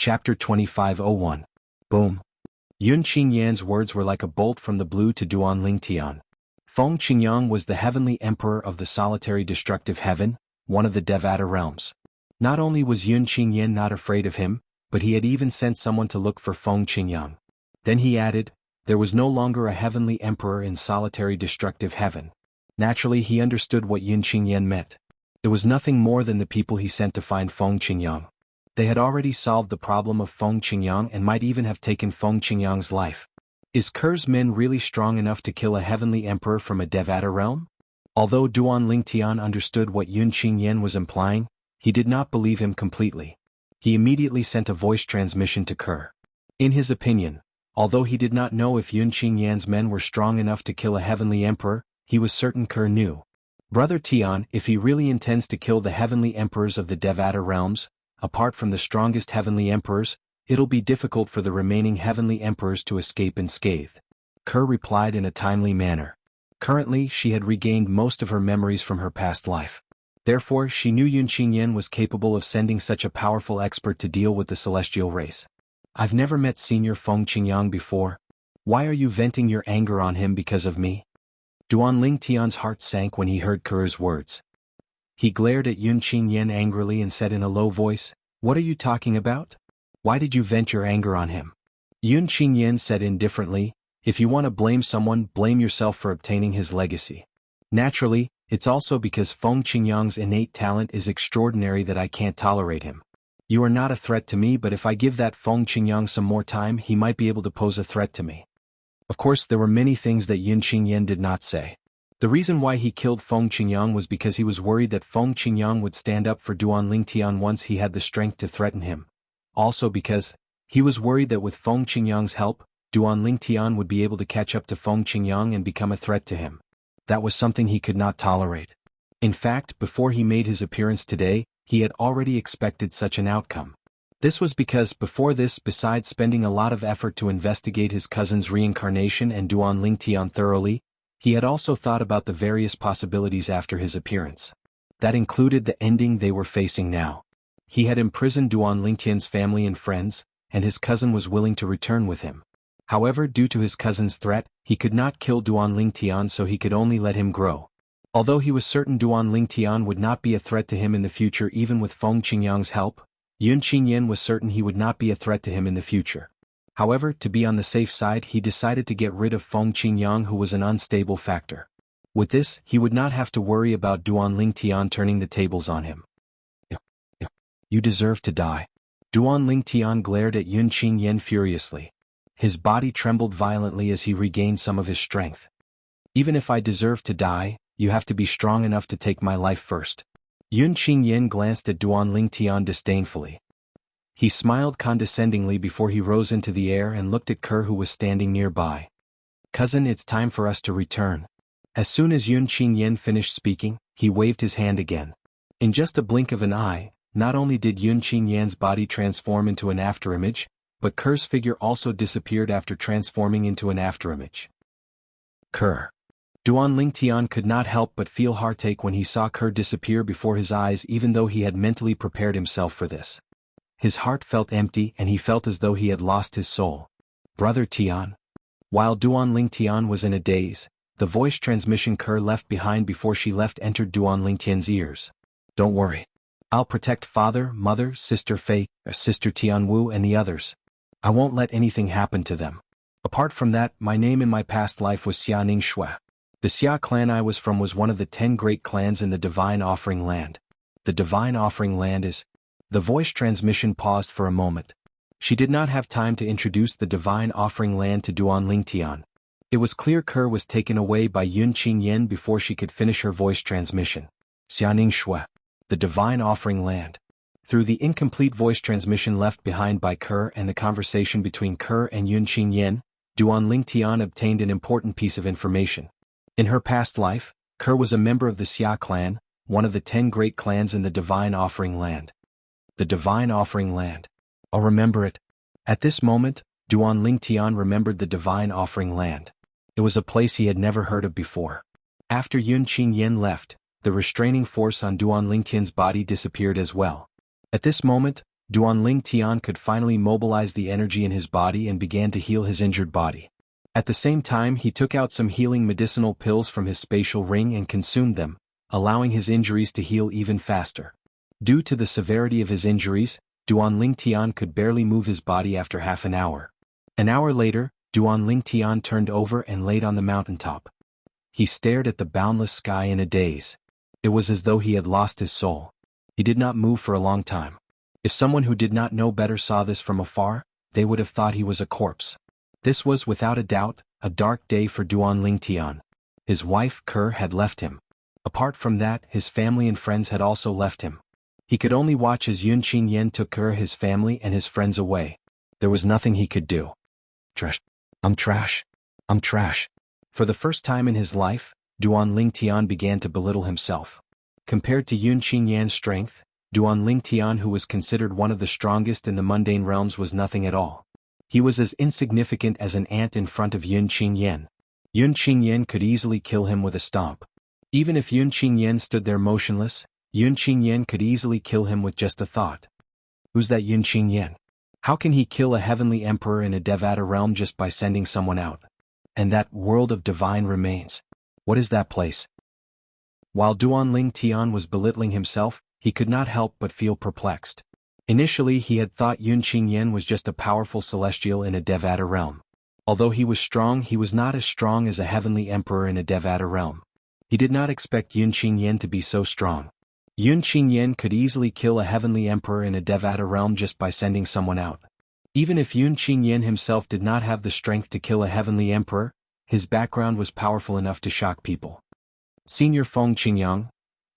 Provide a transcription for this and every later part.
Chapter 2501. Boom. Yun Qingyan's words were like a bolt from the blue to Duan Lingtian. Feng Qingyang was the heavenly emperor of the solitary destructive heaven, one of the Devata realms. Not only was Yun Qingyan not afraid of him, but he had even sent someone to look for Feng Qingyang. Then he added, there was no longer a heavenly emperor in solitary destructive heaven. Naturally he understood what Yun Qingyan meant. It was nothing more than the people he sent to find Feng Qingyang. They had already solved the problem of Feng Qingyang and might even have taken Feng Qingyang's life. Is Ker's men really strong enough to kill a heavenly emperor from a Devata realm? Although Duan Lingtian understood what Yun Qingyan was implying, he did not believe him completely. He immediately sent a voice transmission to Ker. In his opinion, although he did not know if Yun Qingyan's men were strong enough to kill a heavenly emperor, he was certain Ker knew. Brother Tian, if he really intends to kill the heavenly emperors of the Devata realms, apart from the strongest heavenly emperors, it'll be difficult for the remaining heavenly emperors to escape unscathed. Ker replied in a timely manner. Currently she had regained most of her memories from her past life. Therefore she knew Yun Qingyan was capable of sending such a powerful expert to deal with the celestial race. I've never met Senior Feng Qingyang before. Why are you venting your anger on him because of me? Duan Lingtian's heart sank when he heard Ker's words. He glared at Yun Qingyan angrily and said in a low voice, "What are you talking about? Why did you vent your anger on him?" Yun Qingyan said indifferently, "If you want to blame someone, blame yourself for obtaining his legacy. Naturally, it's also because Feng Qingyang's innate talent is extraordinary that I can't tolerate him. You are not a threat to me, but if I give that Feng Qingyang some more time, he might be able to pose a threat to me." Of course there were many things that Yun Qingyan did not say. The reason why he killed Feng Qingyang was because he was worried that Feng Qingyang would stand up for Duan Lingtian once he had the strength to threaten him. Also because he was worried that with Feng Qingyang's help, Duan Lingtian would be able to catch up to Feng Qingyang and become a threat to him. That was something he could not tolerate. In fact, before he made his appearance today, he had already expected such an outcome. This was because before this, besides spending a lot of effort to investigate his cousin's reincarnation and Duan Lingtian thoroughly, he had also thought about the various possibilities after his appearance. That included the ending they were facing now. He had imprisoned Duan Lingtian's family and friends, and his cousin was willing to return with him. However, due to his cousin's threat, he could not kill Duan Lingtian, so he could only let him grow. Although he was certain Duan Lingtian would not be a threat to him in the future even with Feng Qingyang's help, Yun Qingyan was certain he would not be a threat to him in the future. However, to be on the safe side, he decided to get rid of Feng Qingyang, who was an unstable factor. With this, he would not have to worry about Duan Lingtian turning the tables on him. You deserve to die. Duan Lingtian glared at Yun Qingyan furiously. His body trembled violently as he regained some of his strength. Even if I deserve to die, you have to be strong enough to take my life first. Yun Qingyan glanced at Duan Lingtian disdainfully. He smiled condescendingly before he rose into the air and looked at Ker, who was standing nearby. "Cousin, it's time for us to return." As soon as Yun Qingyan finished speaking, he waved his hand again. In just a blink of an eye, not only did Yun Qingyan's body transform into an afterimage, but Ker's figure also disappeared after transforming into an afterimage. Ker. Duan Lingtian could not help but feel heartache when he saw Ker disappear before his eyes, even though he had mentally prepared himself for this. His heart felt empty and he felt as though he had lost his soul. Brother Tian. While Duan Lingtian was in a daze, the voice transmission Ker left behind before she left entered Duan Lingtian's ears. "Don't worry. I'll protect father, mother, sister Fei, sister Tianwu and the others. I won't let anything happen to them. Apart from that, my name in my past life was Xia Ningshui. The Xia clan I was from was one of the 10 great clans in the Divine Offering Land. The Divine Offering Land is..." The voice transmission paused for a moment. She did not have time to introduce the Divine Offering Land to Duan Lingtian. It was clear Ker was taken away by Yun Qingyan before she could finish her voice transmission. Xia Ningshui. The Divine Offering Land. Through the incomplete voice transmission left behind by Ker and the conversation between Ker and Yun Qingyan, Duan Lingtian obtained an important piece of information. In her past life, Ker was a member of the Xia clan, one of the 10 great clans in the Divine Offering Land. The Divine Offering Land. I'll remember it. At this moment, Duan Lingtian remembered the Divine Offering Land. It was a place he had never heard of before. After Yun Qingyan left, the restraining force on Duan Lingtian's body disappeared as well. At this moment, Duan Ling Tian could finally mobilize the energy in his body and began to heal his injured body. At the same time, he took out some healing medicinal pills from his spatial ring and consumed them, allowing his injuries to heal even faster. Due to the severity of his injuries, Duan Ling Tian could barely move his body after half an hour. An hour later, Duan Ling Tian turned over and laid on the mountaintop. He stared at the boundless sky in a daze. It was as though he had lost his soul. He did not move for a long time. If someone who did not know better saw this from afar, they would have thought he was a corpse. This was without a doubt a dark day for Duan Ling Tian. His wife, Ker, had left him. Apart from that, his family and friends had also left him. He could only watch as Yun Qingyan took Ker, his family and his friends away. There was nothing he could do. Trash. I'm trash. I'm trash. For the first time in his life, Duan Ling Tian began to belittle himself. Compared to Yun Qingyan's strength, Duan Ling Tian, who was considered one of the strongest in the mundane realms, was nothing at all. He was as insignificant as an ant in front of Yun Qingyan. Yun Qingyan could easily kill him with a stomp. Even if Yun Qingyan stood there motionless, Yun Qingyan could easily kill him with just a thought. Who's that Yun Qingyan? How can he kill a heavenly emperor in a Devata realm just by sending someone out? And that world of divine remains. What is that place? While Duan Ling Tian was belittling himself, he could not help but feel perplexed. Initially, he had thought Yun Qingyan was just a powerful celestial in a Devata realm. Although he was strong, he was not as strong as a heavenly emperor in a Devata realm. He did not expect Yun Qingyan to be so strong. Yun Qingyan could easily kill a heavenly emperor in a Devata realm just by sending someone out. Even if Yun Qingyan himself did not have the strength to kill a heavenly emperor, his background was powerful enough to shock people. Senior Feng Qingyang.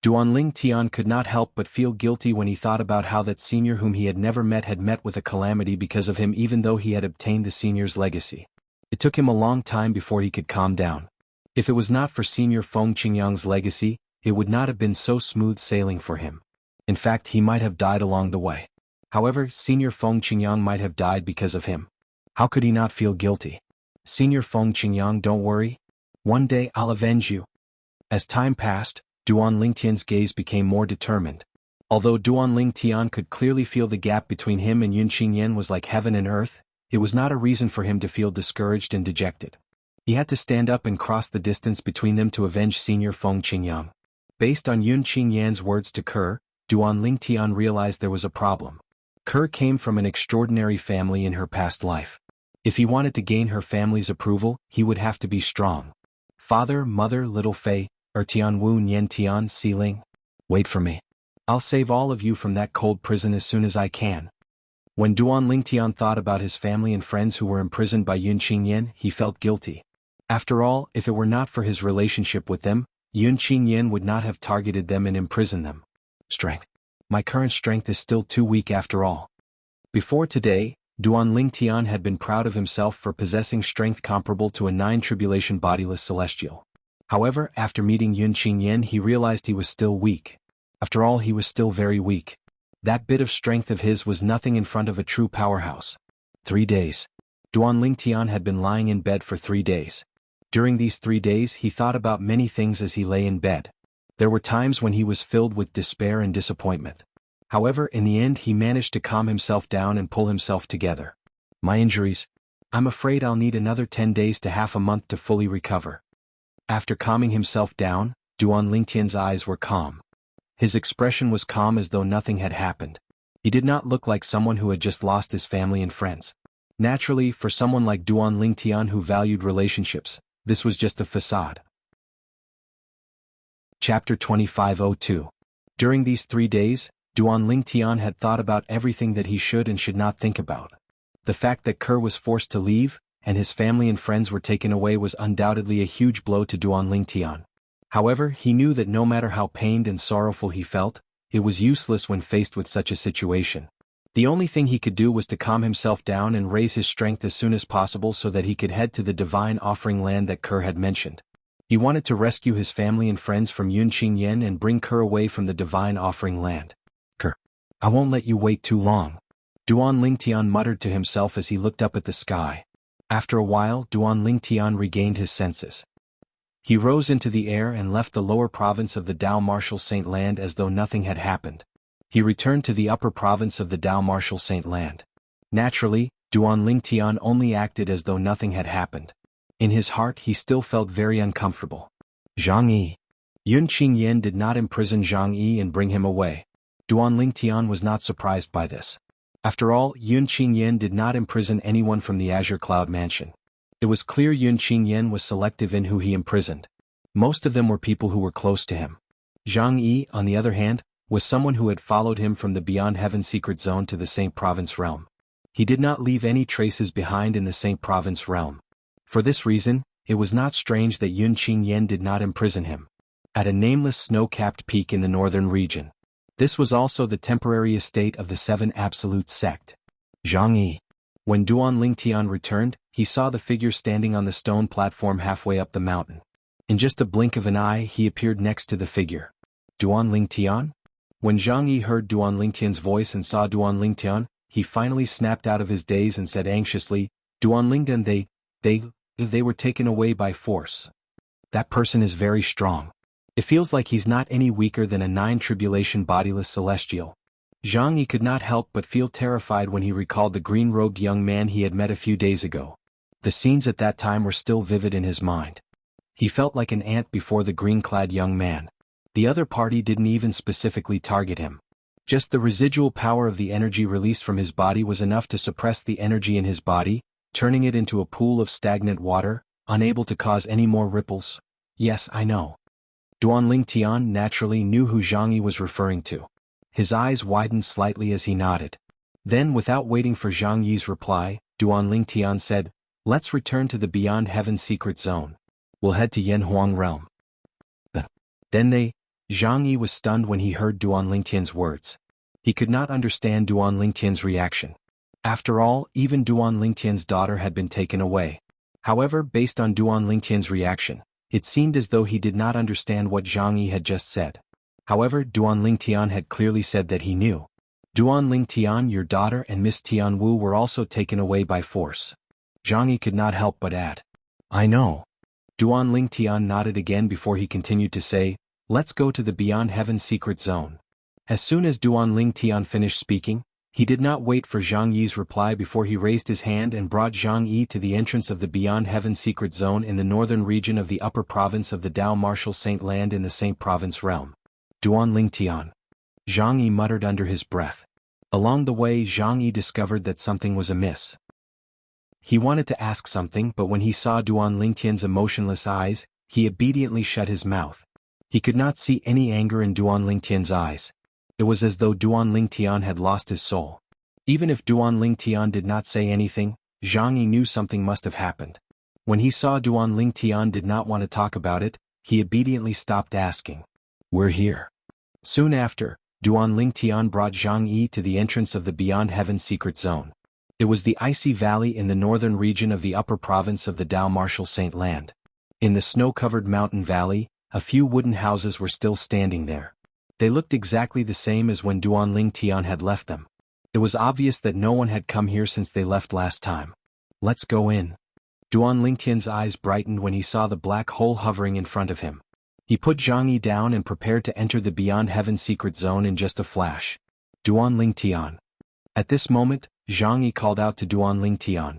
Duan Ling Tian could not help but feel guilty when he thought about how that senior whom he had never met had met with a calamity because of him, even though he had obtained the senior's legacy. It took him a long time before he could calm down. If it was not for Senior Feng Qingyang's legacy, it would not have been so smooth sailing for him. In fact, he might have died along the way. However, Senior Feng Qingyang might have died because of him. How could he not feel guilty? Senior Feng Qingyang, don't worry. One day I'll avenge you. As time passed, Duan Ling Tian's gaze became more determined. Although Duan Ling Tian could clearly feel the gap between him and Yun Qingyan was like heaven and earth, it was not a reason for him to feel discouraged and dejected. He had to stand up and cross the distance between them to avenge Senior Feng Qingyang. Based on Yun Qingyan's words to Ker, Duan Ling Tian realized there was a problem. Ker came from an extraordinary family in her past life. If he wanted to gain her family's approval, he would have to be strong. Father, mother, little Fei, Tianwu Nian Tian Xiling. Wait for me. I'll save all of you from that cold prison as soon as I can. When Duan Ling Tian thought about his family and friends who were imprisoned by Yun Qingyan, he felt guilty. After all, if it were not for his relationship with them, Yun Qingyan would not have targeted them and imprisoned them. Strength. My current strength is still too weak after all. Before today, Duan Ling Tian had been proud of himself for possessing strength comparable to a 9-tribulation bodiless celestial. However, after meeting Yun Qingyan, he realized he was still weak. After all, he was still very weak. That bit of strength of his was nothing in front of a true powerhouse. 3 days. Duan Ling Tian had been lying in bed for 3 days. During these 3 days, he thought about many things as he lay in bed. There were times when he was filled with despair and disappointment. However, in the end, he managed to calm himself down and pull himself together. My injuries. I'm afraid I'll need another 10 days to half a month to fully recover. After calming himself down, Duan Ling Tian's eyes were calm. His expression was calm as though nothing had happened. He did not look like someone who had just lost his family and friends. Naturally, for someone like Duan Ling Tian who valued relationships, this was just a facade. Chapter 2502. During these 3 days, Duan Ling Tian had thought about everything that he should and should not think about. The fact that Ker was forced to leave, and his family and friends were taken away was undoubtedly a huge blow to Duan Ling Tian. However, he knew that no matter how pained and sorrowful he felt, it was useless when faced with such a situation. The only thing he could do was to calm himself down and raise his strength as soon as possible so that he could head to the divine offering land that Ker had mentioned. He wanted to rescue his family and friends from Yun Qingyan and bring Ker away from the divine offering land. Ker, I won't let you wait too long. Duan Ling Tian muttered to himself as he looked up at the sky. After a while, Duan Ling Tian regained his senses. He rose into the air and left the lower province of the Dao Martial Saint Land as though nothing had happened. He returned to the upper province of the Dao Martial Saint Land. Naturally, Duan Lingtian only acted as though nothing had happened. In his heart he still felt very uncomfortable. Zhang Yi. Yun Qingyan did not imprison Zhang Yi and bring him away. Duan Lingtian was not surprised by this. After all, Yun Qingyan did not imprison anyone from the Azure Cloud Mansion. It was clear Yun Qingyan was selective in who he imprisoned. Most of them were people who were close to him. Zhang Yi, on the other hand, was someone who had followed him from the Beyond Heaven secret zone to the Saint Province realm. He did not leave any traces behind in the Saint Province realm. For this reason, it was not strange that Yun Qingyan did not imprison him. At a nameless snow-capped peak in the northern region. This was also the temporary estate of the Seven Absolute sect. Zhang Yi. When Duan Lingtian returned, he saw the figure standing on the stone platform halfway up the mountain. In just a blink of an eye he appeared next to the figure. Duan Lingtian? When Zhang Yi heard Duan Lingtian's voice and saw Duan Lingtian, he finally snapped out of his daze and said anxiously, Duan Lingtian, they were taken away by force. That person is very strong. It feels like he's not any weaker than a 9-tribulation bodiless celestial. Zhang Yi could not help but feel terrified when he recalled the green-robed young man he had met a few days ago. The scenes at that time were still vivid in his mind. He felt like an ant before the green-clad young man. The other party didn't even specifically target him. Just the residual power of the energy released from his body was enough to suppress the energy in his body, turning it into a pool of stagnant water, unable to cause any more ripples. Yes, I know. Duan Lingtian naturally knew who Zhang Yi was referring to. His eyes widened slightly as he nodded. Then, without waiting for Zhang Yi's reply, Duan Lingtian said, Let's return to the Beyond Heaven secret zone. We'll head to Yanhuang realm. Zhang Yi was stunned when he heard Duan Lingtian's words. He could not understand Duan Lingtian's reaction. After all, even Duan Lingtian's daughter had been taken away. However, based on Duan Lingtian's reaction, it seemed as though he did not understand what Zhang Yi had just said. However, Duan Lingtian had clearly said that he knew. Duan Lingtian, your daughter and Miss Tianwu were also taken away by force. Zhang Yi could not help but add. I know. Duan Lingtian nodded again before he continued to say, Let's go to the Beyond Heaven secret zone. As soon as Duan Lingtian finished speaking, he did not wait for Zhang Yi's reply before he raised his hand and brought Zhang Yi to the entrance of the Beyond Heaven secret zone in the northern region of the upper province of the Dao Martial Saint Land in the Saint Province realm. Duan Lingtian. Zhang Yi muttered under his breath. Along the way Zhang Yi discovered that something was amiss. He wanted to ask something, but when he saw Duan Lingtian's emotionless eyes, he obediently shut his mouth. He could not see any anger in Duan Lingtian's eyes. It was as though Duan Lingtian had lost his soul. Even if Duan Lingtian did not say anything, Zhang Yi knew something must have happened. When he saw Duan Lingtian did not want to talk about it, he obediently stopped asking. We're here. Soon after, Duan Lingtian brought Zhang Yi to the entrance of the Beyond Heaven secret zone. It was the icy valley in the northern region of the upper province of the Dao Martial Saint Land. In the snow-covered mountain valley, a few wooden houses were still standing there. They looked exactly the same as when Duan Lingtian had left them. It was obvious that no one had come here since they left last time. Let's go in. Duan Lingtian's eyes brightened when he saw the black hole hovering in front of him. He put Zhang Yi down and prepared to enter the Beyond Heaven secret zone in just a flash. Duan Lingtian. At this moment, Zhang Yi called out to Duan Lingtian.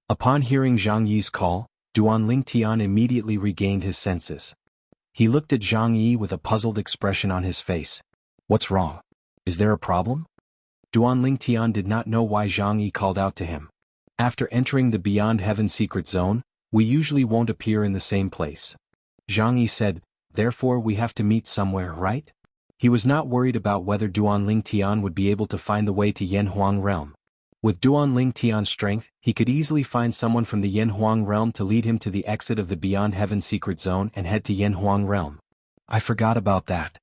Upon hearing Zhang Yi's call, Duan Lingtian immediately regained his senses. He looked at Zhang Yi with a puzzled expression on his face. What's wrong? Is there a problem? Duan Lingtian did not know why Zhang Yi called out to him. After entering the Beyond Heaven secret zone, we usually won't appear in the same place. Zhang Yi said, therefore we have to meet somewhere, right? He was not worried about whether Duan Lingtian would be able to find the way to Yanhuang realm. With Duan Lingtian's strength, he could easily find someone from the Yanhuang realm to lead him to the exit of the Beyond Heaven secret zone and head to Yanhuang realm. I forgot about that.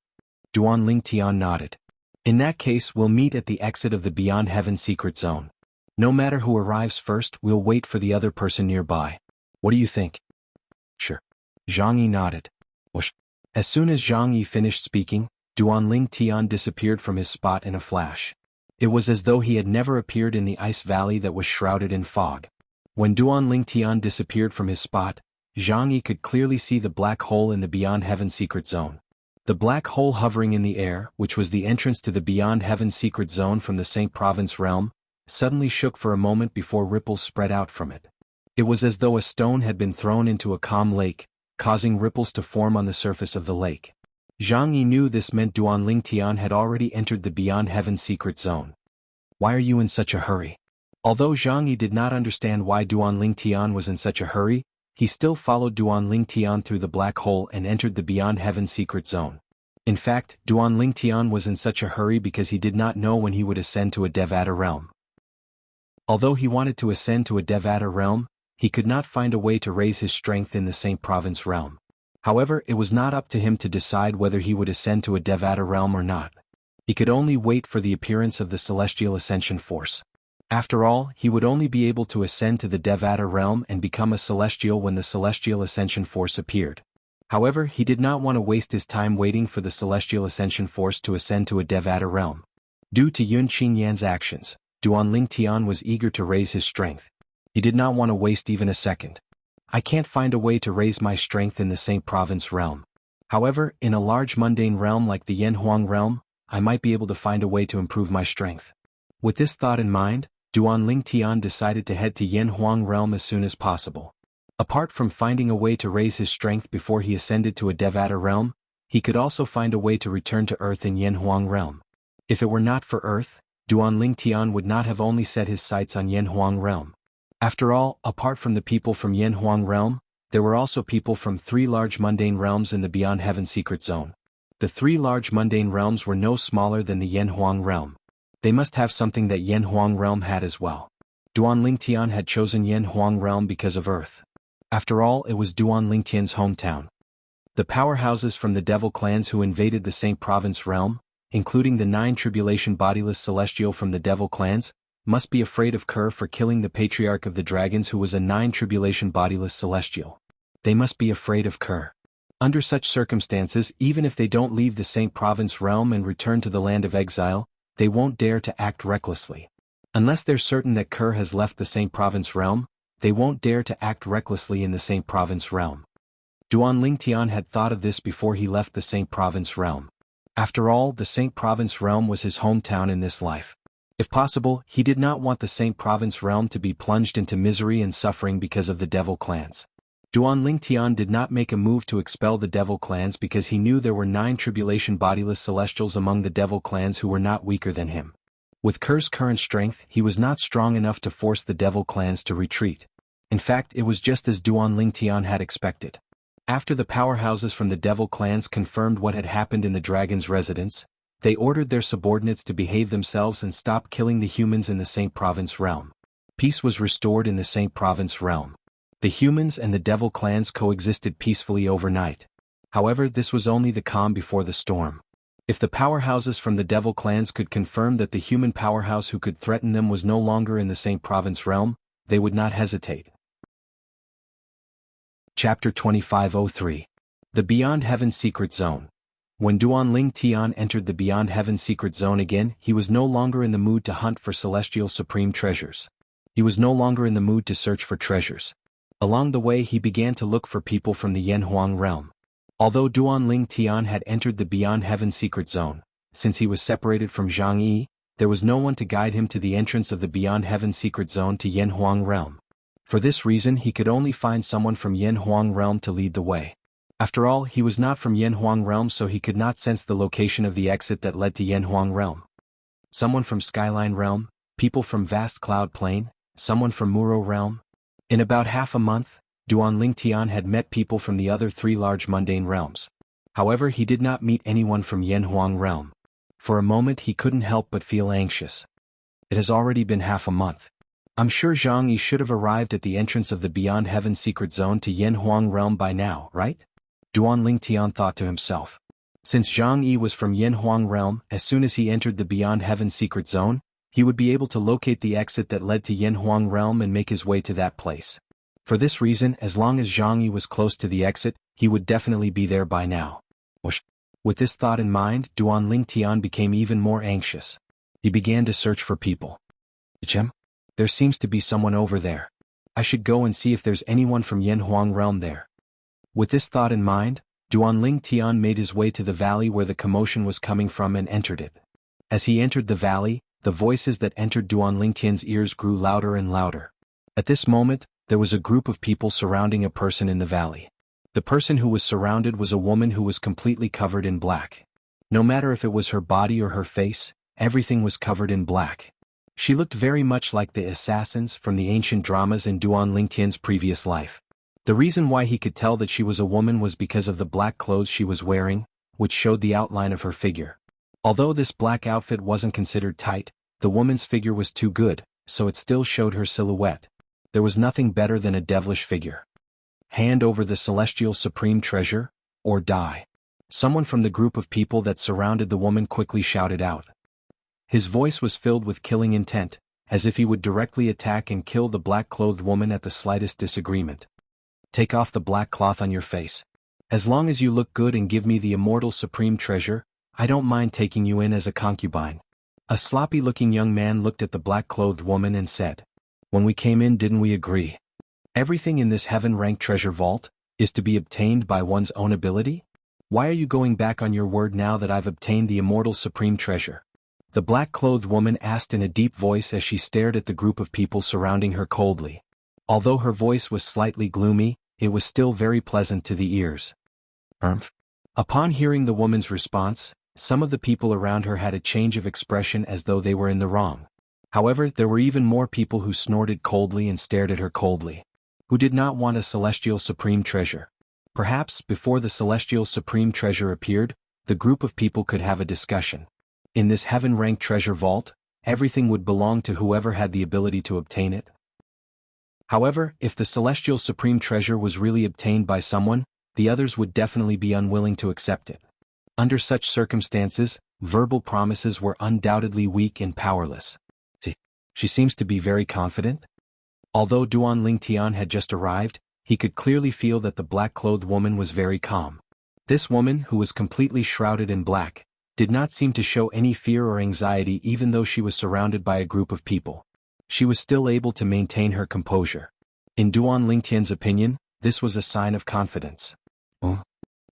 Duan Lingtian nodded. In that case we'll meet at the exit of the Beyond Heaven secret zone. No matter who arrives first, we'll wait for the other person nearby. What do you think? Sure. Zhang Yi nodded. As soon as Zhang Yi finished speaking, Duan Lingtian disappeared from his spot in a flash. It was as though he had never appeared in the ice valley that was shrouded in fog. When Duan Lingtian disappeared from his spot, Zhang Yi could clearly see the black hole in the Beyond Heaven secret zone. The black hole hovering in the air, which was the entrance to the Beyond Heaven secret zone from the St. Province realm, suddenly shook for a moment before ripples spread out from it. It was as though a stone had been thrown into a calm lake, causing ripples to form on the surface of the lake. Zhang Yi knew this meant Duan Lingtian had already entered the Beyond Heaven secret zone. Why are you in such a hurry? Although Zhang Yi did not understand why Duan Lingtian was in such a hurry, he still followed Duan Lingtian through the black hole and entered the Beyond Heaven secret zone. In fact, Duan Lingtian was in such a hurry because he did not know when he would ascend to a Devata realm. Although he wanted to ascend to a Devata realm, he could not find a way to raise his strength in the St. Province realm. However, it was not up to him to decide whether he would ascend to a Devata realm or not. He could only wait for the appearance of the Celestial Ascension Force. After all, he would only be able to ascend to the Devata realm and become a Celestial when the Celestial Ascension Force appeared. However, he did not want to waste his time waiting for the Celestial Ascension Force to ascend to a Devata realm. Due to Yun Qingyan's actions, Duan Lingtian was eager to raise his strength. He did not want to waste even a second. I can't find a way to raise my strength in the St. Province realm. However, in a large mundane realm like the Yanhuang realm, I might be able to find a way to improve my strength. With this thought in mind, Duan Lingtian decided to head to Yanhuang realm as soon as possible. Apart from finding a way to raise his strength before he ascended to a Devata realm, he could also find a way to return to Earth in Yanhuang realm. If it were not for Earth, Duan Lingtian would not have only set his sights on Yanhuang realm. After all, apart from the people from Yanhuang realm, there were also people from 3 large mundane realms in the Beyond Heaven secret zone. The 3 large mundane realms were no smaller than the Yanhuang realm. They must have something that Yanhuang realm had as well. Duan Lingtian had chosen Yanhuang realm because of Earth. After all, it was Duan Lingtian's hometown. The powerhouses from the devil clans who invaded the St. Province realm, including the 9 tribulation bodiless celestial from the devil clans, must be afraid of Kerr for killing the patriarch of the dragons who was a 9 tribulation bodiless celestial. They must be afraid of Kerr. Under such circumstances, even if they don't leave the St. Province realm and return to the land of exile, they won't dare to act recklessly. Unless they're certain that Kerr has left the St. Province realm, they won't dare to act recklessly in the St. Province realm. Duan Lingtian had thought of this before he left the St. Province realm. After all, the St. Province realm was his hometown in this life. If possible, he did not want the St. Province realm to be plunged into misery and suffering because of the devil clans. Duan Lingtian did not make a move to expel the devil clans because he knew there were 9 tribulation bodiless celestials among the devil clans who were not weaker than him. With Kerr's current strength, he was not strong enough to force the devil clans to retreat. In fact, it was just as Duan Lingtian had expected. After the powerhouses from the devil clans confirmed what had happened in the dragon's residence, they ordered their subordinates to behave themselves and stop killing the humans in the St. Province realm. Peace was restored in the St. Province realm. The humans and the devil clans coexisted peacefully overnight. However, this was only the calm before the storm. If the powerhouses from the devil clans could confirm that the human powerhouse who could threaten them was no longer in the St. Province realm, they would not hesitate. Chapter 2503. The Beyond Heaven Secret Zone. When Duan Lingtian entered the Beyond Heaven Secret Zone again, he was no longer in the mood to hunt for celestial supreme treasures. He was no longer in the mood to search for treasures. Along the way he began to look for people from the Yanhuang realm. Although Duan Lingtian had entered the Beyond Heaven secret zone, since he was separated from Zhang Yi, there was no one to guide him to the entrance of the Beyond Heaven secret zone to Yanhuang realm. For this reason he could only find someone from Yanhuang realm to lead the way. After all, he was not from Yanhuang realm, so he could not sense the location of the exit that led to Yanhuang realm. Someone from Skyline realm, people from Vast Cloud Plain, someone from Muro realm. In about half a month, Duan Lingtian had met people from the other 3 large mundane realms. However, he did not meet anyone from Yanhuang realm. For a moment he couldn't help but feel anxious. It has already been half a month. I'm sure Zhang Yi should have arrived at the entrance of the Beyond Heaven secret zone to Yanhuang realm by now, right? Duan Lingtian thought to himself. Since Zhang Yi was from Yanhuang realm, as soon as he entered the Beyond Heaven secret zone, he would be able to locate the exit that led to Yanhuang realm and make his way to that place. For this reason, as long as Zhang Yi was close to the exit, he would definitely be there by now. With this thought in mind, Duan Lingtian became even more anxious. He began to search for people. There seems to be someone over there. I should go and see if there's anyone from Yanhuang realm there. With this thought in mind, Duanling Tian made his way to the valley where the commotion was coming from and entered it. As he entered the valley, the voices that entered Duanling Tian's ears grew louder and louder. At this moment, there was a group of people surrounding a person in the valley. The person who was surrounded was a woman who was completely covered in black. No matter if it was her body or her face, everything was covered in black. She looked very much like the assassins from the ancient dramas in Duanling Tian's previous life. The reason why he could tell that she was a woman was because of the black clothes she was wearing, which showed the outline of her figure. Although this black outfit wasn't considered tight, the woman's figure was too good, so it still showed her silhouette. There was nothing better than a devilish figure. Hand over the celestial supreme treasure, or die. Someone from the group of people that surrounded the woman quickly shouted out. His voice was filled with killing intent, as if he would directly attack and kill the black-clothed woman at the slightest disagreement. Take off the black cloth on your face. As long as you look good and give me the immortal supreme treasure, I don't mind taking you in as a concubine. A sloppy-looking young man looked at the black-clothed woman and said, "When we came in, didn't we agree? Everything in this heaven-ranked treasure vault is to be obtained by one's own ability? Why are you going back on your word now that I've obtained the immortal supreme treasure?" The black-clothed woman asked in a deep voice as she stared at the group of people surrounding her coldly. Although her voice was slightly gloomy, it was still very pleasant to the ears. Upon hearing the woman's response, some of the people around her had a change of expression as though they were in the wrong. However, there were even more people who snorted coldly and stared at her coldly. Who did not want a celestial supreme treasure? Perhaps, before the celestial supreme treasure appeared, the group of people could have a discussion. In this heaven-ranked treasure vault, everything would belong to whoever had the ability to obtain it. However, if the celestial supreme treasure was really obtained by someone, the others would definitely be unwilling to accept it. Under such circumstances, verbal promises were undoubtedly weak and powerless. She seems to be very confident. Although Duanling Tian had just arrived, he could clearly feel that the black-clothed woman was very calm. This woman, who was completely shrouded in black, did not seem to show any fear or anxiety even though she was surrounded by a group of people. She was still able to maintain her composure. In Duanling Tian's opinion, this was a sign of confidence.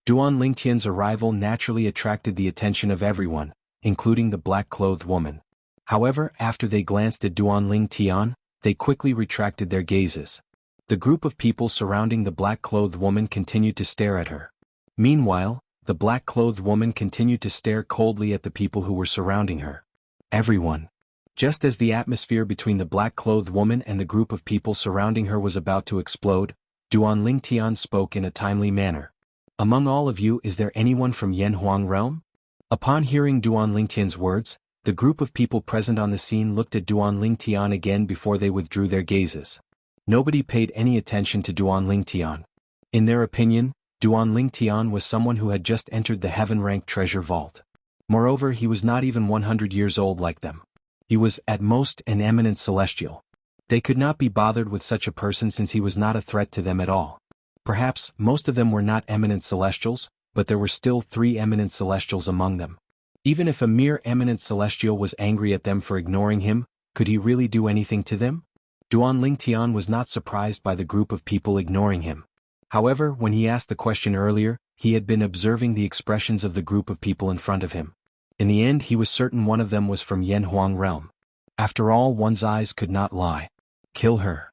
Duanling Tian's arrival naturally attracted the attention of everyone, including the black-clothed woman. However, after they glanced at Duanling Tian, they quickly retracted their gazes. The group of people surrounding the black-clothed woman continued to stare at her. Meanwhile, the black-clothed woman continued to stare coldly at the people who were surrounding her. Everyone. Just as the atmosphere between the black-clothed woman and the group of people surrounding her was about to explode, Duanling Tian spoke in a timely manner. "Among all of you, is there anyone from Yanhuang realm?" Upon hearing Duanling Tian's words, the group of people present on the scene looked at Duanling Tian again before they withdrew their gazes. Nobody paid any attention to Duanling Tian. In their opinion, Duanling Tian was someone who had just entered the heaven-ranked treasure vault. Moreover, he was not even 100 years old like them. He was, at most, an eminent celestial. They could not be bothered with such a person since he was not a threat to them at all. Perhaps, most of them were not eminent celestials, but there were still 3 eminent celestials among them. Even if a mere eminent celestial was angry at them for ignoring him, could he really do anything to them? Duanling Tian was not surprised by the group of people ignoring him. However, when he asked the question earlier, he had been observing the expressions of the group of people in front of him. In the end, he was certain one of them was from Yanhuang realm. After all, one's eyes could not lie. Kill her.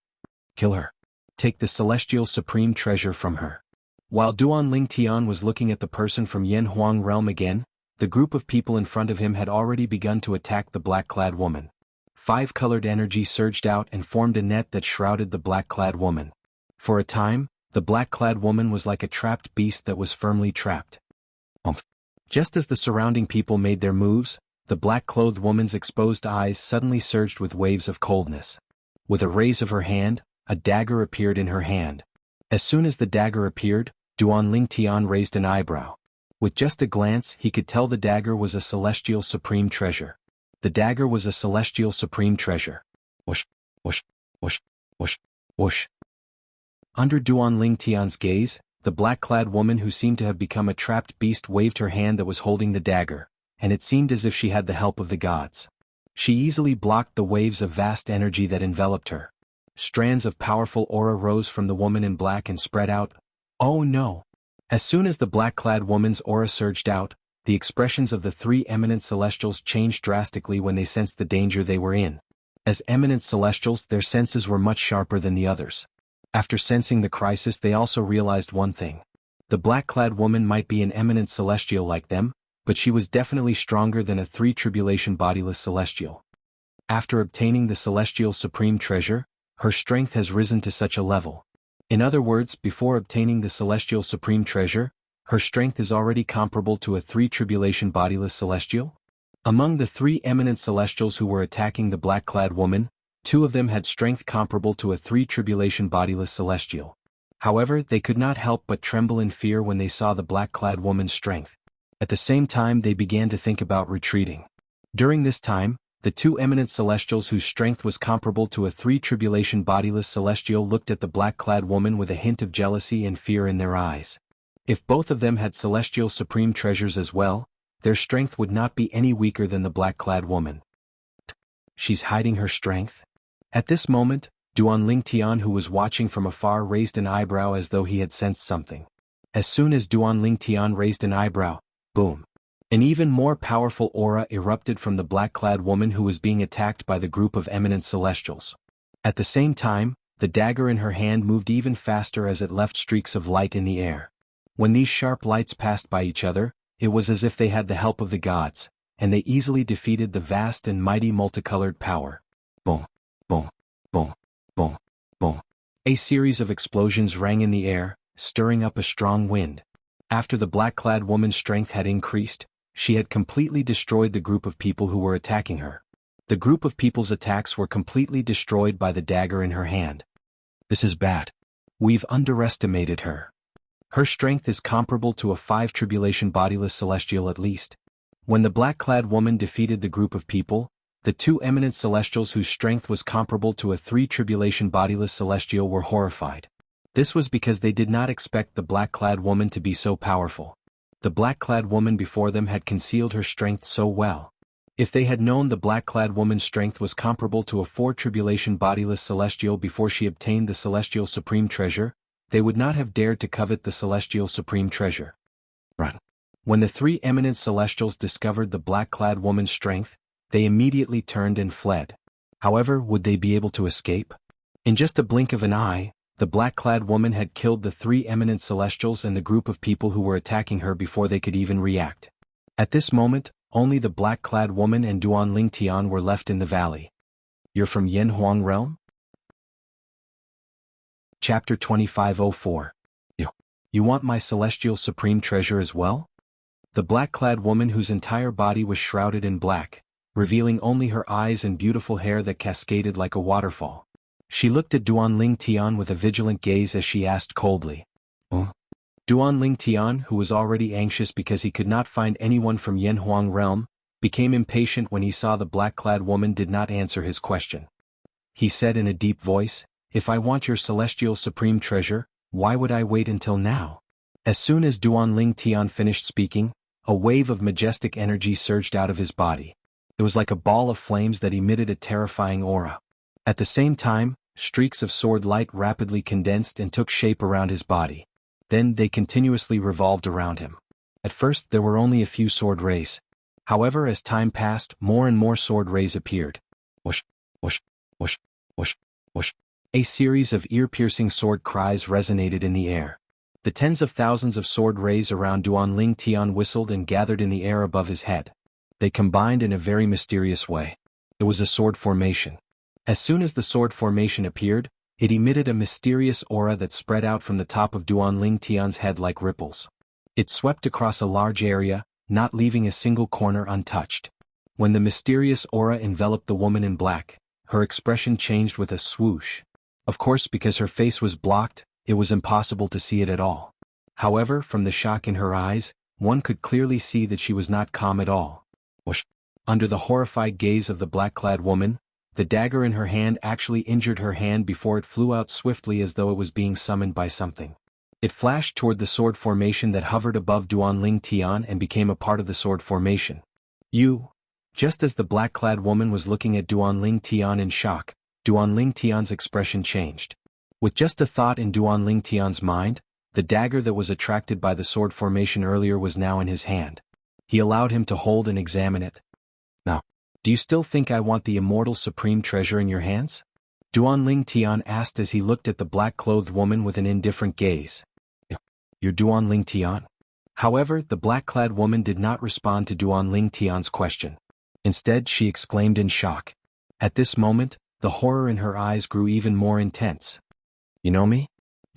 Kill her. Take the celestial supreme treasure from her. While Duanling Tian was looking at the person from Yanhuang realm again, the group of people in front of him had already begun to attack the black-clad woman. 5-colored energy surged out and formed a net that shrouded the black-clad woman. For a time, the black-clad woman was like a trapped beast that was firmly trapped. Just as the surrounding people made their moves, the black-clothed woman's exposed eyes suddenly surged with waves of coldness. With a raise of her hand, a dagger appeared in her hand. As soon as the dagger appeared, Duanling Tian raised an eyebrow. With just a glance, he could tell the dagger was a celestial supreme treasure. The dagger was a celestial supreme treasure. Whoosh, whoosh, whoosh, whoosh, whoosh. Under Duanling Tian's gaze, the black-clad woman who seemed to have become a trapped beast waved her hand that was holding the dagger, and it seemed as if she had the help of the gods. She easily blocked the waves of vast energy that enveloped her. Strands of powerful aura rose from the woman in black and spread out. Oh no! As soon as the black-clad woman's aura surged out, the expressions of the three eminent celestials changed drastically when they sensed the danger they were in. As eminent celestials, their senses were much sharper than the others. After sensing the crisis, they also realized one thing. The black-clad woman might be an eminent celestial like them, but she was definitely stronger than a three-tribulation bodiless celestial. After obtaining the celestial supreme treasure, her strength has risen to such a level. In other words, before obtaining the celestial supreme treasure, her strength is already comparable to a three-tribulation bodiless celestial? Among the three eminent celestials who were attacking the black-clad woman, two of them had strength comparable to a three-tribulation bodiless celestial. However, they could not help but tremble in fear when they saw the black-clad woman's strength. At the same time, they began to think about retreating. During this time, the two eminent celestials whose strength was comparable to a three-tribulation bodiless celestial looked at the black-clad woman with a hint of jealousy and fear in their eyes. If both of them had celestial supreme treasures as well, their strength would not be any weaker than the black-clad woman. She's hiding her strength? At this moment, Duan Lingtian, who was watching from afar, raised an eyebrow as though he had sensed something. As soon as Duan Lingtian raised an eyebrow, boom! An even more powerful aura erupted from the black-clad woman who was being attacked by the group of eminent celestials. At the same time, the dagger in her hand moved even faster as it left streaks of light in the air. When these sharp lights passed by each other, it was as if they had the help of the gods, and they easily defeated the vast and mighty multicolored power. Boom, boom, boom, boom, boom. A series of explosions rang in the air, stirring up a strong wind. After the black-clad woman's strength had increased, she had completely destroyed the group of people who were attacking her. The group of people's attacks were completely destroyed by the dagger in her hand. This is bad. We've underestimated her. Her strength is comparable to a five-tribulation bodiless celestial at least. When the black-clad woman defeated the group of people, the two eminent celestials whose strength was comparable to a three-tribulation bodiless celestial were horrified. This was because they did not expect the black-clad woman to be so powerful. The black-clad woman before them had concealed her strength so well. If they had known the black-clad woman's strength was comparable to a four-tribulation bodiless celestial before she obtained the celestial supreme treasure, they would not have dared to covet the celestial supreme treasure. Run. When the three eminent celestials discovered the black-clad woman's strength, they immediately turned and fled. However, would they be able to escape? In just a blink of an eye, the black-clad woman had killed the three eminent celestials and the group of people who were attacking her before they could even react. At this moment, only the black-clad woman and Duan Lingtian were left in the valley. You're from Yanhuang realm? Chapter 2504. You want my celestial supreme treasure as well? The black-clad woman, whose entire body was shrouded in black, revealing only her eyes and beautiful hair that cascaded like a waterfall. She looked at Duan Lingtian with a vigilant gaze as she asked coldly. Oh? Duan Lingtian, who was already anxious because he could not find anyone from Yanhuang realm, became impatient when he saw the black-clad woman did not answer his question. He said in a deep voice, "If I want your celestial supreme treasure, why would I wait until now?" As soon as Duan Lingtian finished speaking, a wave of majestic energy surged out of his body. It was like a ball of flames that emitted a terrifying aura. At the same time, streaks of sword light rapidly condensed and took shape around his body. Then they continuously revolved around him. At first there were only a few sword rays. However, as time passed, more and more sword rays appeared. Whoosh, whoosh, whoosh, whoosh, whoosh. A series of ear-piercing sword cries resonated in the air. The tens of thousands of sword rays around Duan Lingtian whistled and gathered in the air above his head. They combined in a very mysterious way. It was a sword formation. As soon as the sword formation appeared, it emitted a mysterious aura that spread out from the top of Duan Lingtian's head like ripples. It swept across a large area, not leaving a single corner untouched. When the mysterious aura enveloped the woman in black, her expression changed with a swoosh. Of course, because her face was blocked, it was impossible to see it at all. However, from the shock in her eyes, one could clearly see that she was not calm at all. Whoosh! Under the horrified gaze of the black-clad woman, the dagger in her hand actually injured her hand before it flew out swiftly as though it was being summoned by something. It flashed toward the sword formation that hovered above Duan Lingtian and became a part of the sword formation. Just as the black-clad woman was looking at Duan Lingtian in shock, Duan Lingtian's expression changed. With just a thought in Duan Lingtian's mind, The dagger that was attracted by the sword formation earlier was now in his hand. He allowed him to hold and examine it. Now, do you still think I want the immortal supreme treasure in your hands? Duanling Tian asked as he looked at the black-clothed woman with an indifferent gaze. You're Duanling Tian? However, the black-clad woman did not respond to Duanling Tian's question. Instead, she exclaimed in shock. At this moment, the horror in her eyes grew even more intense. You know me?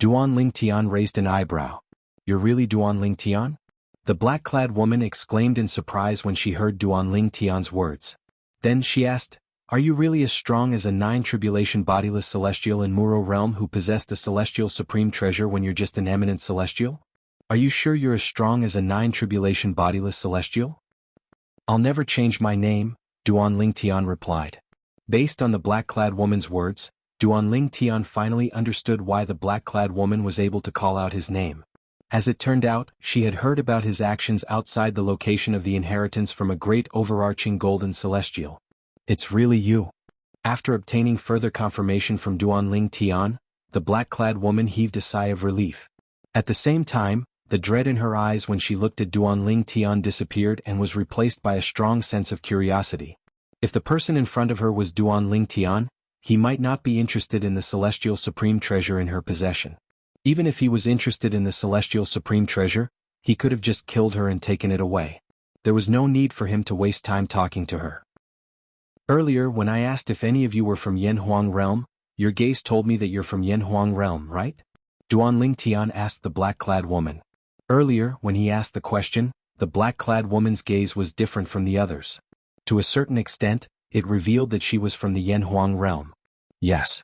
Duanling Tian raised an eyebrow. You're really Duanling Tian? The black-clad woman exclaimed in surprise when she heard Duanling Tian's words. Then she asked, Are you really as strong as a 9-tribulation bodiless celestial in Muro realm who possessed the celestial supreme treasure when you're just an eminent celestial? Are you sure you're as strong as a 9-tribulation bodiless celestial? I'll never change my name, Duanling Tian replied. Based on the black-clad woman's words, Duanling Tian finally understood why the black-clad woman was able to call out his name. As it turned out, she had heard about his actions outside the location of the inheritance from a great overarching golden celestial. It's really you. After obtaining further confirmation from Duanling Tian, the black-clad woman heaved a sigh of relief. At the same time, the dread in her eyes when she looked at Duanling Tian disappeared and was replaced by a strong sense of curiosity. If the person in front of her was Duanling Tian, he might not be interested in the celestial supreme treasure in her possession. Even if he was interested in the celestial supreme treasure, he could have just killed her and taken it away. There was no need for him to waste time talking to her. Earlier, when I asked if any of you were from Yanhuang realm, your gaze told me that you're from Yanhuang realm, right? Duanling Tian asked the black-clad woman. Earlier, when he asked the question, the black-clad woman's gaze was different from the others. To a certain extent, it revealed that she was from the Yanhuang realm. Yes.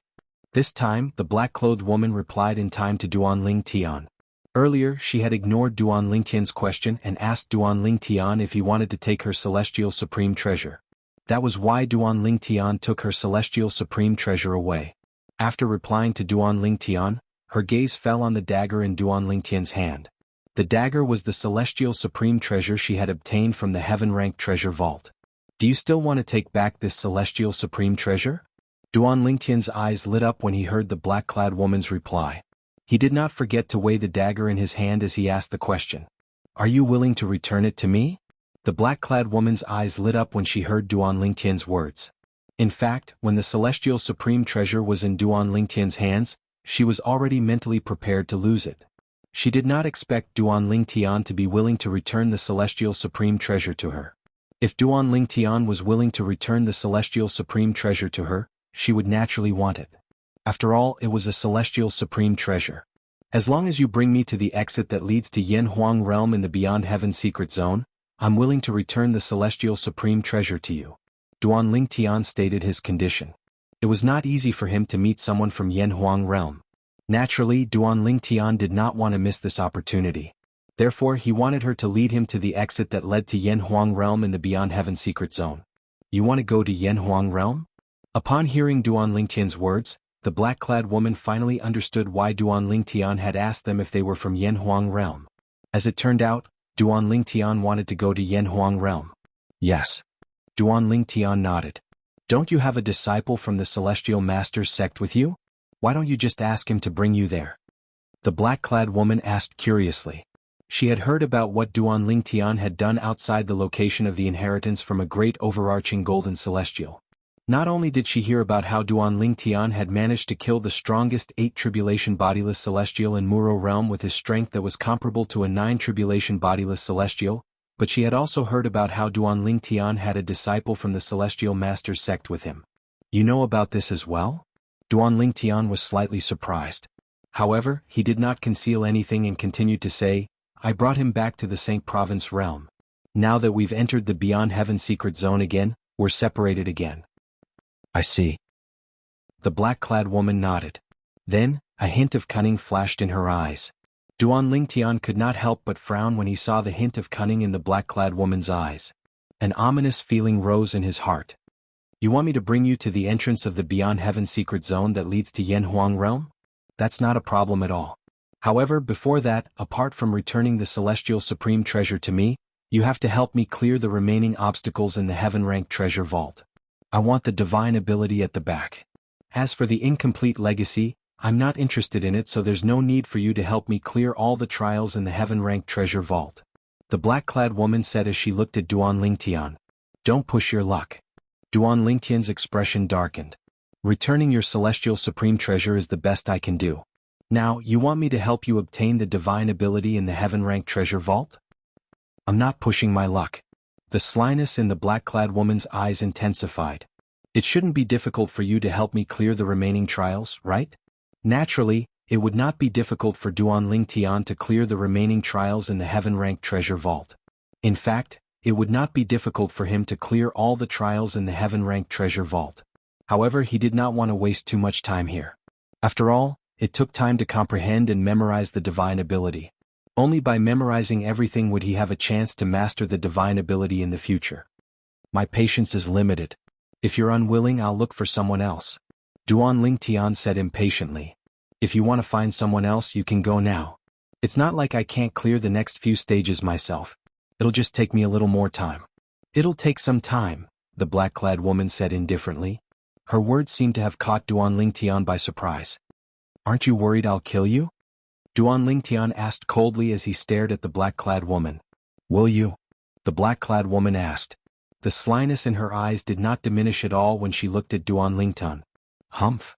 This time, the black-clothed woman replied in time to Duanling Tian. Earlier, she had ignored Duanling Tian's question and asked Duanling Tian if he wanted to take her celestial supreme treasure. That was why Duanling Tian took her celestial supreme treasure away. After replying to Duanling Tian, her gaze fell on the dagger in Duanling Tian's hand. The dagger was the celestial supreme treasure she had obtained from the heaven-ranked treasure vault. Do you still want to take back this celestial supreme treasure? Duanling Tian's eyes lit up when he heard the black-clad woman's reply. He did not forget to weigh the dagger in his hand as he asked the question. Are you willing to return it to me? The black-clad woman's eyes lit up when she heard Duanling Tian's words. In fact, when the celestial supreme treasure was in Duanling Tian's hands, she was already mentally prepared to lose it. She did not expect Duanling Tian to be willing to return the celestial supreme treasure to her. If Duanling Tian was willing to return the celestial supreme treasure to her, she would naturally want it. After all, it was a celestial supreme treasure. As long as you bring me to the exit that leads to Yanhuang realm in the Beyond Heaven secret zone, I'm willing to return the celestial supreme treasure to you. Duanling Tian stated his condition. It was not easy for him to meet someone from Yanhuang realm. Naturally, Duanling Tian did not want to miss this opportunity. Therefore, he wanted her to lead him to the exit that led to Yanhuang realm in the Beyond Heaven secret zone. You want to go to Yanhuang realm? Upon hearing Duanling Tian's words, the black-clad woman finally understood why Duanling Tian had asked them if they were from Yanhuang realm. As it turned out, Duanling Tian wanted to go to Yanhuang realm. Yes. Duanling Tian nodded. Don't you have a disciple from the Celestial Master's sect with you? Why don't you just ask him to bring you there? The black-clad woman asked curiously. She had heard about what Duanling Tian had done outside the location of the inheritance from a great overarching golden celestial. Not only did she hear about how Duanling Tian had managed to kill the strongest 8-tribulation bodiless celestial in Muro realm with his strength that was comparable to a 9-tribulation bodiless celestial, but she had also heard about how Duanling Tian had a disciple from the Celestial Master's sect with him. You know about this as well? Duanling Tian was slightly surprised. However, he did not conceal anything and continued to say, I brought him back to the Saint Province realm. Now that we've entered the Beyond Heaven secret zone again, we're separated again. I see. The black-clad woman nodded. Then, a hint of cunning flashed in her eyes. Duanling Tian could not help but frown when he saw the hint of cunning in the black-clad woman's eyes. An ominous feeling rose in his heart. You want me to bring you to the entrance of the Beyond Heaven secret zone that leads to Yanhuang realm? That's not a problem at all. However, before that, apart from returning the celestial supreme treasure to me, you have to help me clear the remaining obstacles in the heaven-ranked treasure vault. I want the divine ability at the back. As for the incomplete legacy, I'm not interested in it, so there's no need for you to help me clear all the trials in the heaven-ranked treasure vault. The black-clad woman said as she looked at Duan Lingtian. Don't push your luck. Duan Lingtian's expression darkened. Returning your celestial supreme treasure is the best I can do. Now, you want me to help you obtain the divine ability in the heaven-ranked treasure vault? I'm not pushing my luck. The slyness in the black-clad woman's eyes intensified. It shouldn't be difficult for you to help me clear the remaining trials, right? Naturally, it would not be difficult for Duan Lingtian to clear the remaining trials in the heaven-ranked treasure vault. In fact, it would not be difficult for him to clear all the trials in the heaven-ranked treasure vault. However, he did not want to waste too much time here. After all, it took time to comprehend and memorize the divine ability. Only by memorizing everything would he have a chance to master the divine ability in the future. My patience is limited. If you're unwilling, I'll look for someone else. Duan Lingtian said impatiently. If you want to find someone else, you can go now. It's not like I can't clear the next few stages myself. It'll just take me a little more time. It'll take some time, the black-clad woman said indifferently. Her words seemed to have caught Duan Lingtian by surprise. Aren't you worried I'll kill you? Duan Lingtian asked coldly as he stared at the black-clad woman. Will you? The black-clad woman asked. The slyness in her eyes did not diminish at all when she looked at Duan Lingtian. Humph.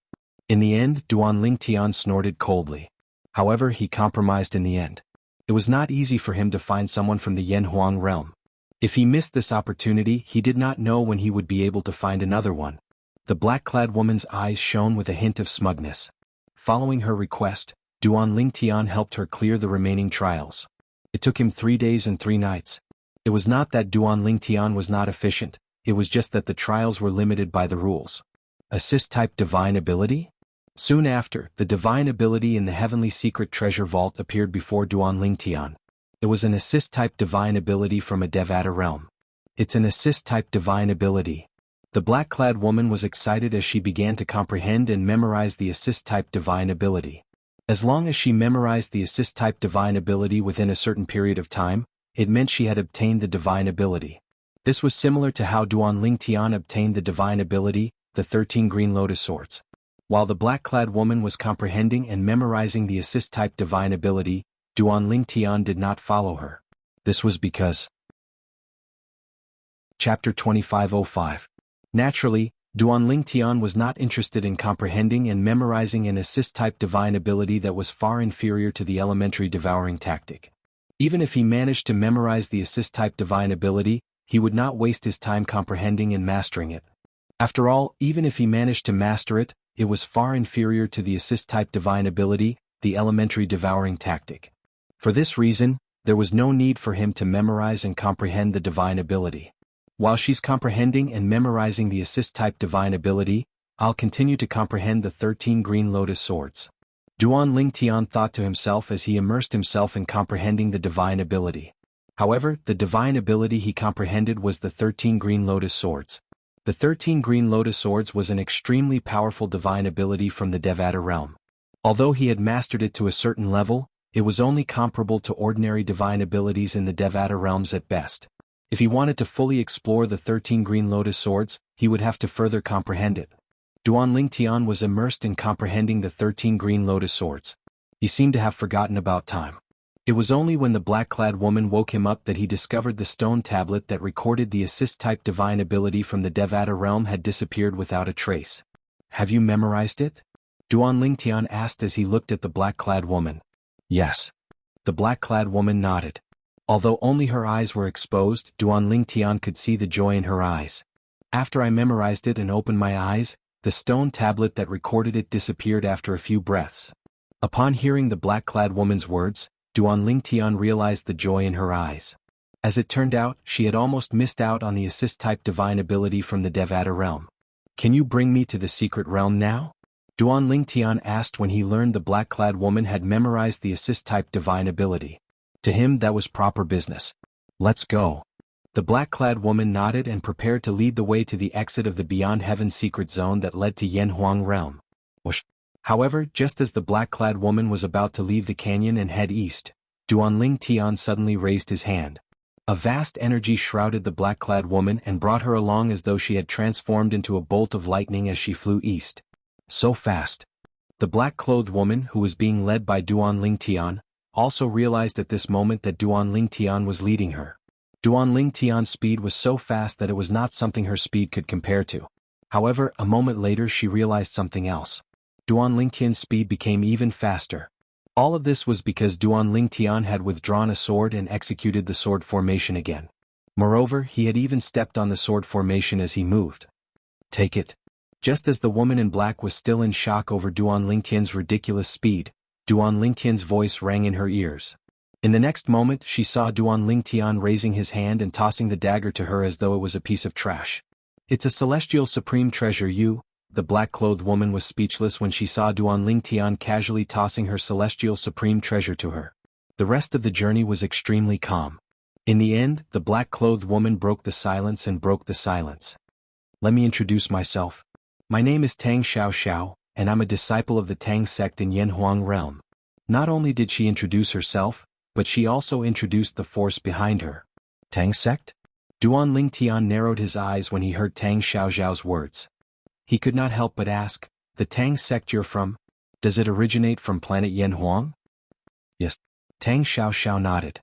In the end, Duan Lingtian snorted coldly. However, he compromised in the end. It was not easy for him to find someone from the Yanhuang realm. If he missed this opportunity, he did not know when he would be able to find another one. The black-clad woman's eyes shone with a hint of smugness. Following her request, Duan Lingtian helped her clear the remaining trials. It took him 3 days and 3 nights. It was not that Duan Lingtian was not efficient, it was just that the trials were limited by the rules. Assist-type divine ability? Soon after, the divine ability in the heavenly secret treasure vault appeared before Duan Lingtian. It was an assist-type divine ability from a Devata realm. It's an assist-type divine ability. The black-clad woman was excited as she began to comprehend and memorize the assist-type divine ability. As long as she memorized the assist-type divine ability within a certain period of time, it meant she had obtained the divine ability. This was similar to how Duan Lingtian obtained the divine ability, the 13 green lotus swords. While the black-clad woman was comprehending and memorizing the assist-type divine ability, Duan Lingtian did not follow her. This was because... Chapter 2505. Naturally, Duan Lingtian was not interested in comprehending and memorizing an assist-type divine ability that was far inferior to the elementary devouring tactic. Even if he managed to memorize the assist-type divine ability, he would not waste his time comprehending and mastering it. After all, even if he managed to master it, it was far inferior to the assist-type divine ability, the elementary devouring tactic. For this reason, there was no need for him to memorize and comprehend the divine ability. While she's comprehending and memorizing the assist-type divine ability, I'll continue to comprehend the 13 green lotus swords. Duan Lingtian thought to himself as he immersed himself in comprehending the divine ability. However, the divine ability he comprehended was the 13 green lotus swords. The 13 green lotus swords was an extremely powerful divine ability from the Devata realm. Although he had mastered it to a certain level, it was only comparable to ordinary divine abilities in the Devata realms at best. If he wanted to fully explore the 13 green lotus swords, he would have to further comprehend it. Duan Lingtian was immersed in comprehending the 13 green lotus swords. He seemed to have forgotten about time. It was only when the black-clad woman woke him up that he discovered the stone tablet that recorded the assist-type divine ability from the Devata realm had disappeared without a trace. Have you memorized it? Duan Lingtian asked as he looked at the black-clad woman. Yes. The black-clad woman nodded. Although only her eyes were exposed, Duan Lingtian could see the joy in her eyes. After I memorized it and opened my eyes, the stone tablet that recorded it disappeared after a few breaths. Upon hearing the black-clad woman's words, Duan Lingtian realized the joy in her eyes. As it turned out, she had almost missed out on the assist-type divine ability from the Devata realm. Can you bring me to the secret realm now? Duan Lingtian asked when he learned the black-clad woman had memorized the assist-type divine ability. To him that was proper business. Let's go. The black-clad woman nodded and prepared to lead the way to the exit of the Beyond Heaven secret zone that led to Yanhuang realm. However, just as the black-clad woman was about to leave the canyon and head east, Duan Lingtian suddenly raised his hand. A vast energy shrouded the black-clad woman and brought her along as though she had transformed into a bolt of lightning as she flew east. So fast. The black-clothed woman who was being led by Duan Lingtian also realized at this moment that Duan Lingtian was leading her. Duan Lingtian's speed was so fast that it was not something her speed could compare to. However, a moment later she realized something else. Duan Lingtian's speed became even faster. All of this was because Duan Lingtian had withdrawn a sword and executed the sword formation again. Moreover, he had even stepped on the sword formation as he moved. Take it. Just as the woman in black was still in shock over Duan Lingtian's ridiculous speed, Duan Lingtian's voice rang in her ears. In the next moment she saw Duan Lingtian raising his hand and tossing the dagger to her as though it was a piece of trash. It's a celestial supreme treasure the black-clothed woman was speechless when she saw Duan Lingtian casually tossing her celestial supreme treasure to her. The rest of the journey was extremely calm. In the end, the black-clothed woman broke the silence. Let me introduce myself. My name is Tang Xiao, and I'm a disciple of the Tang sect in Yanhuang realm. Not only did she introduce herself, but she also introduced the force behind her. Tang sect? Duan Lingtian narrowed his eyes when he heard Tang Xiao's words. He could not help but ask, the Tang sect you're from? Does it originate from planet Yanhuang? Yes. Tang Xiao nodded.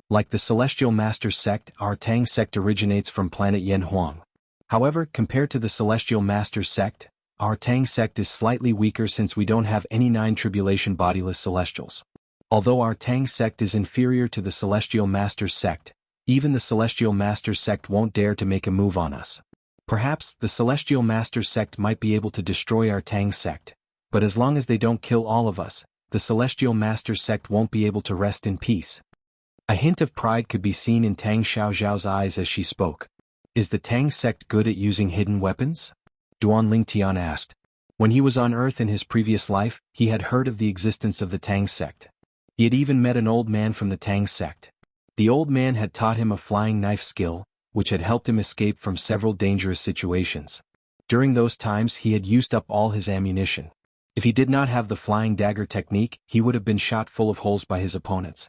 Like the Celestial Master sect, our Tang sect originates from planet Yanhuang. However, compared to the Celestial Master sect, our Tang sect is slightly weaker since we don't have any 9 tribulation bodiless celestials. Although our Tang sect is inferior to the Celestial Master sect, even the Celestial Master sect won't dare to make a move on us. Perhaps the Celestial Master sect might be able to destroy our Tang sect, but as long as they don't kill all of us, the Celestial Master sect won't be able to rest in peace. A hint of pride could be seen in Tang Xiao's eyes as she spoke. Is the Tang sect good at using hidden weapons? Duan Lingtian asked. When he was on Earth in his previous life, he had heard of the existence of the Tang sect. He had even met an old man from the Tang sect. The old man had taught him a flying knife skill, which had helped him escape from several dangerous situations. During those times he had used up all his ammunition. If he did not have the flying dagger technique, he would have been shot full of holes by his opponents.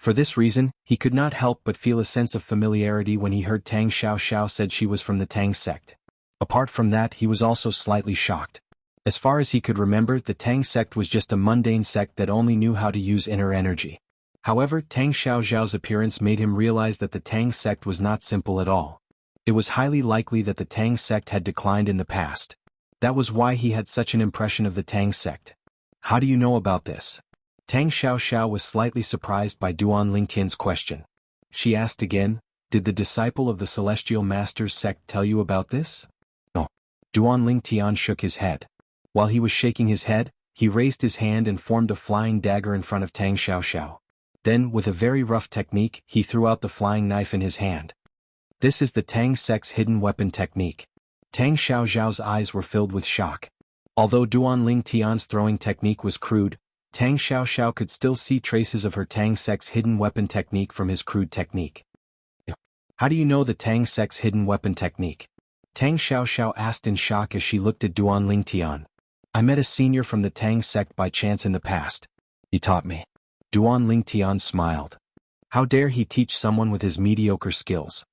For this reason, he could not help but feel a sense of familiarity when he heard Tang Xiao said she was from the Tang sect. Apart from that, he was also slightly shocked. As far as he could remember, the Tang sect was just a mundane sect that only knew how to use inner energy. However, Tang Xiao's appearance made him realize that the Tang sect was not simple at all. It was highly likely that the Tang sect had declined in the past. That was why he had such an impression of the Tang sect. How do you know about this? Tang Xiao was slightly surprised by Duan Lingtian's question. She asked again, did the disciple of the Celestial Master's sect tell you about this? No. Duan Lingtian shook his head. While he was shaking his head, he raised his hand and formed a flying dagger in front of Tang Xiao. Then, with a very rough technique, he threw out the flying knife in his hand. This is the Tang sect's hidden weapon technique. Tang Xiao's eyes were filled with shock. Although Duan Lingtian's throwing technique was crude, Tang Xiao could still see traces of her Tang sect's hidden weapon technique from his crude technique. How do you know the Tang sect's hidden weapon technique? Tang Xiao asked in shock as she looked at Duan Lingtian. I met a senior from the Tang sect by chance in the past. He taught me. Duan Lingtian smiled. How dare he teach someone with his mediocre skills?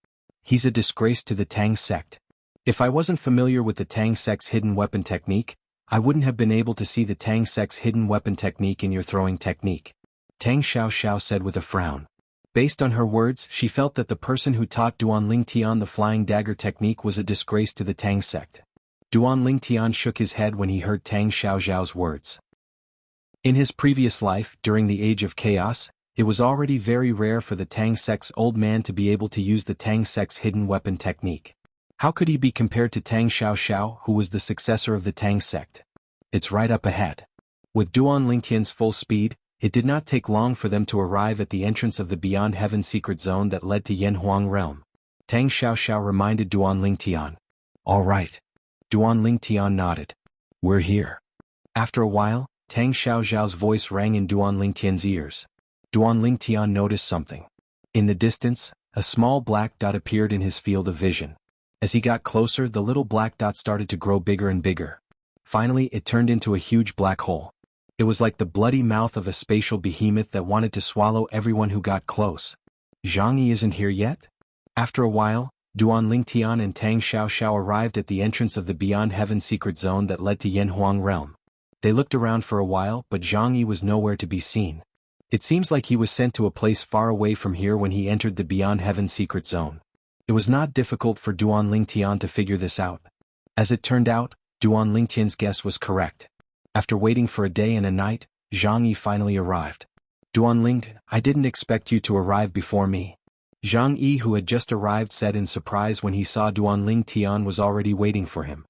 He's a disgrace to the Tang sect. If I wasn't familiar with the Tang sect's hidden weapon technique, I wouldn't have been able to see the Tang sect's hidden weapon technique in your throwing technique. Tang Xiao said with a frown. Based on her words, she felt that the person who taught Duan Lingtian the flying dagger technique was a disgrace to the Tang sect. Duan Lingtian shook his head when he heard Tang Xiao's words. In his previous life, during the Age of Chaos, it was already very rare for the Tang sect's old man to be able to use the Tang sect's hidden weapon technique. How could he be compared to Tang Xiao, who was the successor of the Tang sect? It's right up ahead. With Duan Lingtian's full speed, it did not take long for them to arrive at the entrance of the Beyond Heaven secret zone that led to Yanhuang realm. Tang Xiao reminded Duan Lingtian. All right. Duan Lingtian nodded. We're here. After a while, Tang Xiao's voice rang in Duan Lingtian's ears. Duan Lingtian noticed something. In the distance, a small black dot appeared in his field of vision. As he got closer, the little black dot started to grow bigger and bigger. Finally, it turned into a huge black hole. It was like the bloody mouth of a spatial behemoth that wanted to swallow everyone who got close. Jianghu isn't here yet? After a while, Duan Lingtian and Tang Xiao arrived at the entrance of the Beyond Heaven secret zone that led to Yanhuang realm. They looked around for a while, but Zhang Yi was nowhere to be seen. It seems like he was sent to a place far away from here when he entered the Beyond Heaven secret zone. It was not difficult for Duan Lingtian to figure this out. As it turned out, Duan Lingtian's guess was correct. After waiting for a day and a night, Zhang Yi finally arrived. Duan Ling, I didn't expect you to arrive before me. Zhang Yi, who had just arrived, said in surprise when he saw Duan Lingtian was already waiting for him.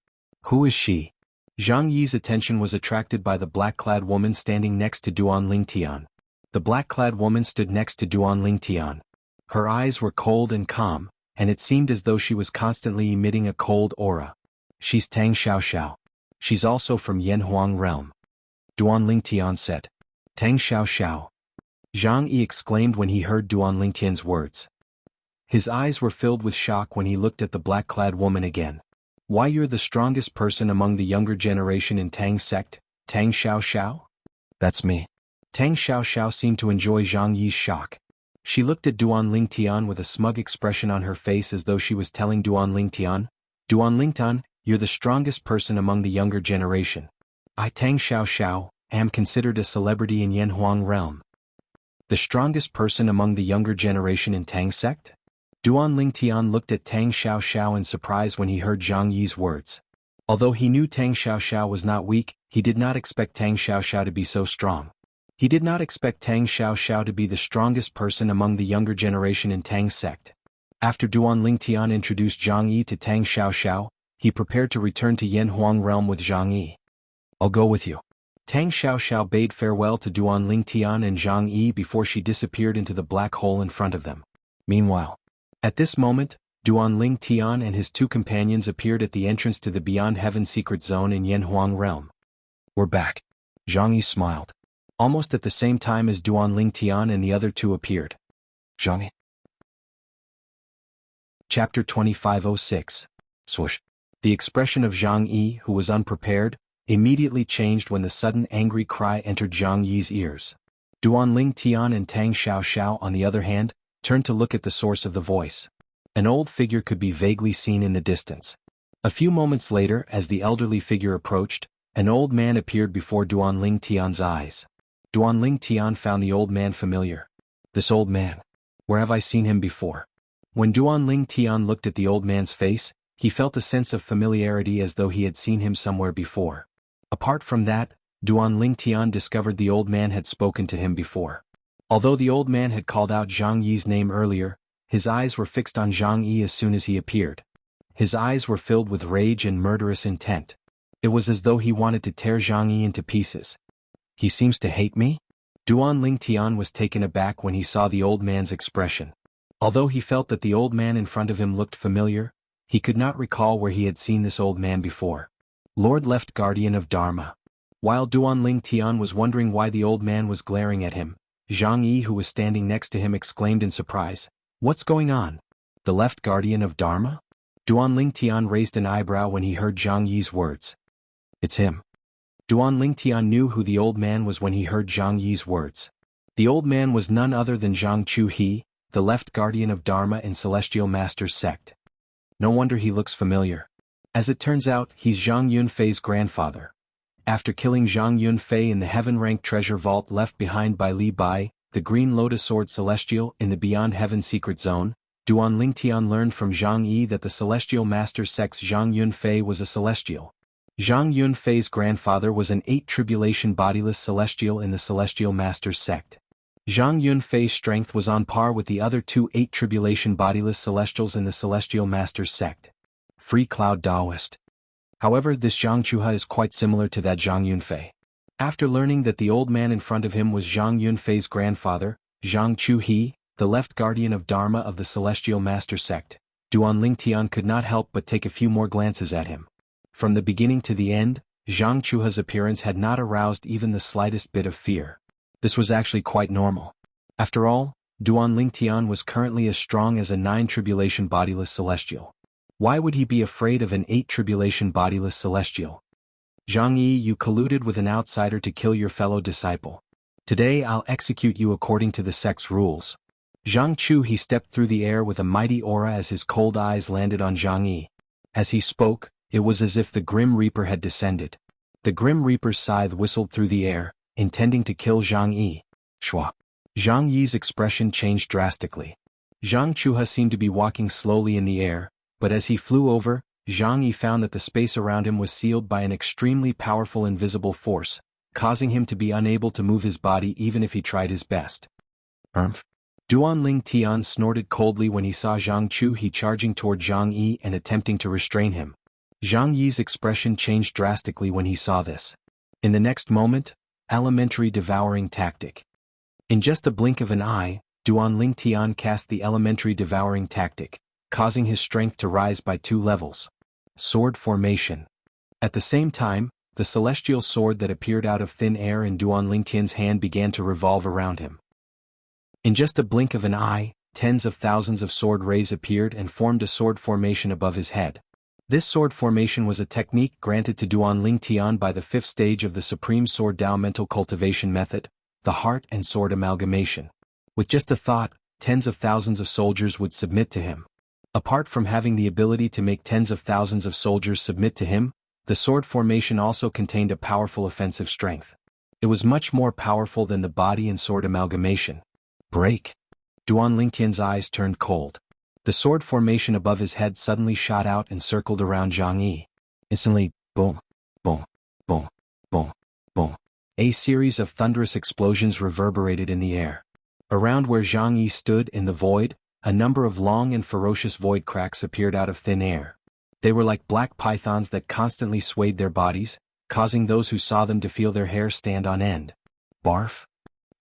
Who is she? Zhang Yi's attention was attracted by the black-clad woman standing next to Duan Lingtian. The black-clad woman stood next to Duan Lingtian. Her eyes were cold and calm, and it seemed as though she was constantly emitting a cold aura. She's Tang Xiaoxiao. She's also from Yanhuang realm. Duan Lingtian said. Tang Xiaoxiao. Zhang Yi exclaimed when he heard Duan Lingtian's words. His eyes were filled with shock when he looked at the black-clad woman again. Why, you're the strongest person among the younger generation in Tang's sect, Tang Xiaoxiao? That's me. Tang Xiaoxiao seemed to enjoy Zhang Yi's shock. She looked at Duan Lingtian with a smug expression on her face as though she was telling Duan Lingtian, Duan Lingtian, you're the strongest person among the younger generation. I, Tang Xiaoxiao, am considered a celebrity in Yanhuang realm. The strongest person among the younger generation in Tang's sect? Duan Lingtian looked at Tang Xiaoxiao in surprise when he heard Zhang Yi's words. Although he knew Tang Xiaoxiao was not weak, he did not expect Tang Xiaoxiao to be so strong. He did not expect Tang Xiaoxiao to be the strongest person among the younger generation in Tang's sect. After Duan Lingtian introduced Zhang Yi to Tang Xiaoxiao, he prepared to return to Yanhuang realm with Zhang Yi. I'll go with you. Tang Xiaoxiao bade farewell to Duan Lingtian and Zhang Yi before she disappeared into the black hole in front of them. Meanwhile, at this moment, Duan Lingtian and his two companions appeared at the entrance to the Beyond Heaven secret zone in Yanhuang realm. We're back. Zhang Yi smiled. Almost at the same time as Duan Lingtian and the other two appeared. Zhang Yi. Chapter 2506. Swoosh. The expression of Zhang Yi, who was unprepared, immediately changed when the sudden angry cry entered Zhang Yi's ears. Duan Lingtian and Tang Xiaoxiao, on the other hand, turned to look at the source of the voice. An old figure could be vaguely seen in the distance. A few moments later, as the elderly figure approached, an old man appeared before Duan Lingtian's eyes. Duan Lingtian found the old man familiar. This old man. Where have I seen him before? When Duan Lingtian looked at the old man's face, he felt a sense of familiarity as though he had seen him somewhere before. Apart from that, Duan Lingtian discovered the old man had spoken to him before. Although the old man had called out Zhang Yi's name earlier, his eyes were fixed on Zhang Yi as soon as he appeared. His eyes were filled with rage and murderous intent. It was as though he wanted to tear Zhang Yi into pieces. He seems to hate me? Duan Lingtian was taken aback when he saw the old man's expression. Although he felt that the old man in front of him looked familiar, he could not recall where he had seen this old man before. Lord Left Guardian of Dharma. While Duan Lingtian was wondering why the old man was glaring at him, Zhang Yi, who was standing next to him, exclaimed in surprise, "What's going on? The Left Guardian of Dharma?" Duan Lingtian raised an eyebrow when he heard Zhang Yi's words. It's him. Duan Lingtian knew who the old man was when he heard Zhang Yi's words. The old man was none other than Zhang Chu-he, the Left Guardian of Dharma in Celestial Master's sect. No wonder he looks familiar. As it turns out, he's Zhang Yunfei's grandfather. After killing Zhang Yunfei in the heaven-ranked treasure vault left behind by Li Bai, the Green Lotus Sword Celestial, in the Beyond Heaven secret zone, Duan Lingtian learned from Zhang Yi that the Celestial Master sect's Zhang Yunfei was a Celestial. Zhang Yunfei's grandfather was an 8 tribulation bodiless Celestial in the Celestial Master's sect. Zhang Yunfei's strength was on par with the other 2 8 tribulation bodiless Celestials in the Celestial Master's sect. Free Cloud Taoist. However, this Zhang Chuha is quite similar to that Zhang Yunfei. After learning that the old man in front of him was Zhang Yunfei's grandfather, Zhang Chu-he, the Left Guardian of Dharma of the Celestial Master sect, Duan Lingtian could not help but take a few more glances at him. From the beginning to the end, Zhang Chuha's appearance had not aroused even the slightest bit of fear. This was actually quite normal. After all, Duan Lingtian was currently as strong as a 9 tribulation bodiless Celestial. Why would he be afraid of an 8 tribulation bodiless Celestial? Zhang Yi, you colluded with an outsider to kill your fellow disciple. Today I'll execute you according to the sect's rules. Zhang Chu, he stepped through the air with a mighty aura as his cold eyes landed on Zhang Yi. As he spoke, it was as if the Grim Reaper had descended. The Grim Reaper's scythe whistled through the air, intending to kill Zhang Yi. Shua. Zhang Yi's expression changed drastically. Zhang Chuha seemed to be walking slowly in the air, but as he flew over, Zhang Yi found that the space around him was sealed by an extremely powerful invisible force, causing him to be unable to move his body even if he tried his best. Duanling Tian snorted coldly when he saw Zhang Chuhi charging toward Zhang Yi and attempting to restrain him. Zhang Yi's expression changed drastically when he saw this. In the next moment, elementary devouring tactic. In just a blink of an eye, Duanling Tian cast the elementary devouring tactic, causing his strength to rise by 2 levels. Sword formation. At the same time, the celestial sword that appeared out of thin air in Duanling Tian's hand began to revolve around him. In just a blink of an eye, tens of thousands of sword rays appeared and formed a sword formation above his head. This sword formation was a technique granted to Duanling Tian by the 5th stage of the Supreme Sword Dao mental cultivation method, the heart and sword amalgamation. With just a thought, tens of thousands of soldiers would submit to him. Apart from having the ability to make tens of thousands of soldiers submit to him, the sword formation also contained a powerful offensive strength. It was much more powerful than the body and sword amalgamation. Break. Duanling Tian's eyes turned cold. The sword formation above his head suddenly shot out and circled around Zhang Yi. Instantly, boom, boom, boom, boom, boom. A series of thunderous explosions reverberated in the air. Around where Zhang Yi stood in the void, a number of long and ferocious void cracks appeared out of thin air. They were like black pythons that constantly swayed their bodies, causing those who saw them to feel their hair stand on end. Barf.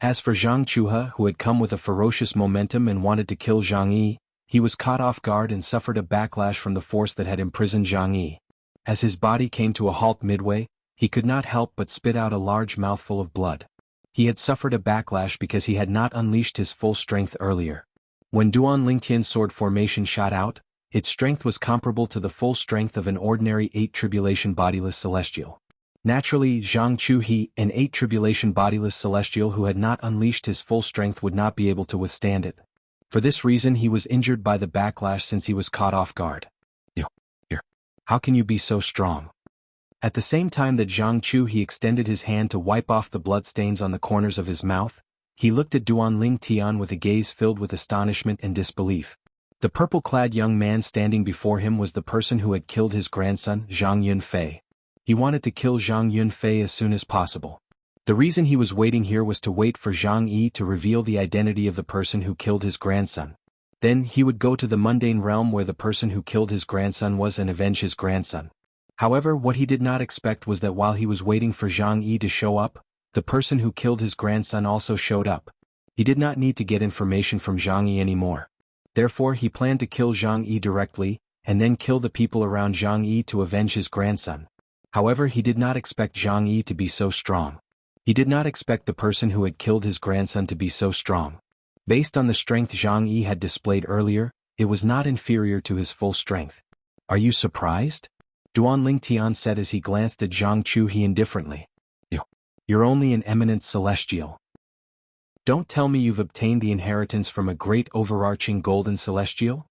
As for Zhang Chuha, who had come with a ferocious momentum and wanted to kill Zhang Yi, he was caught off guard and suffered a backlash from the force that had imprisoned Zhang Yi. As his body came to a halt midway, he could not help but spit out a large mouthful of blood. He had suffered a backlash because he had not unleashed his full strength earlier. When Duanling Tian's sword formation shot out, its strength was comparable to the full strength of an ordinary 8 tribulation bodiless celestial. Naturally, Zhang Chuhi, an 8 tribulation bodiless celestial who had not unleashed his full strength, would not be able to withstand it. For this reason he was injured by the backlash since he was caught off guard. How can you be so strong? At the same time that Zhang Chuhi extended his hand to wipe off the bloodstains on the corners of his mouth, he looked at Duanling Tian with a gaze filled with astonishment and disbelief. The purple-clad young man standing before him was the person who had killed his grandson, Zhang Yunfei. He wanted to kill Zhang Yunfei as soon as possible. The reason he was waiting here was to wait for Zhang Yi to reveal the identity of the person who killed his grandson. Then he would go to the mundane realm where the person who killed his grandson was and avenge his grandson. However, what he did not expect was that while he was waiting for Zhang Yi to show up, the person who killed his grandson also showed up. He did not need to get information from Zhang Yi anymore. Therefore he planned to kill Zhang Yi directly, and then kill the people around Zhang Yi to avenge his grandson. However, he did not expect Zhang Yi to be so strong. He did not expect the person who had killed his grandson to be so strong. Based on the strength Zhang Yi had displayed earlier, it was not inferior to his full strength. Are you surprised? Duanling Tian said as he glanced at Zhang Chuhi indifferently. You're only an eminent celestial. Don't tell me you've obtained the inheritance from a great overarching golden celestial?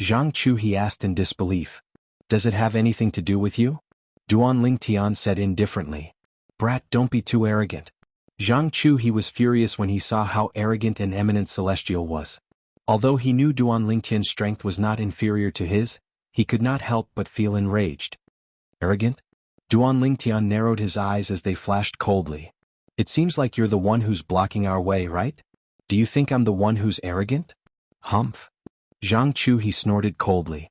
Zhang Chuhi asked in disbelief. Does it have anything to do with you? Duanling Tian said indifferently. Brat, don't be too arrogant. Zhang Chuhi was furious when he saw how arrogant an eminent celestial was. Although he knew Duanling Tian's strength was not inferior to his, he could not help but feel enraged. Arrogant? Duanling Tian narrowed his eyes as they flashed coldly. It seems like you're the one who's blocking our way, right? Do you think I'm the one who's arrogant? Humph. Zhang Chuhi snorted coldly.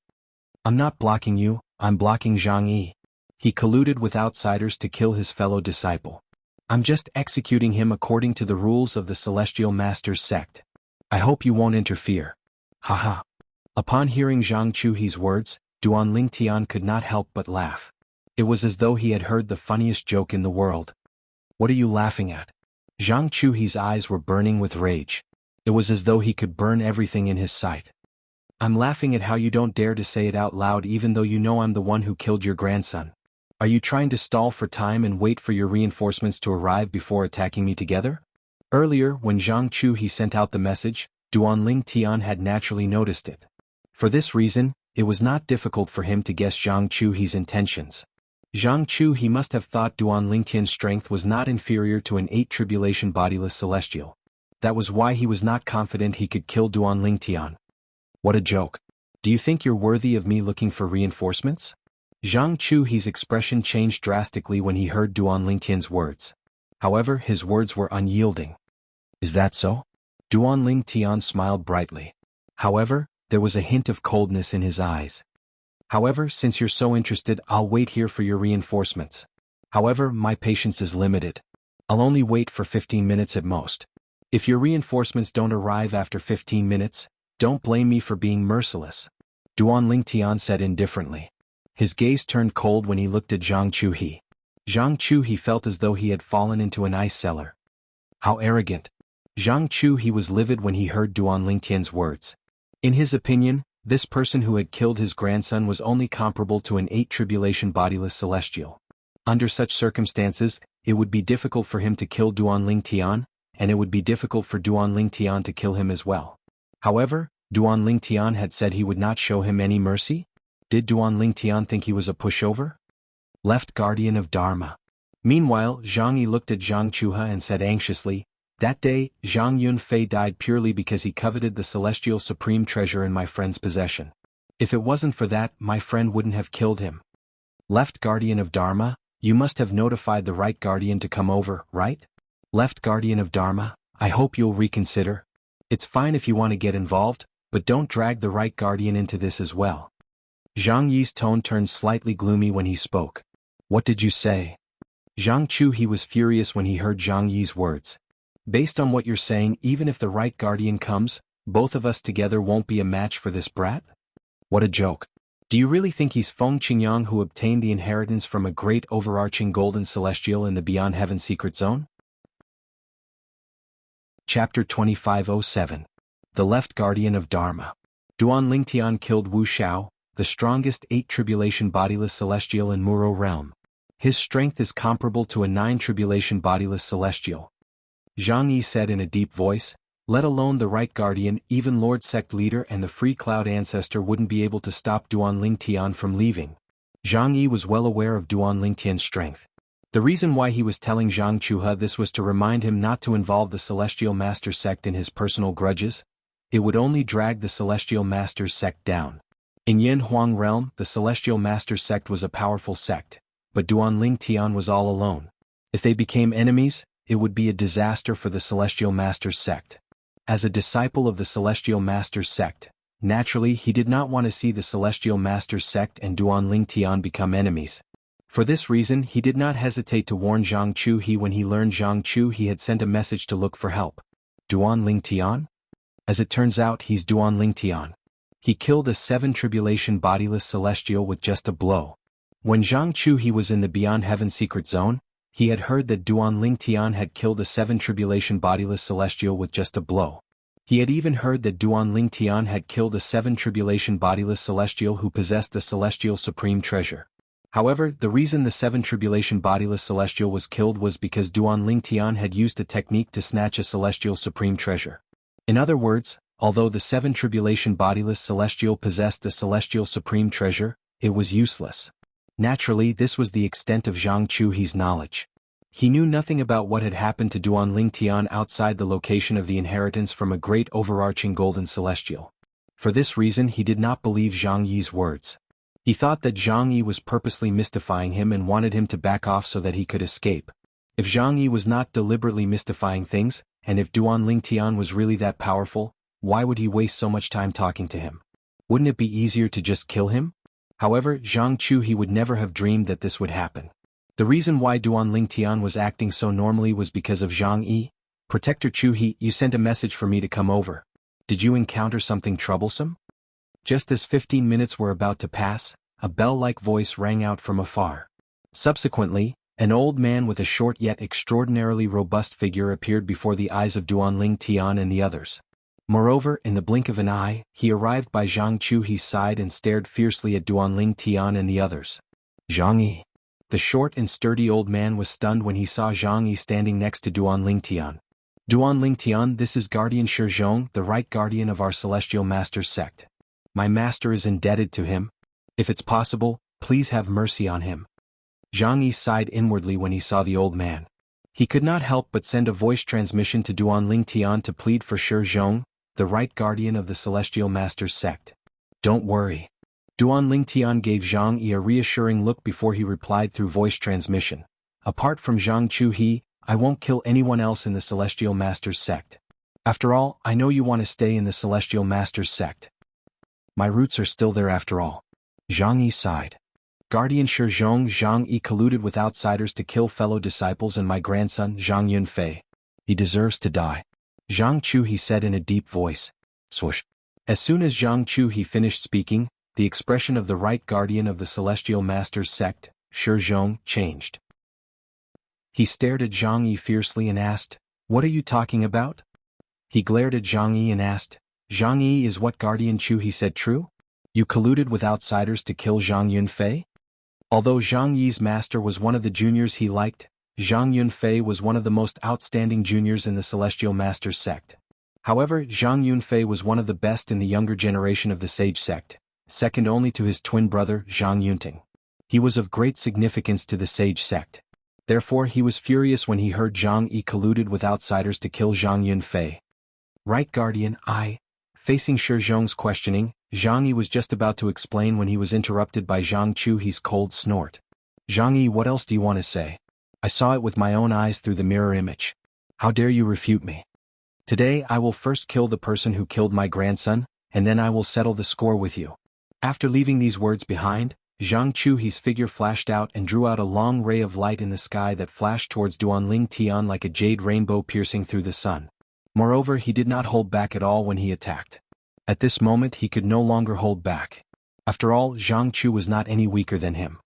I'm not blocking you, I'm blocking Zhang Yi. He colluded with outsiders to kill his fellow disciple. I'm just executing him according to the rules of the Celestial Masters sect. I hope you won't interfere. Haha. Upon hearing Zhang Chuhi's words, Duanling Tian could not help but laugh. It was as though he had heard the funniest joke in the world. What are you laughing at? Zhang Chuhi's eyes were burning with rage. It was as though he could burn everything in his sight. I'm laughing at how you don't dare to say it out loud even though you know I'm the one who killed your grandson. Are you trying to stall for time and wait for your reinforcements to arrive before attacking me together? Earlier, when Zhang Chuhi sent out the message, Duanling Tian had naturally noticed it. For this reason, it was not difficult for him to guess Zhang Chuhi's intentions. Zhang Chu he must have thought Duan Lingtian's strength was not inferior to an 8 tribulation bodiless celestial. That was why he was not confident he could kill Duan Lingtian. What a joke. Do you think you're worthy of me looking for reinforcements? Zhang Chu he's expression changed drastically when he heard Duan Lingtian's words. However, his words were unyielding. Is that so? Duan Lingtian smiled brightly. However, there was a hint of coldness in his eyes. However, since you're so interested, I'll wait here for your reinforcements. However, my patience is limited. I'll only wait for 15 minutes at most. If your reinforcements don't arrive after 15 minutes, don't blame me for being merciless. Duan Lingtian said indifferently. His gaze turned cold when he looked at Zhang Chuhe. Zhang Chuhe felt as though he had fallen into an ice cellar. How arrogant. Zhang Chuhe was livid when he heard Duan Lingtian's words. In his opinion, this person who had killed his grandson was only comparable to an 8 tribulation bodiless celestial. Under such circumstances, it would be difficult for him to kill Duan Lingtian, and it would be difficult for Duan Lingtian to kill him as well. However, Duan Lingtian had said he would not show him any mercy? Did Duan Lingtian think he was a pushover? Left guardian of Dharma. Meanwhile, Zhang Yi looked at Zhang Chuhe and said anxiously, that day, Zhang Yunfei died purely because he coveted the celestial supreme treasure in my friend's possession. If it wasn't for that, my friend wouldn't have killed him. Left guardian of Dharma, you must have notified the right guardian to come over, right? Left guardian of Dharma, I hope you'll reconsider. It's fine if you want to get involved, but don't drag the right guardian into this as well. Zhang Yi's tone turned slightly gloomy when he spoke. What did you say? Zhang Chuhe was furious when he heard Zhang Yi's words. Based on what you're saying, even if the right guardian comes, both of us together won't be a match for this brat? What a joke. Do you really think he's Feng Qingyang who obtained the inheritance from a great overarching golden celestial in the Beyond Heaven secret zone? Chapter 2507. The Left Guardian of Dharma. Duan Lingtian killed Wuxia, the strongest 8 tribulation bodiless celestial in Muro realm. His strength is comparable to a 9 tribulation bodiless celestial. Zhang Yi said in a deep voice, let alone the right guardian, even Lord Sect leader and the Free Cloud ancestor wouldn't be able to stop Duan Lingtian from leaving. Zhang Yi was well aware of Duan Lingtian's strength. The reason why he was telling Zhang Chuhe this was to remind him not to involve the Celestial Master Sect in his personal grudges. It would only drag the Celestial Master's sect down. In Yin Huang realm, the Celestial Master's sect was a powerful sect, but Duan Lingtian was all alone. If they became enemies, it would be a disaster for the Celestial Master's sect. As a disciple of the Celestial Master's sect, naturally he did not want to see the Celestial Master's sect and Duan Lingtian become enemies. For this reason he did not hesitate to warn Zhang Chuhe when he learned Zhang Chuhe had sent a message to look for help. Duan Lingtian? As it turns out, he's Duan Lingtian. He killed a 7 tribulation bodiless celestial with just a blow. When Zhang Chuhe was in the Beyond Heaven secret zone, he had heard that Duan Lingtian had killed a 7 tribulation bodiless celestial with just a blow. He had even heard that Duan Lingtian had killed a 7 tribulation bodiless celestial who possessed the celestial supreme treasure. However, the reason the 7 tribulation bodiless celestial was killed was because Duan Lingtian had used a technique to snatch a celestial supreme treasure. In other words, although the 7 tribulation bodiless celestial possessed the celestial supreme treasure, it was useless. Naturally, this was the extent of Zhang Chuhe's knowledge. He knew nothing about what had happened to Duan Lingtian outside the location of the inheritance from a great overarching golden celestial. For this reason he did not believe Zhang Yi's words. He thought that Zhang Yi was purposely mystifying him and wanted him to back off so that he could escape. If Zhang Yi was not deliberately mystifying things, and if Duan Lingtian was really that powerful, why would he waste so much time talking to him? Wouldn't it be easier to just kill him? However, Zhang Chuhe would never have dreamed that this would happen. The reason why Duan Lingtian was acting so normally was because of Zhang Yi. Protector Chuhe, you sent a message for me to come over. Did you encounter something troublesome? Just as 15 minutes were about to pass, a bell-like voice rang out from afar. Subsequently, an old man with a short yet extraordinarily robust figure appeared before the eyes of Duan Lingtian and the others. Moreover, in the blink of an eye, he arrived by Zhang Chuhe's side and stared fiercely at Duan Lingtian and the others. Zhang Yi. The short and sturdy old man was stunned when he saw Zhang Yi standing next to Duan Lingtian. Duan Lingtian, this is Guardian Shizhong, the right guardian of our Celestial Master's sect. My master is indebted to him. If it's possible, please have mercy on him. Zhang Yi sighed inwardly when he saw the old man. He could not help but send a voice transmission to Duan Lingtian to plead for Shi Zhong, the right guardian of the Celestial Masters sect. Don't worry. Duan Lingtian gave Zhang Yi a reassuring look before he replied through voice transmission. Apart from Zhang Chuhe, I won't kill anyone else in the Celestial Masters sect. After all, I know you want to stay in the Celestial Masters sect. My roots are still there after all. Zhang Yi sighed. Guardian Shi Zhong Zhang Yi colluded with outsiders to kill fellow disciples and my grandson Zhang Yunfei. He deserves to die. Zhang Chuhe said in a deep voice. Swoosh. As soon as Zhang Chuhe finished speaking, the expression of the right guardian of the Celestial Masters sect, Shi Zhong, changed. He stared at Zhang Yi fiercely and asked, What are you talking about? He glared at Zhang Yi and asked, Zhang Yi, is what Guardian Chuhe said true? You colluded with outsiders to kill Zhang Yunfei? Although Zhang Yi's master was one of the juniors he liked, Zhang Yunfei was one of the most outstanding juniors in the Celestial Masters sect. However, Zhang Yunfei was one of the best in the younger generation of the Sage sect, second only to his twin brother Zhang Yunting. He was of great significance to the Sage sect. Therefore he was furious when he heard Zhang Yi colluded with outsiders to kill Zhang Yunfei. Right Guardian, Facing Shi Zhong's questioning, Zhang Yi was just about to explain when he was interrupted by Zhang Chuhe's cold snort. Zhang Yi, what else do you want to say? I saw it with my own eyes through the mirror image. How dare you refute me? Today I will first kill the person who killed my grandson, and then I will settle the score with you. After leaving these words behind, Zhang Chuhe's figure flashed out and drew out a long ray of light in the sky that flashed towards Duan Lingtian like a jade rainbow piercing through the sun. Moreover, he did not hold back at all when he attacked. At this moment he could no longer hold back. After all, Zhang Chu was not any weaker than him.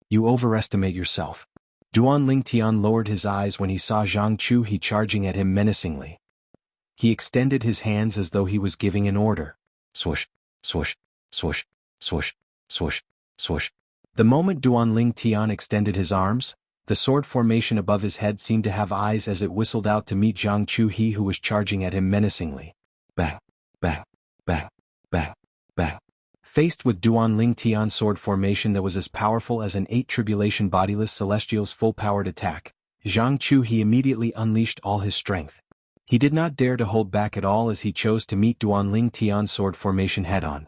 You overestimate yourself. Duan Lingtian lowered his eyes when he saw Zhang Chuhe charging at him menacingly. He extended his hands as though he was giving an order. Swoosh, swoosh, swoosh, swoosh, swoosh, swoosh. The moment Duan Lingtian extended his arms, the sword formation above his head seemed to have eyes as it whistled out to meet Zhang Chuhe, who was charging at him menacingly. Bang, bang, bang, bang, bang. Faced with Duan Lingtian's sword formation that was as powerful as an 8 Tribulation Bodiless Celestial's full-powered attack, Zhang Chuhe immediately unleashed all his strength. He did not dare to hold back at all as he chose to meet Duan Lingtian's sword formation head-on.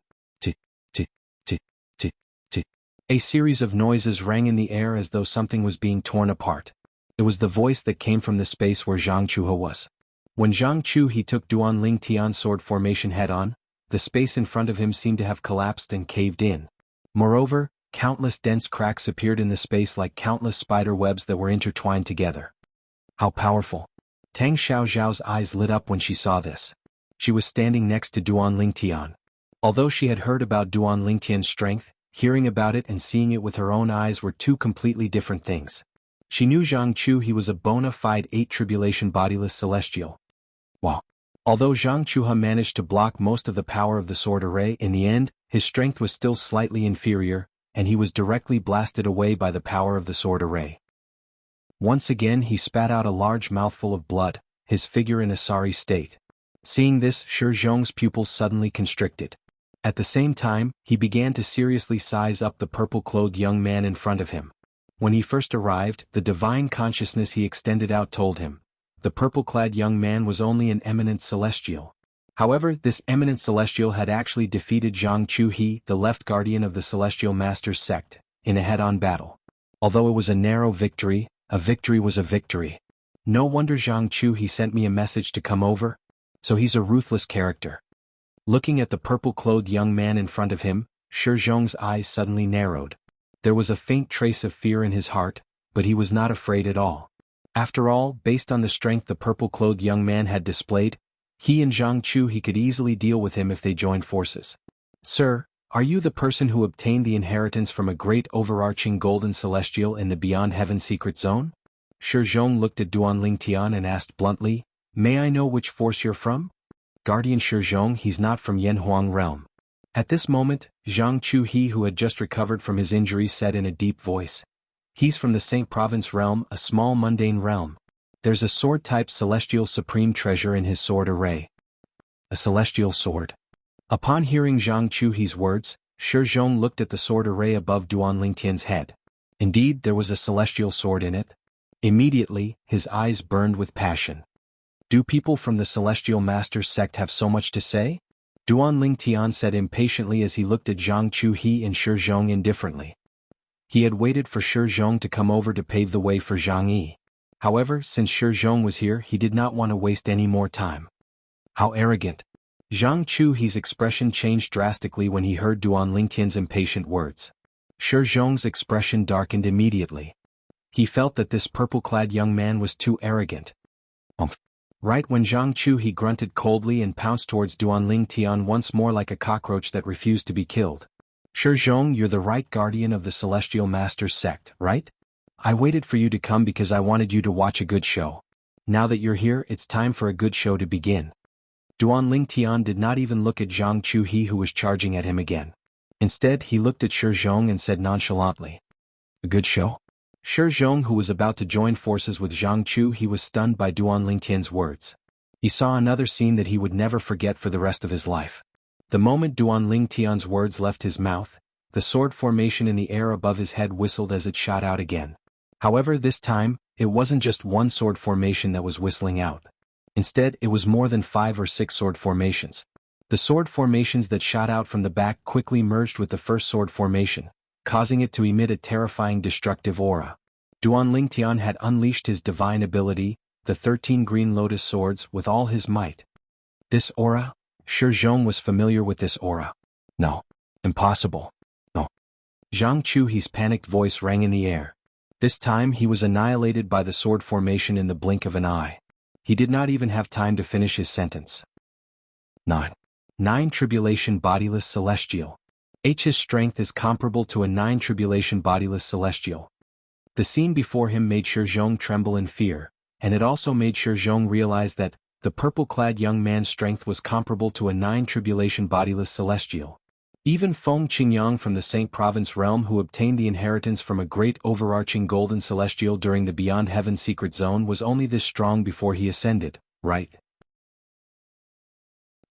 A series of noises rang in the air as though something was being torn apart. It was the voice that came from the space where Zhang Chuhe was. When Zhang Chuhe took Duan Lingtian's sword formation head-on, the space in front of him seemed to have collapsed and caved in. Moreover, countless dense cracks appeared in the space like countless spider webs that were intertwined together. How powerful! Tang Xiaoxiao's eyes lit up when she saw this. She was standing next to Duan Lingtian. Although she had heard about Duan Lingtian's strength, hearing about it and seeing it with her own eyes were two completely different things. She knew Zhang Chuhe was a bona fide 8 Tribulation Bodiless Celestial. Wow! Although Zhang Chuhe managed to block most of the power of the sword array, in the end, his strength was still slightly inferior, and he was directly blasted away by the power of the sword array. Once again he spat out a large mouthful of blood, his figure in a sorry state. Seeing this, Shi Zhong's pupils suddenly constricted. At the same time, he began to seriously size up the purple-clothed young man in front of him. When he first arrived, the divine consciousness he extended out told him, the purple-clad young man was only an eminent celestial. However, this eminent celestial had actually defeated Zhang Chuhe, the left guardian of the Celestial Masters sect, in a head-on battle. Although it was a narrow victory, a victory was a victory. No wonder Zhang Chuhe sent me a message to come over. So he's a ruthless character. Looking at the purple-clothed young man in front of him, Shi Zhong's eyes suddenly narrowed. There was a faint trace of fear in his heart, but he was not afraid at all. After all, based on the strength the purple-clothed young man had displayed, he and Zhang Chuhe could easily deal with him if they joined forces. Sir, are you the person who obtained the inheritance from a great overarching golden celestial in the Beyond Heaven secret zone? Shi Zhong looked at Duan Lingtian and asked bluntly, May I know which force you're from? Guardian Shi Zhong, he's not from Yanhuang realm. At this moment, Zhang Chuhe, who had just recovered from his injuries, said in a deep voice. He's from the Saint Province realm, a small mundane realm. There's a sword-type celestial supreme treasure in his sword array. A celestial sword. Upon hearing Zhang Chuhe's words, Shi Zhong looked at the sword array above Duan Lingtian's head. Indeed, there was a celestial sword in it. Immediately, his eyes burned with passion. Do people from the Celestial Master's sect have so much to say? Duan Lingtian said impatiently as he looked at Zhang Chuhe and Shi Zhong indifferently. He had waited for Shi Zhong to come over to pave the way for Zhang Yi. However, since Shi Zhong was here, he did not want to waste any more time. How arrogant! Zhang Chuhe's expression changed drastically when he heard Duan Lingtian's impatient words. Shi Zhong's expression darkened immediately. He felt that this purple-clad young man was too arrogant. Right when Zhang Chuhe grunted coldly and pounced towards Duan Lingtian once more like a cockroach that refused to be killed. Shi Zhong, you're the right guardian of the Celestial Master's sect, right? I waited for you to come because I wanted you to watch a good show. Now that you're here, it's time for a good show to begin. Duan Lingtian did not even look at Zhang Chuhe, who was charging at him again. Instead, he looked at Shi Zhong and said nonchalantly, "A good show?" Shi Zhong, who was about to join forces with Zhang Chuhe, was stunned by Duan Lingtian's words. He saw another scene that he would never forget for the rest of his life. The moment Duan Lingtian's words left his mouth, the sword formation in the air above his head whistled as it shot out again. However, this time, it wasn't just one sword formation that was whistling out. Instead, it was more than 5 or 6 sword formations. The sword formations that shot out from the back quickly merged with the first sword formation, causing it to emit a terrifying destructive aura. Duan Lingtian had unleashed his divine ability, the 13 green lotus swords, with all his might. This aura? Shi Zhong was familiar with this aura. No. Impossible. No. Zhang Chuhe's panicked voice rang in the air. This time he was annihilated by the sword formation in the blink of an eye. He did not even have time to finish his sentence. 9 tribulation bodiless celestial. His strength is comparable to a 9 tribulation bodiless celestial. The scene before him made Shi Zhong tremble in fear, and it also made Shi Zhong realize that the purple-clad young man's strength was comparable to a 9 tribulation bodiless celestial. Even Feng Qingyang from the Saint Province realm, who obtained the inheritance from a great overarching golden celestial during the Beyond Heaven secret zone, was only this strong before he ascended, right?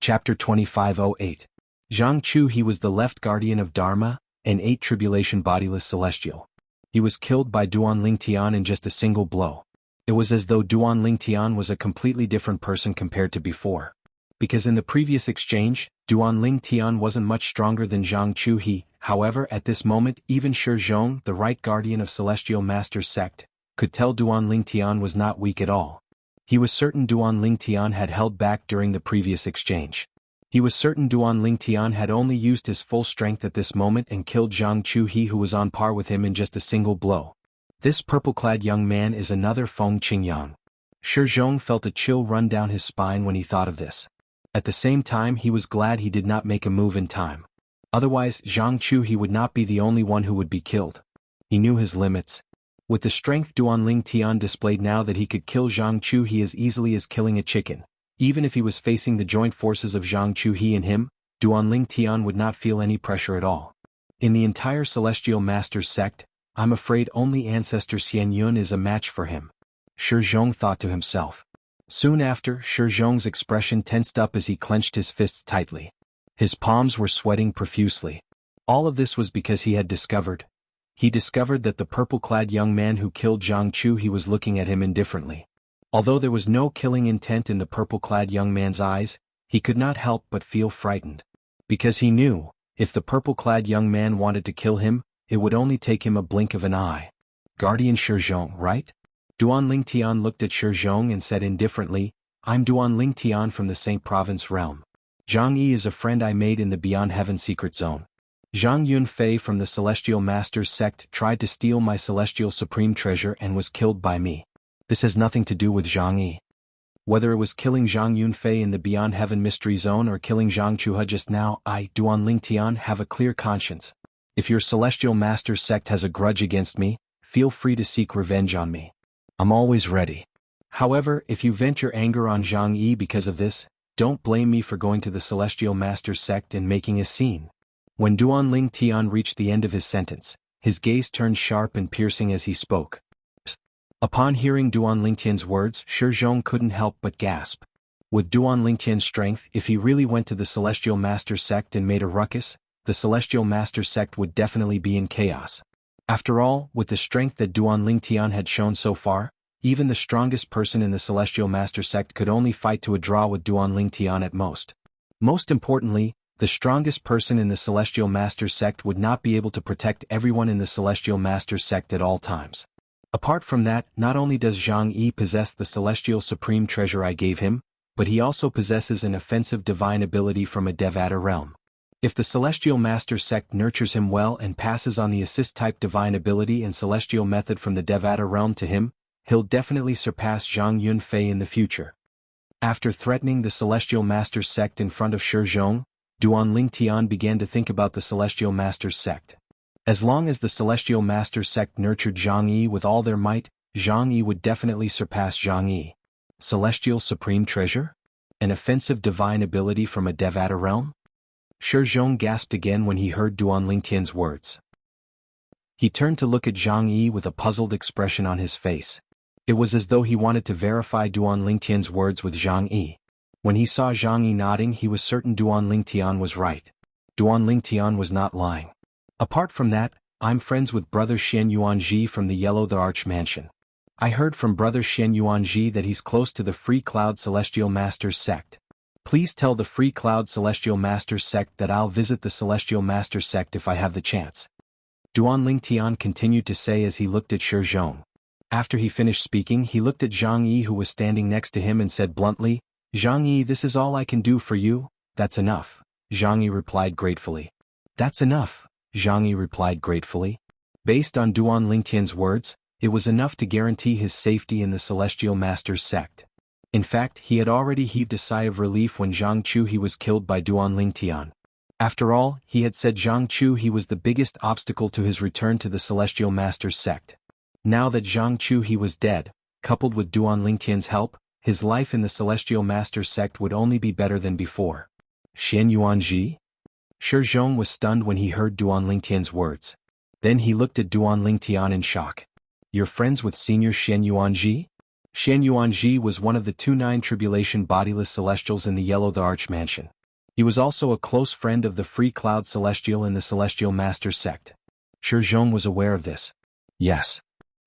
Chapter 2508. Zhang Chuhe was the left guardian of Dharma, an 8 tribulation bodiless celestial. He was killed by Duan Lingtian in just a single blow. It was as though Duan Lingtian was a completely different person compared to before. Because in the previous exchange, Duan Lingtian wasn't much stronger than Zhang Chuhe. However, at this moment, even Shi Zhong, the right guardian of Celestial Master's sect, could tell Duan Lingtian was not weak at all. He was certain Duan Lingtian had held back during the previous exchange. He was certain Duan Lingtian had only used his full strength at this moment and killed Zhang Chuhe, who was on par with him, in just a single blow. This purple-clad young man is another Feng Qingyang. Shi Zhong felt a chill run down his spine when he thought of this. At the same time, he was glad he did not make a move in time. Otherwise, Zhang Chuhe would not be the only one who would be killed. He knew his limits. With the strength Duan Lingtian displayed now, that he could kill Zhang Chuhe as easily as killing a chicken. Even if he was facing the joint forces of Zhang Chuhe and him, Duan Lingtian would not feel any pressure at all. In the entire Celestial Master's sect, I'm afraid only Ancestor Xian Yun is a match for him. Shi Zhong thought to himself. Soon after, Shi Zhong's expression tensed up as he clenched his fists tightly. His palms were sweating profusely. All of this was because he discovered that the purple-clad young man who killed Zhang Chuhe was looking at him indifferently. Although there was no killing intent in the purple-clad young man's eyes, he could not help but feel frightened. Because he knew, if the purple-clad young man wanted to kill him, it would only take him a blink of an eye. Guardian Shi Zhong, right? Duan Lingtian looked at Shi Zhong and said indifferently, I'm Duan Lingtian from the Saint Province realm. Zhang Yi is a friend I made in the Beyond Heaven secret zone. Zhang Yunfei from the Celestial Master's sect tried to steal my celestial supreme treasure and was killed by me. This has nothing to do with Zhang Yi. Whether it was killing Zhang Yunfei in the Beyond Heaven mystery zone or killing Zhang Chuhe just now, I, Duan Lingtian, have a clear conscience. If your Celestial Master's sect has a grudge against me, feel free to seek revenge on me. I'm always ready. However, if you vent your anger on Zhang Yi because of this, don't blame me for going to the Celestial Master's sect and making a scene. When Duan Lingtian reached the end of his sentence, his gaze turned sharp and piercing as he spoke. Upon hearing Duan Lingtian's words, Shi Zhong couldn't help but gasp. With Duan Lingtian's strength, if he really went to the Celestial Master sect and made a ruckus, the Celestial Master sect would definitely be in chaos. After all, with the strength that Duan Lingtian had shown so far, even the strongest person in the Celestial Master Sect could only fight to a draw with Duan Lingtian at most. Most importantly, the strongest person in the Celestial Master Sect would not be able to protect everyone in the Celestial Master Sect at all times. Apart from that, not only does Zhang Yi possess the Celestial Supreme Treasure I gave him, but he also possesses an offensive divine ability from a Devata realm. If the Celestial Master Sect nurtures him well and passes on the assist-type divine ability and celestial method from the Devata realm to him, he'll definitely surpass Zhang Yunfei in the future. After threatening the Celestial Master Sect in front of Shi Zhong, Duan Lingtian began to think about the Celestial Master Sect. As long as the Celestial Master Sect nurtured Zhang Yi with all their might, Zhang Yi would definitely surpass Zhang Yi. Celestial Supreme Treasure? An offensive divine ability from a Devata realm? Shi Zhong gasped again when he heard Duan Lingtian's words. He turned to look at Zhang Yi with a puzzled expression on his face. It was as though he wanted to verify Duan Lingtian's words with Zhang Yi. When he saw Zhang Yi nodding, he was certain Duan Lingtian was right. Duan Lingtian was not lying. Apart from that, I'm friends with Brother Xian Yuanji from the Yellow the Arch Mansion. I heard from Brother Xian Yuanji that he's close to the Free Cloud Celestial Masters sect. Please tell the Free Cloud Celestial Masters sect that I'll visit the Celestial Masters sect if I have the chance. Duan Lingtian continued to say as he looked at Shi Zhong. After he finished speaking, he looked at Zhang Yi who was standing next to him and said bluntly, Zhang Yi, this is all I can do for you. That's enough. Zhang Yi replied gratefully. That's enough, Zhang Yi replied gratefully. Based on Duan Lingtian's words, it was enough to guarantee his safety in the Celestial Masters sect. In fact, he had already heaved a sigh of relief when Zhang Chu was killed by Duan Lingtian. After all, he had said Zhang Chu was the biggest obstacle to his return to the Celestial Masters sect. Now that Zhang Chu was dead, coupled with Duan Lingtian's help, his life in the Celestial Masters sect would only be better than before. Xian Yuanji? Shi Zhong was stunned when he heard Duan Lingtian's words. Then he looked at Duan Lingtian in shock. You're friends with Senior Xian Yuanji? Xian Yuanji was one of the 2-9 Tribulation bodiless celestials in the Yellow the Arch Mansion. He was also a close friend of the Free Cloud Celestial in the Celestial Master sect. Shi Zhong was aware of this. Yes.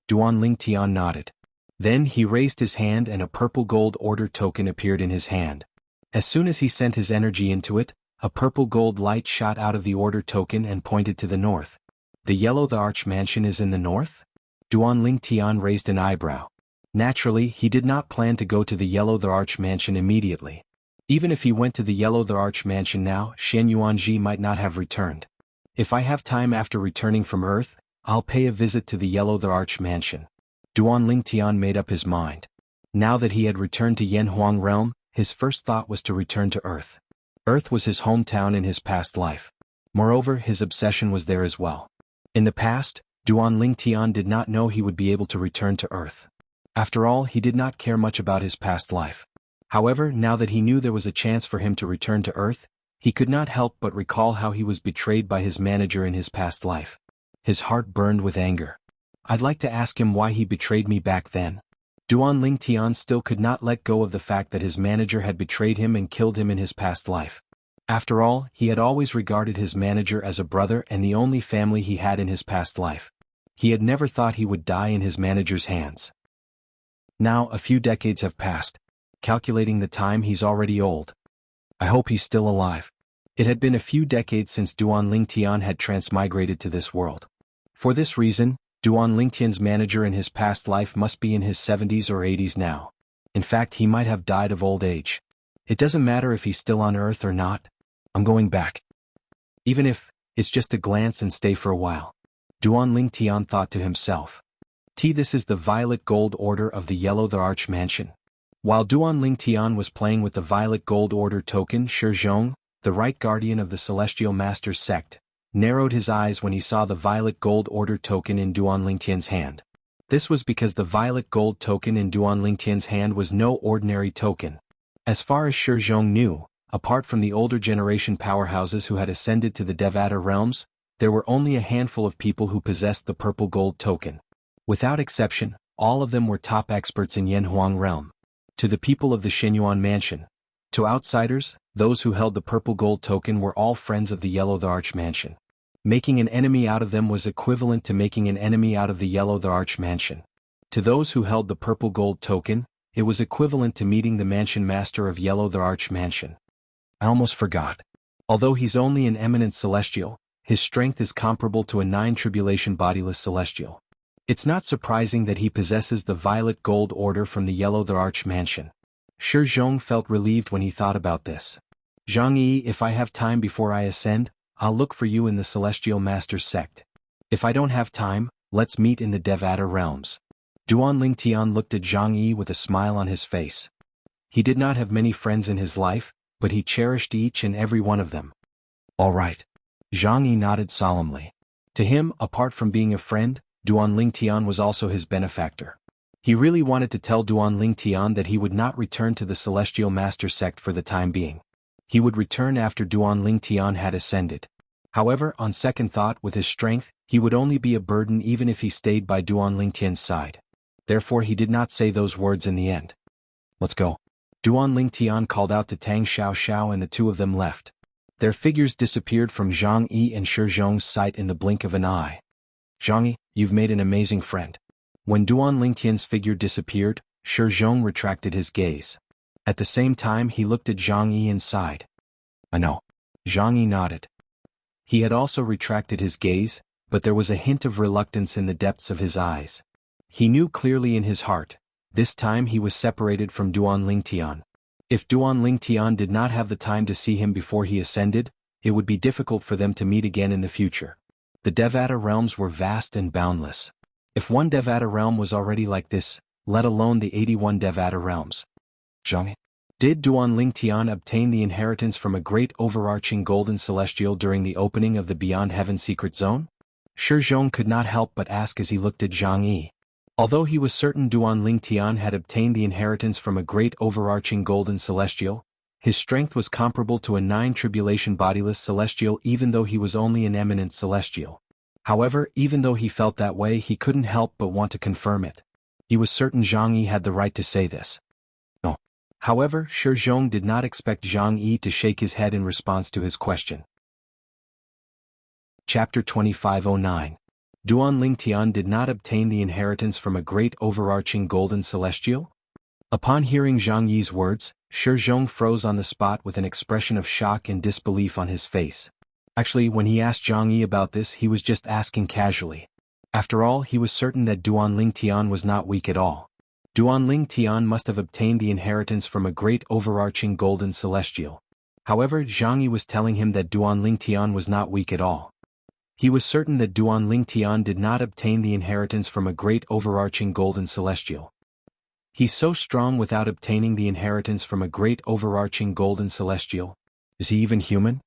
Duan Lingtian nodded. Then he raised his hand and a purple gold order token appeared in his hand. As soon as he sent his energy into it, a purple gold light shot out of the order token and pointed to the north. The Yellow the Arch Mansion is in the north? Duan Lingtian raised an eyebrow. Naturally, he did not plan to go to the Yellow the Arch Mansion immediately. Even if he went to the Yellow the Arch Mansion now, Xian Yuanji might not have returned. If I have time after returning from Earth, I'll pay a visit to the Yellow the Arch Mansion. Duan Lingtian made up his mind. Now that he had returned to Yanhuang realm, his first thought was to return to Earth. Earth was his hometown in his past life. Moreover, his obsession was there as well. In the past, Duan Lingtian did not know he would be able to return to Earth. After all, he did not care much about his past life. However, now that he knew there was a chance for him to return to Earth, he could not help but recall how he was betrayed by his manager in his past life. His heart burned with anger. I'd like to ask him why he betrayed me back then. Duan Lingtian still could not let go of the fact that his manager had betrayed him and killed him in his past life. After all, he had always regarded his manager as a brother and the only family he had in his past life. He had never thought he would die in his manager's hands. Now, a few decades have passed. Calculating the time, he's already old. I hope he's still alive. It had been a few decades since Duan Lingtian had transmigrated to this world. For this reason, Duan Lingtian's manager in his past life must be in his 70s or 80s now. In fact, he might have died of old age. It doesn't matter if he's still on Earth or not. I'm going back. Even if it's just a glance and stay for a while. Duan Lingtian thought to himself. This is the violet gold order of the Yellow the Arch Mansion. While Duan Lingtian was playing with the violet gold order token, Shi Zhong, the right guardian of the Celestial Masters sect, narrowed his eyes when he saw the violet gold order token in Duan Lingtian's hand. This was because the violet gold token in Duan Lingtian's hand was no ordinary token. As far as Shi Zhong knew, apart from the older generation powerhouses who had ascended to the Devata realms, there were only a handful of people who possessed the purple gold token. Without exception, all of them were top experts in Yanhuang realm. To the people of the Shenyuan mansion. To outsiders, those who held the purple gold token were all friends of the Yellow the Arch Mansion. Making an enemy out of them was equivalent to making an enemy out of the Yellow the Arch Mansion. To those who held the purple gold token, it was equivalent to meeting the mansion master of Yellow the Arch Mansion. I almost forgot. Although he's only an eminent celestial, his strength is comparable to a 9 tribulation bodiless celestial. It's not surprising that he possesses the violet gold order from the Yellow the Arch Mansion. Shi Zhong felt relieved when he thought about this. Zhang Yi, if I have time before I ascend, I'll look for you in the Celestial Master's sect. If I don't have time, let's meet in the Devata realms. Duan Lingtian looked at Zhang Yi with a smile on his face. He did not have many friends in his life, but he cherished each and every one of them. All right. Zhang Yi nodded solemnly. To him, apart from being a friend, Duan Lingtian was also his benefactor. He really wanted to tell Duan Lingtian that he would not return to the Celestial Master sect for the time being. He would return after Duan Lingtian had ascended. However, on second thought, with his strength, he would only be a burden even if he stayed by Duan Lingtian's side. Therefore he did not say those words in the end. Let's go. Duan Lingtian called out to Tang Xiao and the two of them left. Their figures disappeared from Zhang Yi and Shi Zhong's sight in the blink of an eye. Zhang Yi, you've made an amazing friend. When Duan Lingtian's figure disappeared, Shi Zhong retracted his gaze. At the same time he looked at Zhang Yi and sighed. I know. Zhang Yi nodded. He had also retracted his gaze, but there was a hint of reluctance in the depths of his eyes. He knew clearly in his heart, this time he was separated from Duan Lingtian. If Duan Lingtian did not have the time to see him before he ascended, it would be difficult for them to meet again in the future. The Devata realms were vast and boundless. If one Devata realm was already like this, let alone the 81 Devata realms. Zhang Yi. Did Duan Lingtian obtain the inheritance from a great overarching golden celestial during the opening of the Beyond Heaven secret zone? Shi Zhong could not help but ask as he looked at Zhang Yi. Although he was certain Duan Lingtian had obtained the inheritance from a great overarching golden celestial, his strength was comparable to a 9 tribulation bodiless celestial even though he was only an eminent celestial. However, even though he felt that way, he couldn't help but want to confirm it. He was certain Zhang Yi had the right to say this. No. However, Shi Zhong did not expect Zhang Yi to shake his head in response to his question. Chapter 2509. Duan Lingtian did not obtain the inheritance from a great overarching golden celestial? Upon hearing Zhang Yi's words, Shi Zhong froze on the spot with an expression of shock and disbelief on his face. Actually, when he asked Zhang Yi about this, he was just asking casually. After all, he was certain that Duan Lingtian was not weak at all. Duan Lingtian must have obtained the inheritance from a great overarching golden celestial. However, Zhang Yi was telling him that Duan Lingtian was not weak at all. He was certain that Duan Lingtian did not obtain the inheritance from a great overarching golden celestial. He's so strong without obtaining the inheritance from a great overarching golden celestial. Is he even human?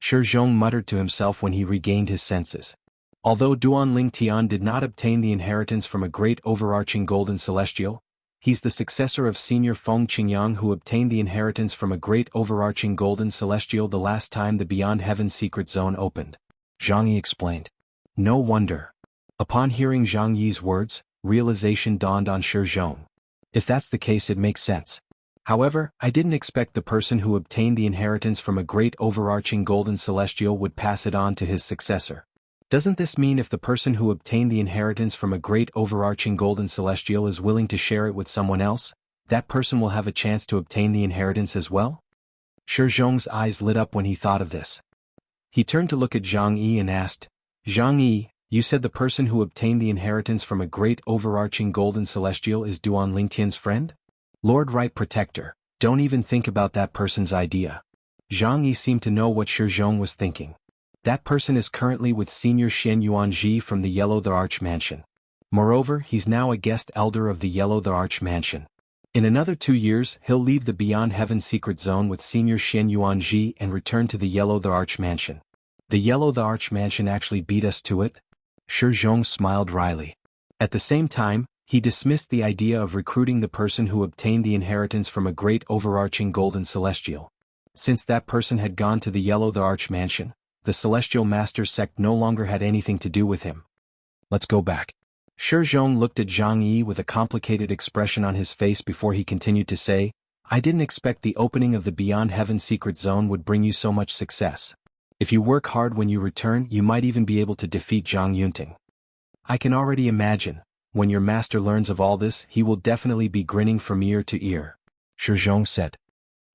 Shi Zhong muttered to himself when he regained his senses. Although Duan Lingtian did not obtain the inheritance from a great overarching golden celestial, he's the successor of Senior Feng Qingyang who obtained the inheritance from a great overarching golden celestial the last time the Beyond Heaven secret zone opened. Zhang Yi explained. No wonder. Upon hearing Zhang Yi's words, realization dawned on Shi Zhong. If that's the case, it makes sense. However, I didn't expect the person who obtained the inheritance from a great overarching golden celestial would pass it on to his successor. Doesn't this mean if the person who obtained the inheritance from a great overarching golden celestial is willing to share it with someone else, that person will have a chance to obtain the inheritance as well? Shi Zhong's eyes lit up when he thought of this. He turned to look at Zhang Yi and asked, Zhang Yi, you said the person who obtained the inheritance from a great overarching golden celestial is Duan Lingtian's friend? Lord Right Protector, don't even think about that person's idea. Zhang Yi seemed to know what Shi Zhong was thinking. That person is currently with Senior Xian Yuanji from the Yellow the Arch Mansion. Moreover, he's now a guest elder of the Yellow the Arch Mansion. In another 2 years, he'll leave the Beyond Heaven secret zone with Senior Xian Yuanji and return to the Yellow the Arch Mansion. The Yellow the Arch Mansion actually beat us to it? Shi Zhong smiled wryly. At the same time, he dismissed the idea of recruiting the person who obtained the inheritance from a great overarching golden celestial. Since that person had gone to the Yellow the Arch Mansion, the Celestial Master's sect no longer had anything to do with him. Let's go back. Shi Zhong looked at Zhang Yi with a complicated expression on his face before he continued to say, I didn't expect the opening of the Beyond Heaven secret zone would bring you so much success. If you work hard when you return, you might even be able to defeat Zhang Yunting. I can already imagine, when your master learns of all this, he will definitely be grinning from ear to ear. Shi Zhong said.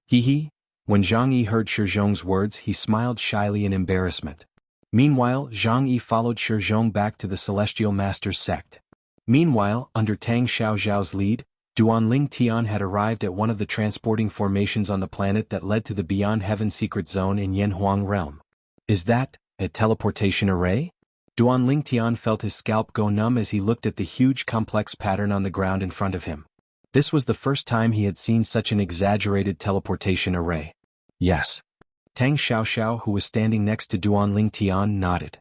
Hee. When Zhang Yi heard Shi Zhong's words, he smiled shyly in embarrassment. Meanwhile, Zhang Yi followed Shi Zhong back to the Celestial Master's sect. Meanwhile, under Tang Xiaoxiao's lead, Duanling Tian had arrived at one of the transporting formations on the planet that led to the Beyond Heaven secret zone in Yanhuang realm. Is that a teleportation array? Duanling Tian felt his scalp go numb as he looked at the huge complex pattern on the ground in front of him. This was the first time he had seen such an exaggerated teleportation array. Yes. Tang Xiaoxiao, who was standing next to Duanling Tian, nodded.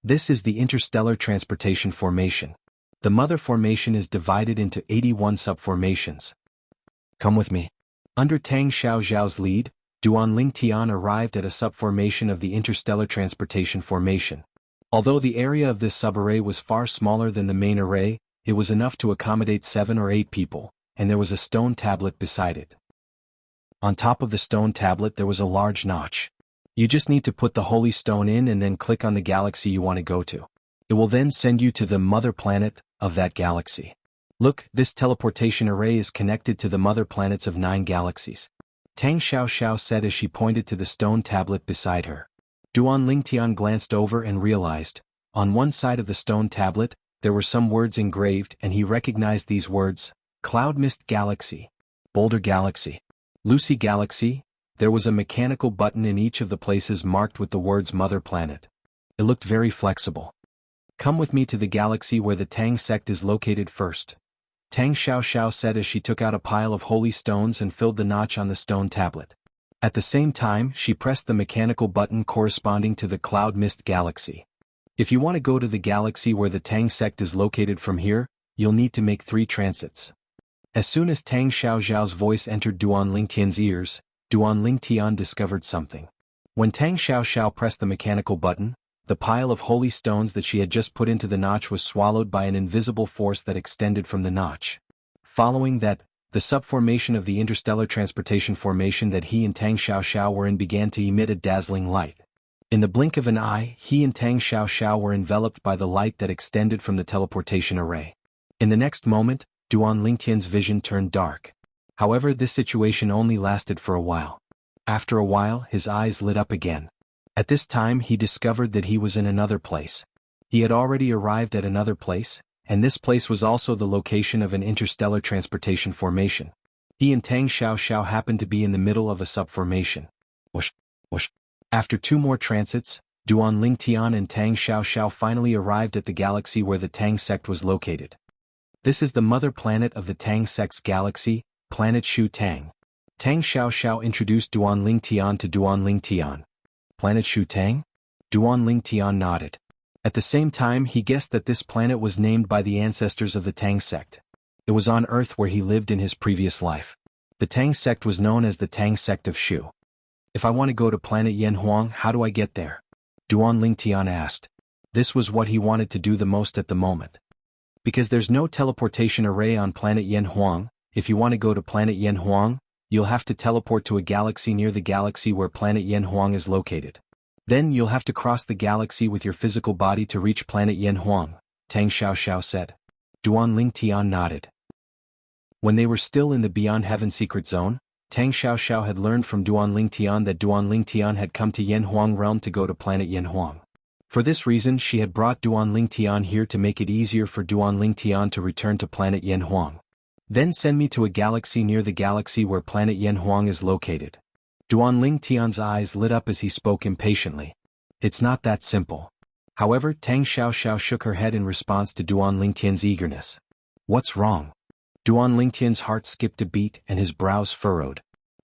This is the interstellar transportation formation. The mother formation is divided into 81 subformations. Come with me. Under Tang Xiaoxiao's lead, Duanling Tian arrived at a subformation of the interstellar transportation formation. Although the area of this subarray was far smaller than the main array, it was enough to accommodate 7 or 8 people, and there was a stone tablet beside it. On top of the stone tablet there was a large notch. You just need to put the holy stone in and then click on the galaxy you want to go to. It will then send you to the mother planet of that galaxy. Look, this teleportation array is connected to the mother planets of 9 galaxies. Tang Xiaoxiao said as she pointed to the stone tablet beside her. Duanling Tian glanced over and realized, on one side of the stone tablet, there were some words engraved and he recognized these words: Cloud Mist Galaxy, Boulder Galaxy, Lucy Galaxy. There was a mechanical button in each of the places marked with the words Mother Planet. It looked very flexible. Come with me to the galaxy where the Tang sect is located first. Tang Xiaoxiao said as she took out a pile of holy stones and filled the notch on the stone tablet. At the same time, she pressed the mechanical button corresponding to the Cloud Mist Galaxy. If you want to go to the galaxy where the Tang sect is located from here, you'll need to make 3 transits. As soon as Tang Xiaoxiao's voice entered Duanling Tian's ears, Duanling Tian discovered something. When Tang Xiaoxiao pressed the mechanical button, the pile of holy stones that she had just put into the notch was swallowed by an invisible force that extended from the notch. Following that, the subformation of the interstellar transportation formation that he and Tang Xiaoxiao were in began to emit a dazzling light. In the blink of an eye, he and Tang Xiaoxiao were enveloped by the light that extended from the teleportation array. In the next moment, Duanling Tian's vision turned dark. However, this situation only lasted for a while. After a while, his eyes lit up again. At this time he discovered that he was in another place. He had already arrived at another place, and this place was also the location of an interstellar transportation formation. He and Tang Xiaoxiao happened to be in the middle of a subformation. Whoosh, whoosh. After 2 more transits, Duanling Tian and Tang Xiaoxiao finally arrived at the galaxy where the Tang sect was located. This is the mother planet of the Tang sect's galaxy, Planet Shu Tang. Tang Xiaoxiao introduced Duanling Tian to Duanling Tian. Planet Shu Tang? Duanling Tian nodded. At the same time he guessed that this planet was named by the ancestors of the Tang sect. It was on Earth where he lived in his previous life. The Tang sect was known as the Tang sect of Shu. If I want to go to planet Yanhuang, how do I get there? Duanling Tian asked. This was what he wanted to do the most at the moment. Because there's no teleportation array on planet Yanhuang, if you want to go to planet Yanhuang, you'll have to teleport to a galaxy near the galaxy where planet Yanhuang is located. Then you'll have to cross the galaxy with your physical body to reach planet Yanhuang, Tang Xiaoxiao said. Duanling Tian nodded. When they were still in the Beyond Heaven secret zone, Tang Xiaoxiao had learned from Duanling Tian that Duanling Tian had come to Yanhuang realm to go to planet Yanhuang. For this reason she had brought Duanling Tian here to make it easier for Duanling Tian to return to planet Yanhuang. Then send me to a galaxy near the galaxy where planet Yanhuang is located. Duanling Tian's eyes lit up as he spoke impatiently. It's not that simple. However, Tang Xiaoxiao shook her head in response to Duanling Tian's eagerness. What's wrong? Duanling Tian's heart skipped a beat and his brows furrowed.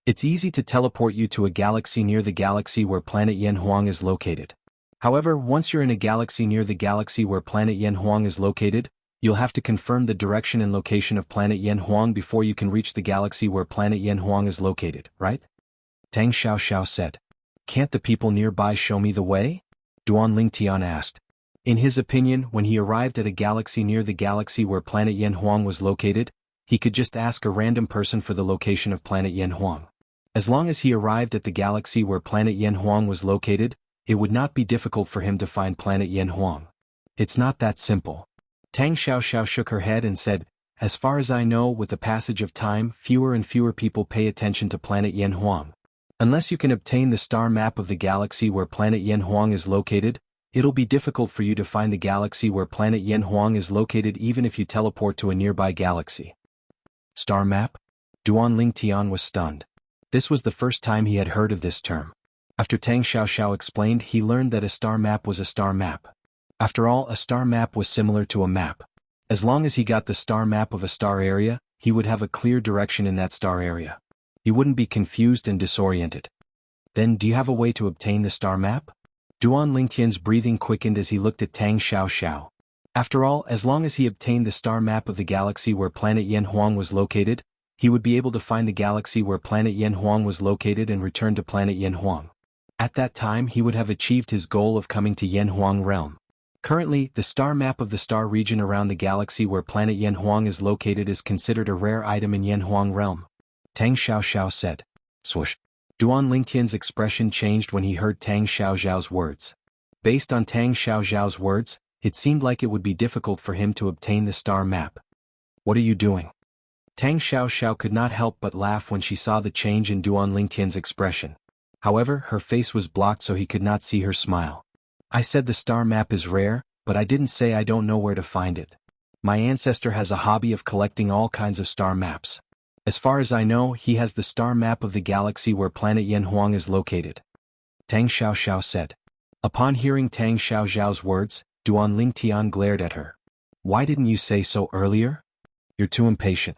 It's easy to teleport you to a galaxy near the galaxy where planet Yanhuang is located. However, once you're in a galaxy near the galaxy where planet Yanhuang is located, you'll have to confirm the direction and location of planet Yanhuang before you can reach the galaxy where planet Yanhuang is located, right? Tang Xiaoxiao said. Can't the people nearby show me the way? Duanling Tian asked. In his opinion, when he arrived at a galaxy near the galaxy where planet Yanhuang was located, he could just ask a random person for the location of planet Yanhuang. As long as he arrived at the galaxy where planet Yanhuang was located, it would not be difficult for him to find planet Yanhuang. It's not that simple. Tang Xiaoxiao shook her head and said, as far as I know, with the passage of time, fewer and fewer people pay attention to planet Yanhuang. Unless you can obtain the star map of the galaxy where planet Yanhuang is located, it'll be difficult for you to find the galaxy where planet Yanhuang is located even if you teleport to a nearby galaxy. Star map? Duan Lingtian was stunned. This was the first time he had heard of this term. After Tang Xiaoxiao explained, he learned that a star map was a star map. After all, a star map was similar to a map. As long as he got the star map of a star area, he would have a clear direction in that star area. He wouldn't be confused and disoriented. Then, do you have a way to obtain the star map? Duan Lingtian's breathing quickened as he looked at Tang Xiaoxiao. After all, as long as he obtained the star map of the galaxy where planet Yanhuang was located, he would be able to find the galaxy where planet Yanhuang was located and return to planet Yanhuang. At that time, he would have achieved his goal of coming to Yanhuang realm. Currently, the star map of the star region around the galaxy where planet Yanhuang is located is considered a rare item in Yanhuang realm. Tang Xiaoxiao said. Swoosh. Duan Lingtian's expression changed when he heard Tang Xiaoxiao's words. Based on Tang Xiaoxiao's words, it seemed like it would be difficult for him to obtain the star map. What are you doing? Tang Xiaoxiao could not help but laugh when she saw the change in Duan Lingtian's expression. However, her face was blocked so he could not see her smile. I said the star map is rare, but I didn't say I don't know where to find it. My ancestor has a hobby of collecting all kinds of star maps. As far as I know, he has the star map of the galaxy where planet Yanhuang is located. Tang Xiaoxiao said. Upon hearing Tang Xiaoxiao's words, Duan Lingtian glared at her. Why didn't you say so earlier? You're too impatient.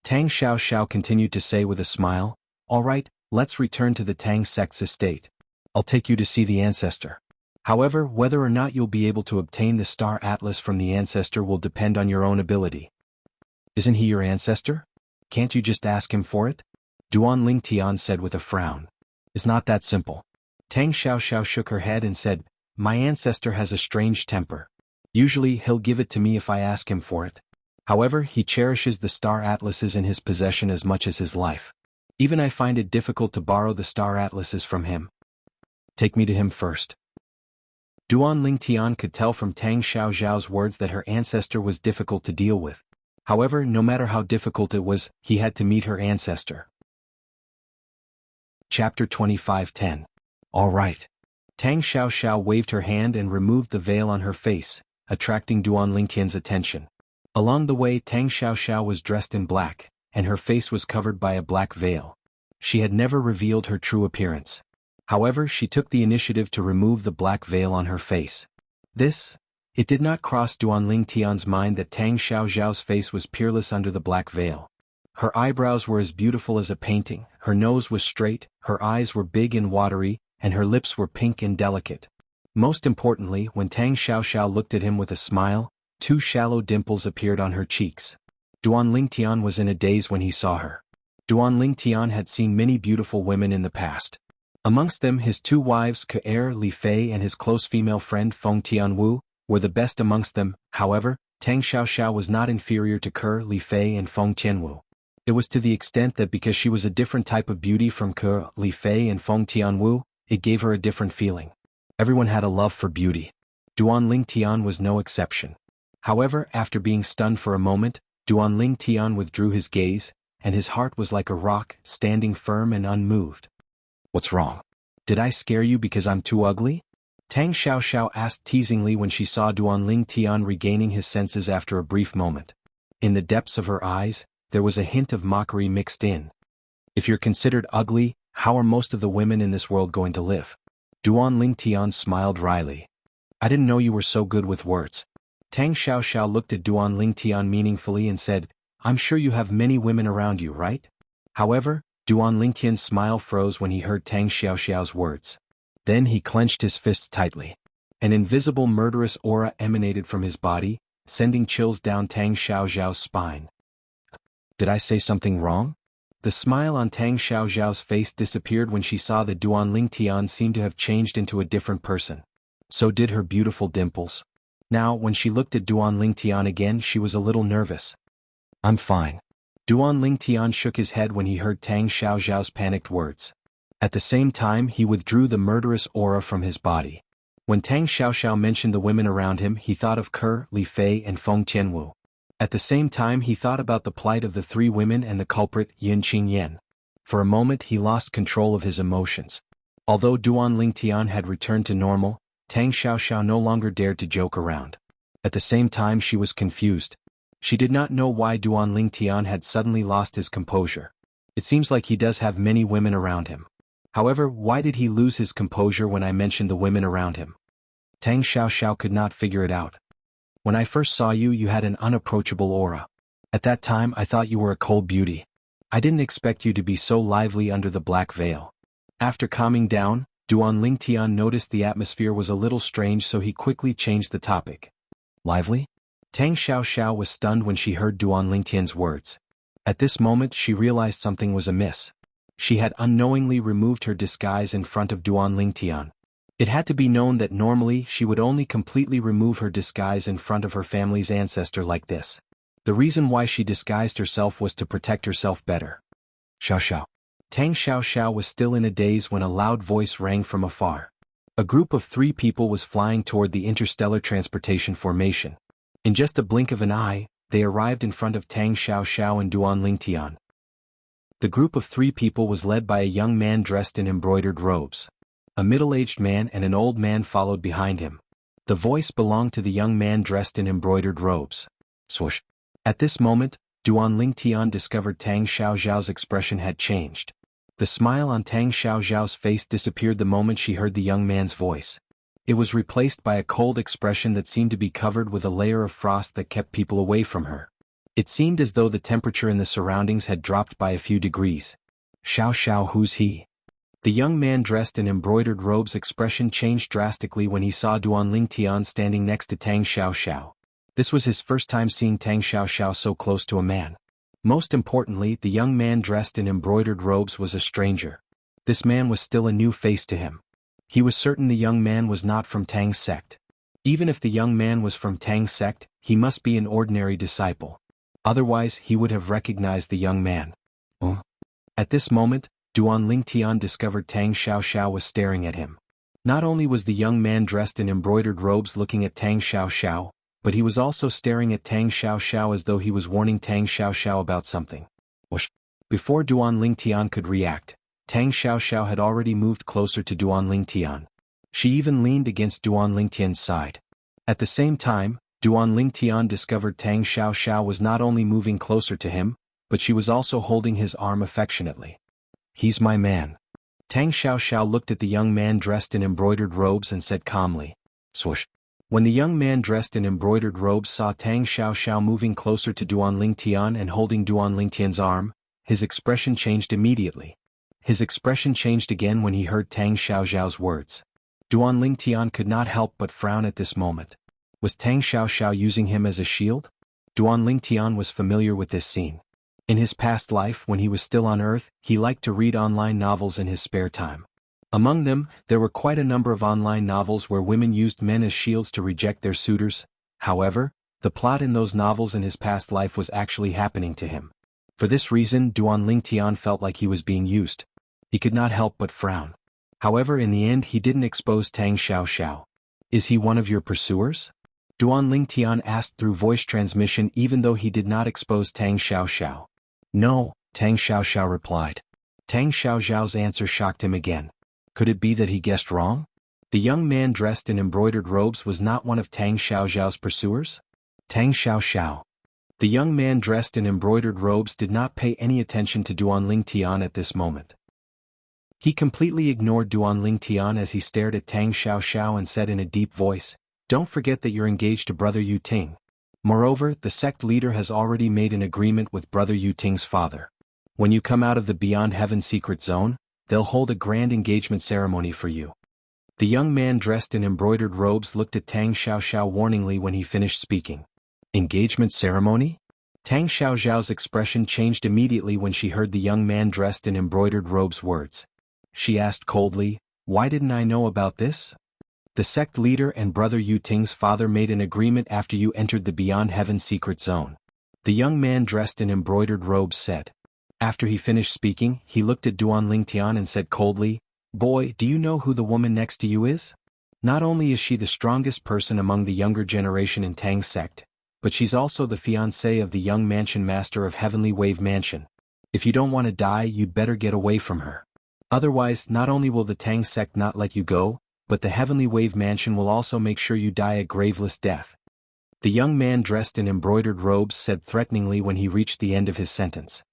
Tang Xiaoxiao continued to say with a smile, all right, let's return to the Tang sect's estate. I'll take you to see the ancestor. However, whether or not you'll be able to obtain the star atlas from the ancestor will depend on your own ability. Isn't he your ancestor? Can't you just ask him for it? Duan Lingtian said with a frown. It's not that simple. Tang Xiaoxiao shook her head and said, my ancestor has a strange temper. Usually he'll give it to me if I ask him for it. However, he cherishes the star atlases in his possession as much as his life. Even I find it difficult to borrow the star atlases from him. Take me to him first. Duan Lingtian could tell from Tang Xiaoxiao's words that her ancestor was difficult to deal with. However, no matter how difficult it was, he had to meet her ancestor. Chapter 25:10. All right. Tang Xiaoxiao waved her hand and removed the veil on her face, attracting Duan Lingtian's attention. Along the way, Tang Xiaoxiao was dressed in black, and her face was covered by a black veil. She had never revealed her true appearance. However, she took the initiative to remove the black veil on her face. It did not cross Duan Lingtian's mind that Tang Xiaoxiao's face was peerless under the black veil. Her eyebrows were as beautiful as a painting, her nose was straight, her eyes were big and watery, and her lips were pink and delicate. Most importantly, when Tang Xiaoxiao looked at him with a smile, 2 shallow dimples appeared on her cheeks. Duan Lingtian was in a daze when he saw her. Duan Lingtian had seen many beautiful women in the past. Amongst them his 2 wives Ke Li Fei and his close female friend Feng Tianwu were the best amongst them. However, Tang Xiaoxiao was not inferior to Ke Li Fei and Feng Tianwu. It was to the extent that because she was a different type of beauty from Ke Li Fei and Feng Tianwu, it gave her a different feeling. Everyone had a love for beauty. Duan Lingtian was no exception. However, after being stunned for a moment, Duan Lingtian withdrew his gaze, and his heart was like a rock, standing firm and unmoved. What's wrong? Did I scare you because I'm too ugly? Tang Xiaoxiao asked teasingly when she saw Duan Lingtian regaining his senses after a brief moment. In the depths of her eyes, there was a hint of mockery mixed in. If you're considered ugly, how are most of the women in this world going to live? Duan Lingtian smiled wryly. I didn't know you were so good with words. Tang Xiaoxiao looked at Duan Lingtian meaningfully and said, I'm sure you have many women around you, right? However, Duan Lingtian's smile froze when he heard Tang Xiaoxiao's words. Then he clenched his fists tightly. An invisible murderous aura emanated from his body, sending chills down Tang Xiaoxiao's spine. Did I say something wrong? The smile on Tang Xiaoxiao's face disappeared when she saw that Duan Lingtian seemed to have changed into a different person. So did her beautiful dimples. Now, when she looked at Duan Lingtian again, she was a little nervous. I'm fine. Duan Lingtian shook his head when he heard Tang Xiaoxiao's panicked words. At the same time he withdrew the murderous aura from his body. When Tang Xiaoxiao mentioned the women around him, he thought of Ke, Li Fei and Feng Tianwu. At the same time he thought about the plight of the three women and the culprit, Yin Qingyan. For a moment he lost control of his emotions. Although Duan Lingtian had returned to normal, Tang Xiaoxiao no longer dared to joke around. At the same time she was confused. She did not know why Duan Lingtian had suddenly lost his composure. It seems like he does have many women around him. However, why did he lose his composure when I mentioned the women around him? Tang Xiaoxiao could not figure it out. When I first saw you, you had an unapproachable aura. At that time I thought you were a cold beauty. I didn't expect you to be so lively under the black veil. After calming down, Duan Lingtian noticed the atmosphere was a little strange, so he quickly changed the topic. Lively? Tang Xiaoxiao was stunned when she heard Duan Lingtian's words. At this moment she realized something was amiss. She had unknowingly removed her disguise in front of Duan Lingtian. It had to be known that normally she would only completely remove her disguise in front of her family's ancestor like this. The reason why she disguised herself was to protect herself better. Xiaoxiao. Tang Xiaoxiao was still in a daze when a loud voice rang from afar. A group of 3 people was flying toward the interstellar transportation formation. In just a blink of an eye, they arrived in front of Tang Xiaoxiao and Duan Lingtian. The group of 3 people was led by a young man dressed in embroidered robes. A middle-aged man and an old man followed behind him. The voice belonged to the young man dressed in embroidered robes. Swoosh. At this moment, Duan Lingtian discovered Tang Xiaoxiao's expression had changed. The smile on Tang Xiaoxiao's face disappeared the moment she heard the young man's voice. It was replaced by a cold expression that seemed to be covered with a layer of frost that kept people away from her. It seemed as though the temperature in the surroundings had dropped by a few degrees. Xiaoxiao, who's he? The young man dressed in embroidered robes' expression changed drastically when he saw Duan Lingtian standing next to Tang Xiaoxiao. This was his first time seeing Tang Xiaoxiao so close to a man. Most importantly, the young man dressed in embroidered robes was a stranger. This man was still a new face to him. He was certain the young man was not from Tang's sect. Even if the young man was from Tang's sect, he must be an ordinary disciple. Otherwise he would have recognized the young man. At this moment, Duan Lingtian discovered Tang Xiaoxiao was staring at him. Not only was the young man dressed in embroidered robes looking at Tang Xiaoxiao, but he was also staring at Tang Xiaoxiao as though he was warning Tang Xiaoxiao about something. Before Duan Lingtian could react, Tang Xiaoxiao had already moved closer to Duan Lingtian. She even leaned against Duan Lingtian's side. At the same time, Duan Lingtian discovered Tang Xiaoxiao was not only moving closer to him, but she was also holding his arm affectionately. He's my man. Tang Xiaoxiao looked at the young man dressed in embroidered robes and said calmly. Swoosh. When the young man dressed in embroidered robes saw Tang Xiaoxiao moving closer to Duan Lingtian and holding Duan Lingtian's arm, his expression changed immediately. His expression changed again when he heard Tang Xiaoxiao's words. Duan Lingtian could not help but frown at this moment. Was Tang Xiaoxiao using him as a shield? Duan Lingtian was familiar with this scene. In his past life, when he was still on Earth, he liked to read online novels in his spare time. Among them, there were quite a number of online novels where women used men as shields to reject their suitors. However, the plot in those novels in his past life was actually happening to him. For this reason, Duan Lingtian felt like he was being used. He could not help but frown. However, in the end he didn't expose Tang Xiaoxiao. Is he one of your pursuers? Duan Lingtian asked through voice transmission even though he did not expose Tang Xiaoxiao. No, Tang Xiaoxiao replied. Tang Xiaoxiao's answer shocked him again. Could it be that he guessed wrong? The young man dressed in embroidered robes was not one of Tang Xiaoxiao's pursuers? Tang Xiaoxiao. The young man dressed in embroidered robes did not pay any attention to Duan Lingtian at this moment. He completely ignored Duan Lingtian as he stared at Tang Xiaoxiao and said in a deep voice, "Don't forget that you're engaged to Brother Yu Ting. Moreover, the sect leader has already made an agreement with Brother Yu Ting's father. When you come out of the Beyond Heaven secret zone, they'll hold a grand engagement ceremony for you." The young man dressed in embroidered robes looked at Tang Xiaoxiao warningly when he finished speaking. Engagement ceremony? Tang Xiaoxiao's expression changed immediately when she heard the young man dressed in embroidered robes' words. She asked coldly, "Why didn't I know about this?" The sect leader and Brother Yu Ting's father made an agreement after you entered the Beyond Heaven secret zone. The young man dressed in embroidered robes said. After he finished speaking, he looked at Duan Lingtian and said coldly, "Boy, do you know who the woman next to you is? Not only is she the strongest person among the younger generation in Tang's sect, but she's also the fiancée of the young mansion master of Heavenly Wave Mansion. If you don't want to die, you'd better get away from her. Otherwise, not only will the Tang sect not let you go, but the Heavenly Wave Mansion will also make sure you die a graveless death." The young man dressed in embroidered robes said threateningly when he reached the end of his sentence.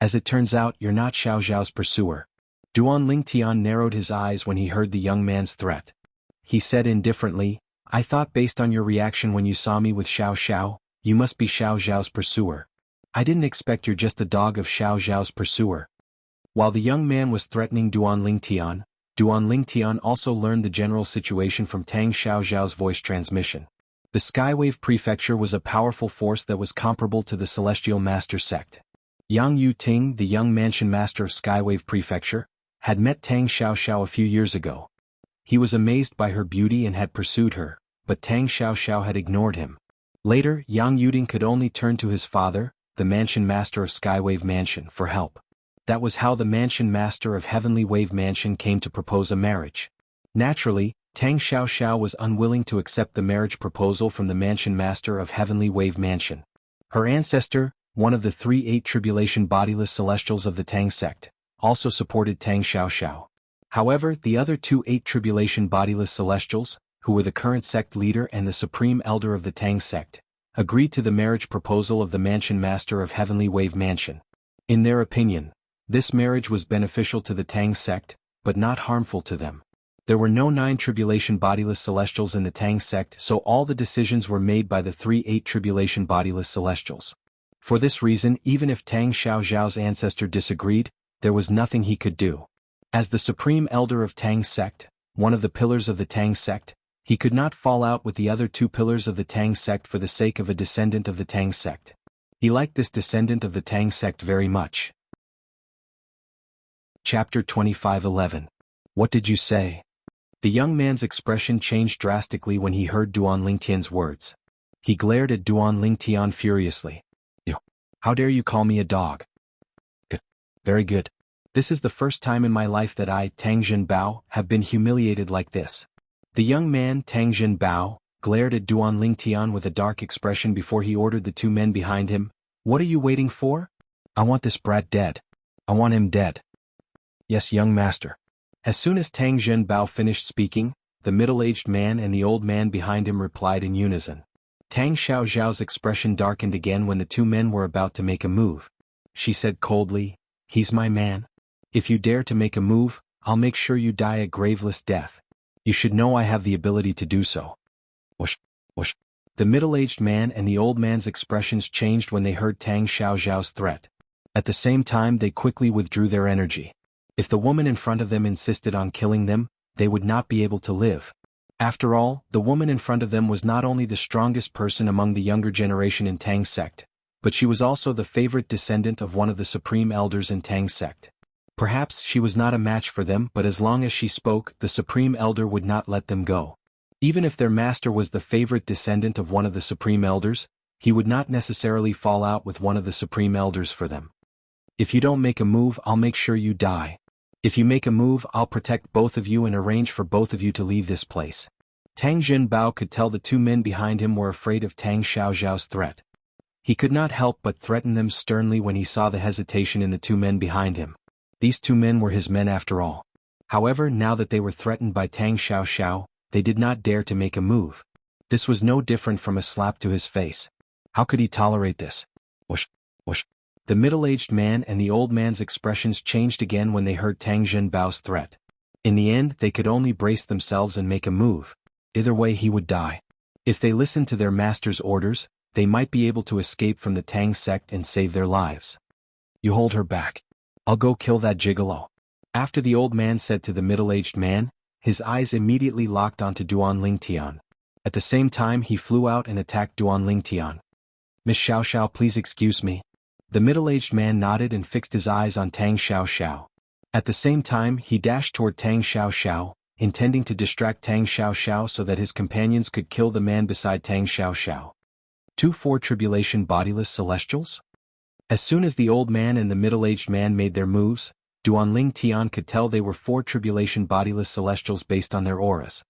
"As it turns out, you're not Xiao Zhao's pursuer." Duan Lingtian narrowed his eyes when he heard the young man's threat. He said indifferently, "I thought based on your reaction when you saw me with Xiao Xiao, you must be Xiao Zhao's pursuer. I didn't expect you're just a dog of Xiao Zhao's pursuer." While the young man was threatening Duan Lingtian also learned the general situation from Tang Xiao Zhao's voice transmission. The Skywave Prefecture was a powerful force that was comparable to the Celestial Master sect. Yang Yuting, the young mansion master of Skywave Prefecture, had met Tang Xiao Xiao a few years ago. He was amazed by her beauty and had pursued her, but Tang Xiao Xiao had ignored him. Later, Yang Yuting could only turn to his father, the mansion master of Skywave Mansion, for help. That was how the mansion master of Heavenly Wave Mansion came to propose a marriage. Naturally, Tang Xiao Xiao was unwilling to accept the marriage proposal from the mansion master of Heavenly Wave Mansion. Her ancestor, one of the 3 8 tribulation bodiless celestials of the Tang sect, also supported Tang Xiao Xiao. However, the other 2 8 tribulation bodiless celestials, who were the current sect leader and the supreme elder of the Tang sect, agreed to the marriage proposal of the mansion master of Heavenly Wave Mansion. In their opinion, this marriage was beneficial to the Tang sect, but not harmful to them. There were no 9 tribulation bodiless celestials in the Tang sect, so all the decisions were made by the 3 8 tribulation bodiless celestials. For this reason, even if Tang Xiao Zhao's ancestor disagreed, there was nothing he could do. As the supreme elder of Tang's sect, one of the pillars of the Tang sect, he could not fall out with the other 2 pillars of the Tang sect for the sake of a descendant of the Tang sect. He liked this descendant of the Tang sect very much. Chapter 25:11. What did you say? The young man's expression changed drastically when he heard Duan Lingtian's words. He glared at Duan Lingtian furiously. "You! How dare you call me a dog?" "Good. Very good. This is the first time in my life that I, Tang Zhenbao, have been humiliated like this." The young man, Tang Zhenbao, glared at Duan Lingtian with a dark expression before he ordered the 2 men behind him. "What are you waiting for? I want this brat dead. I want him dead." "Yes, young master." As soon as Tang Zhenbao finished speaking, the middle-aged man and the old man behind him replied in unison. Tang Xiao Zhao's expression darkened again when the 2 men were about to make a move. She said coldly, "He's my man. If you dare to make a move, I'll make sure you die a graveless death. You should know I have the ability to do so." Whoosh, whoosh. The middle-aged man and the old man's expressions changed when they heard Tang Xiao Zhao's threat. At the same time, they quickly withdrew their energy. If the woman in front of them insisted on killing them, they would not be able to live. After all, the woman in front of them was not only the strongest person among the younger generation in Tang's sect, but she was also the favorite descendant of one of the supreme elders in Tang's sect. Perhaps she was not a match for them, but as long as she spoke, the supreme elder would not let them go. Even if their master was the favorite descendant of one of the supreme elders, he would not necessarily fall out with one of the supreme elders for them. "If you don't make a move, I'll make sure you die. If you make a move, I'll protect both of you and arrange for both of you to leave this place." Tang Zhenbao could tell the 2 men behind him were afraid of Tang Xiao Zhao's threat. He could not help but threaten them sternly when he saw the hesitation in the 2 men behind him. These 2 men were his men after all. However, now that they were threatened by Tang Xiao Xiao, they did not dare to make a move. This was no different from a slap to his face. How could he tolerate this? Whoosh, whoosh. The middle-aged man and the old man's expressions changed again when they heard Tang Zhenbao's threat. In the end, they could only brace themselves and make a move. Either way, he would die. If they listened to their master's orders, they might be able to escape from the Tang sect and save their lives. "You hold her back. I'll go kill that gigolo." After the old man said to the middle-aged man, his eyes immediately locked onto Duan Lingtian. At the same time, he flew out and attacked Duan Lingtian. "Miss Xiao Xiao, please excuse me." The middle-aged man nodded and fixed his eyes on Tang Xiao Xiao. At the same time, he dashed toward Tang Xiao Xiao, intending to distract Tang Xiao Xiao so that his companions could kill the man beside Tang Xiao Xiao. 2 4 Tribulation Bodiless Celestials? As soon as the old man and the middle-aged man made their moves, Duanling Tian could tell they were 4 tribulation bodiless celestials based on their auras.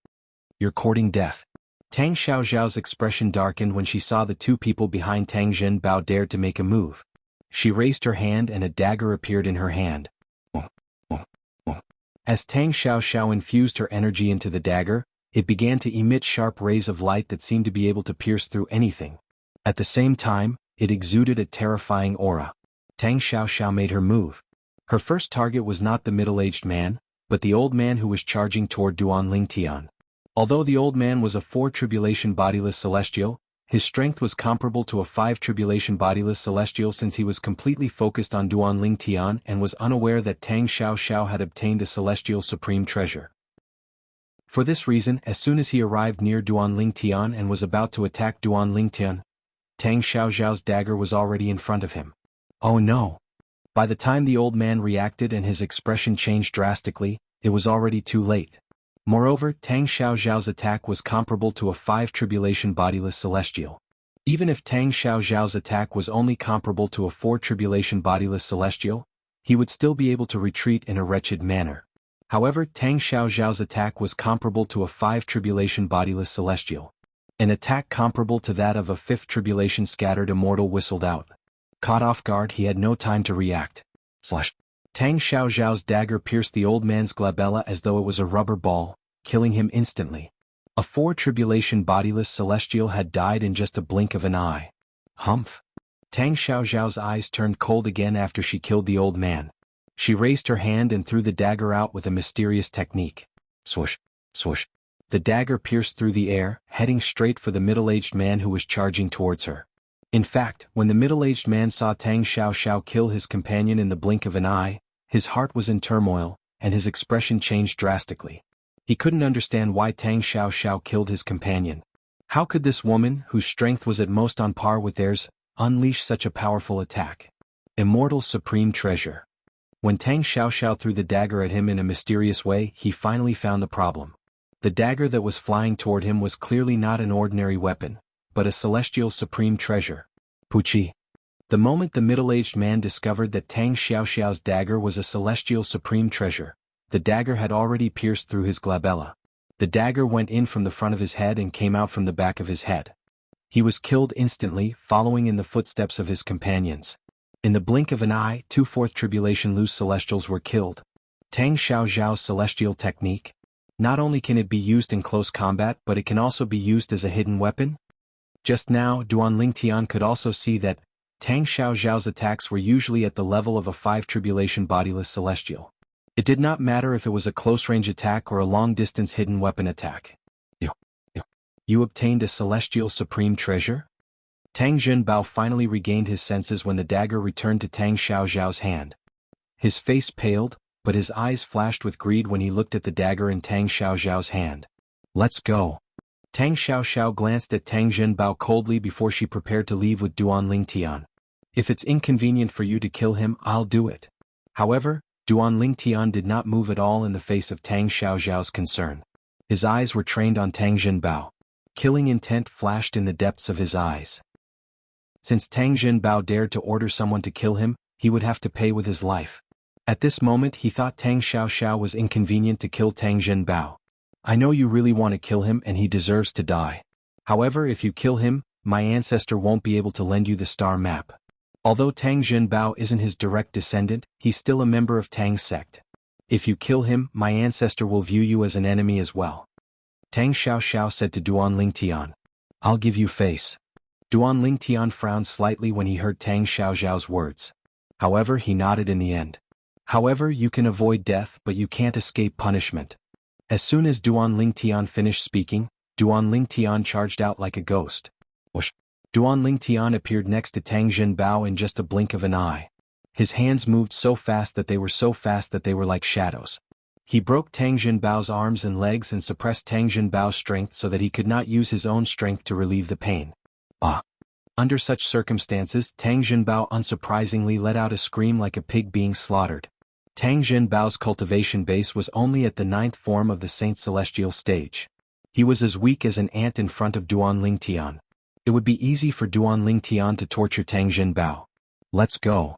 You're courting death. Tang Xiaoxiao's expression darkened when she saw the 2 people behind Tang Zhenbao dared to make a move. She raised her hand and a dagger appeared in her hand. As Tang Xiaoxiao infused her energy into the dagger, it began to emit sharp rays of light that seemed to be able to pierce through anything. At the same time, it exuded a terrifying aura. Tang Xiaoxiao made her move. Her first target was not the middle-aged man, but the old man who was charging toward Duanling Tian. Although the old man was a 4 tribulation bodiless celestial, his strength was comparable to a 5 tribulation bodiless celestial since he was completely focused on Duanling Tian and was unaware that Tang Xiaoxiao had obtained a celestial supreme treasure. For this reason, as soon as he arrived near Duanling Tian and was about to attack Duanling Tian, Tang Xiaoxiao's dagger was already in front of him. Oh no! By the time the old man reacted and his expression changed drastically, it was already too late. Moreover, Tang Xiaoxiao's attack was comparable to a 5 tribulation bodiless celestial. Even if Tang Xiaoxiao's attack was only comparable to a 4 tribulation bodiless celestial, he would still be able to retreat in a wretched manner. However, Tang Xiaoxiao's attack was comparable to a 5 tribulation bodiless celestial. An attack comparable to that of a 5th tribulation scattered immortal whistled out. Caught off guard, he had no time to react. Slash. Tang Xiaoxiao's dagger pierced the old man's glabella as though it was a rubber ball, killing him instantly. A 4 tribulation bodiless celestial had died in just a blink of an eye. Humph. Tang Xiaoxiao's eyes turned cold again after she killed the old man. She raised her hand and threw the dagger out with a mysterious technique. Swoosh, swoosh. The dagger pierced through the air, heading straight for the middle-aged man who was charging towards her. In fact, when the middle-aged man saw Tang Xiaoxiao kill his companion in the blink of an eye, his heart was in turmoil, and his expression changed drastically. He couldn't understand why Tang Xiaoxiao killed his companion. How could this woman, whose strength was at most on par with theirs, unleash such a powerful attack? Immortal supreme treasure. When Tang Xiaoxiao threw the dagger at him in a mysterious way, he finally found the problem. The dagger that was flying toward him was clearly not an ordinary weapon, but a celestial supreme treasure. Puchi. The moment the middle-aged man discovered that Tang Xiaoxiao's dagger was a celestial supreme treasure, the dagger had already pierced through his glabella. The dagger went in from the front of his head and came out from the back of his head. He was killed instantly, following in the footsteps of his companions. In the blink of an eye, 2 4th tribulation loose celestials were killed. Tang Xiaoxiao's celestial technique. Not only can it be used in close combat, but it can also be used as a hidden weapon. Just now, Duanling Tian could also see that Tang Xiaoxiao's attacks were usually at the level of a 5 tribulation bodiless celestial. It did not matter if it was a close-range attack or a long-distance hidden weapon attack. You obtained a celestial supreme treasure? Tang Zhenbao finally regained his senses when the dagger returned to Tang Xiaoxiao's hand. His face paled, but his eyes flashed with greed when he looked at the dagger in Tang Xiaoxiao's hand. Let's go. Tang Xiaoxiao glanced at Tang Zhenbao coldly before she prepared to leave with Duanling Tian. If it's inconvenient for you to kill him, I'll do it. However, Duanling Tian did not move at all in the face of Tang Xiaoxiao's concern. His eyes were trained on Tang Zhenbao. Killing intent flashed in the depths of his eyes. Since Tang Zhenbao dared to order someone to kill him, he would have to pay with his life. At this moment he thought Tang Xiaoxiao was inconvenient to kill Tang Zhenbao. I know you really want to kill him and he deserves to die. However, if you kill him, my ancestor won't be able to lend you the star map. Although Tang Zhenbao isn't his direct descendant, he's still a member of Tang's sect. If you kill him, my ancestor will view you as an enemy as well. Tang Xiaoxiao said to Duanling Tian. I'll give you face. Duanling Tian frowned slightly when he heard Tang Xiaoxiao's words. However, he nodded in the end. However, you can avoid death, but you can't escape punishment. As soon as Duanling Tian finished speaking, Duanling Tian charged out like a ghost. Whoosh! Duanling Tian appeared next to Tang Zhenbao in just a blink of an eye. His hands moved so fast that they were like shadows. He broke Tang Zhenbao's arms and legs and suppressed Tang Zhenbao's strength so that he could not use his own strength to relieve the pain. Under such circumstances, Tang Zhenbao unsurprisingly let out a scream like a pig being slaughtered. Tang Zhenbao's cultivation base was only at the 9th form of the Saint Celestial stage. He was as weak as an ant in front of Duanling Tian. It would be easy for Duanling Tian to torture Tang Zhenbao. Let's go.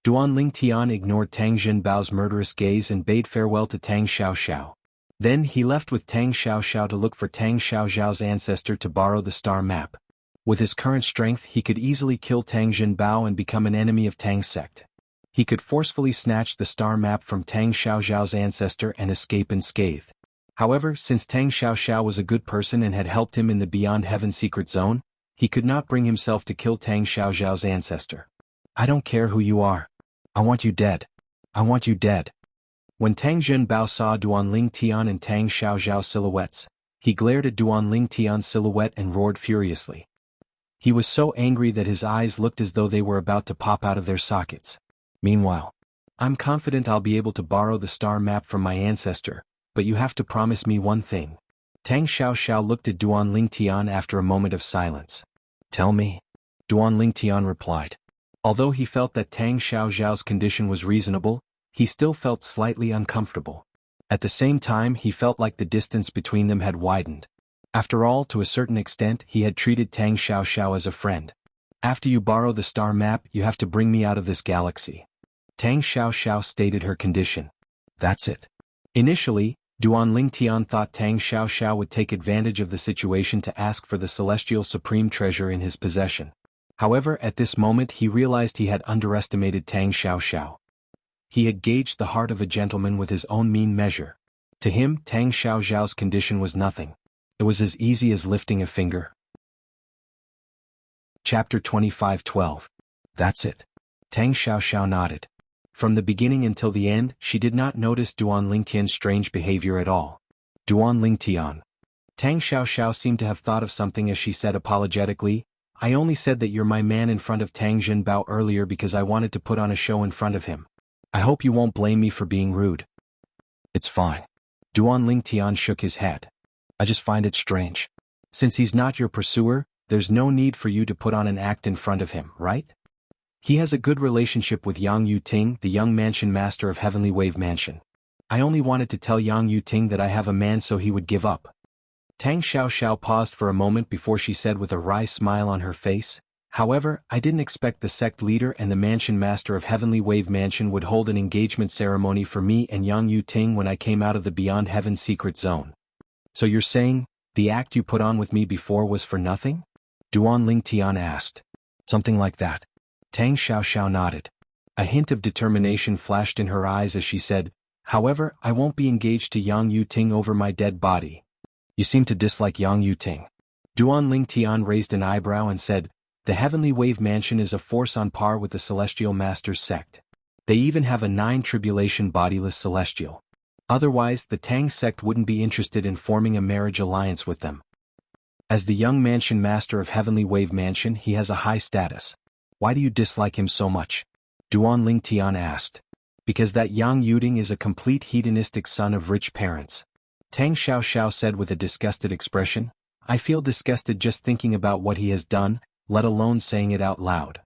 Duan Lingtian ignored Tang Jinbao's murderous gaze and bade farewell to Tang Xiaoxiao. Then he left with Tang Xiaoxiao to look for Tang Xiaoxiao's ancestor to borrow the star map. With his current strength he could easily kill Tang Jinbao and become an enemy of Tang's sect. He could forcefully snatch the star map from Tang Xiaoxiao's ancestor and escape unscathed. However, since Tang Xiaoxiao was a good person and had helped him in the Beyond Heaven secret zone, he could not bring himself to kill Tang Xiaoxiao's ancestor. I don't care who you are. I want you dead. I want you dead. When Tang Jinbao saw Duan Lingtian and Tang Xiaoxiao's silhouettes, he glared at Duan Lingtian's silhouette and roared furiously. He was so angry that his eyes looked as though they were about to pop out of their sockets. Meanwhile, I'm confident I'll be able to borrow the star map from my ancestor, but you have to promise me one thing. Tang Xiaoxiao looked at Duan Lingtian after a moment of silence. Tell me. Duan Lingtian replied. Although he felt that Tang Xiaoxiao's condition was reasonable, he still felt slightly uncomfortable. At the same time he felt like the distance between them had widened. After all, to a certain extent he had treated Tang Xiaoxiao as a friend. After you borrow the star map you have to bring me out of this galaxy. Tang Xiaoxiao stated her condition. That's it. Initially, Duan Lingtian thought Tang Xiaoxiao would take advantage of the situation to ask for the celestial supreme treasure in his possession. However, at this moment he realized he had underestimated Tang Xiaoxiao. He had gauged the heart of a gentleman with his own mean measure. To him, Tang Xiaoxiao's condition was nothing. It was as easy as lifting a finger. Chapter 25:12. That's it. Tang Xiaoxiao nodded. From the beginning until the end, she did not notice Duan Lingtian's strange behavior at all. Duan Lingtian. Tang Xiaoxiao seemed to have thought of something as she said apologetically, I only said that you're my man in front of Tang Jinbao earlier because I wanted to put on a show in front of him. I hope you won't blame me for being rude. It's fine. Duan Lingtian shook his head. I just find it strange. Since he's not your pursuer, there's no need for you to put on an act in front of him, right? He has a good relationship with Yang Yuting, the young mansion master of Heavenly Wave Mansion. I only wanted to tell Yang Yuting that I have a man so he would give up. Tang Xiaoxiao paused for a moment before she said with a wry smile on her face, however, I didn't expect the sect leader and the mansion master of Heavenly Wave Mansion would hold an engagement ceremony for me and Yang Yuting when I came out of the Beyond Heaven secret zone. So you're saying, the act you put on with me before was for nothing? Duan Lingtian asked. Something like that. Tang Xiaoxiao nodded. A hint of determination flashed in her eyes as she said, however, I won't be engaged to Yang Yuting over my dead body. You seem to dislike Yang Yuting. Duan Lingtian raised an eyebrow and said, the Heavenly Wave Mansion is a force on par with the Celestial Masters sect. They even have a 9 bodiless celestial. Otherwise, the Tang sect wouldn't be interested in forming a marriage alliance with them. As the young mansion master of Heavenly Wave Mansion, he has a high status. Why do you dislike him so much? Duan Lingtian asked. Because that Yang Yuting is a complete hedonistic son of rich parents. Tang Xiaoxiao said with a disgusted expression, I feel disgusted just thinking about what he has done, let alone saying it out loud.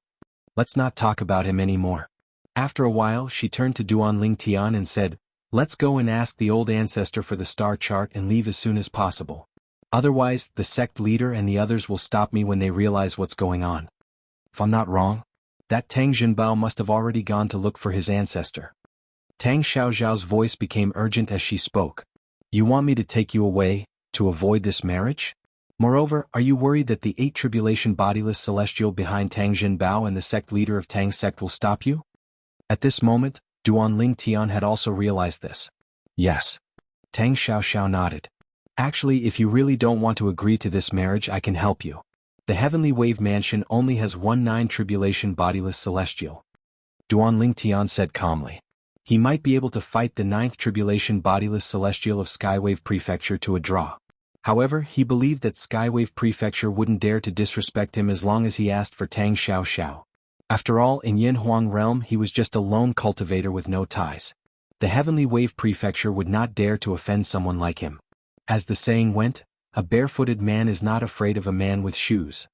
Let's not talk about him anymore. After a while she turned to Duan Lingtian and said, let's go and ask the old ancestor for the star chart and leave as soon as possible. Otherwise, the sect leader and the others will stop me when they realize what's going on. If I'm not wrong, that Tang Jinbao must have already gone to look for his ancestor. Tang Xiaoxiao's voice became urgent as she spoke. You want me to take you away, to avoid this marriage? Moreover, are you worried that the 8 tribulation bodiless celestial behind Tang Jinbao and the sect leader of Tang sect will stop you? At this moment, Duan Lingtian had also realized this. Yes. Tang Xiaoxiao nodded. Actually, if you really don't want to agree to this marriage, I can help you. The Heavenly Wave Mansion only has 1 9 tribulation bodiless celestial. Duan Lingtian said calmly. He might be able to fight the 9th tribulation bodiless celestial of Skywave Prefecture to a draw. However, he believed that Skywave Prefecture wouldn't dare to disrespect him as long as he asked for Tang Xiaoxiao. After all, in Yinhuang realm he was just a lone cultivator with no ties. The Heavenly Wave Prefecture would not dare to offend someone like him. As the saying went, a barefooted man is not afraid of a man with shoes.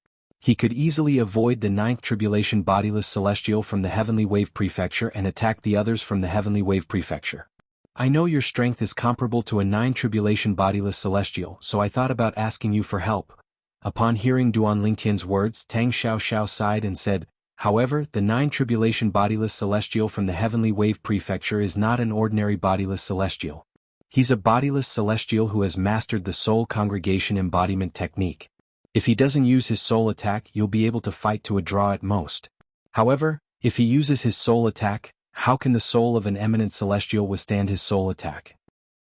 He could easily avoid the 9th tribulation bodiless celestial from the Heavenly Wave Prefecture and attack the others from the Heavenly Wave Prefecture. I know your strength is comparable to a 9 tribulation bodiless celestial, so I thought about asking you for help. Upon hearing Duan Lingtian's words, Tang Xiaoxiao sighed and said, However, the 9 tribulation bodiless celestial from the heavenly wave prefecture is not an ordinary bodiless celestial. He's a bodiless celestial who has mastered the soul congregation embodiment technique. If he doesn't use his soul attack, you'll be able to fight to a draw at most. However, if he uses his soul attack, how can the soul of an eminent celestial withstand his soul attack?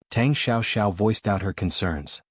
Tang Xiaoxiao voiced out her concerns.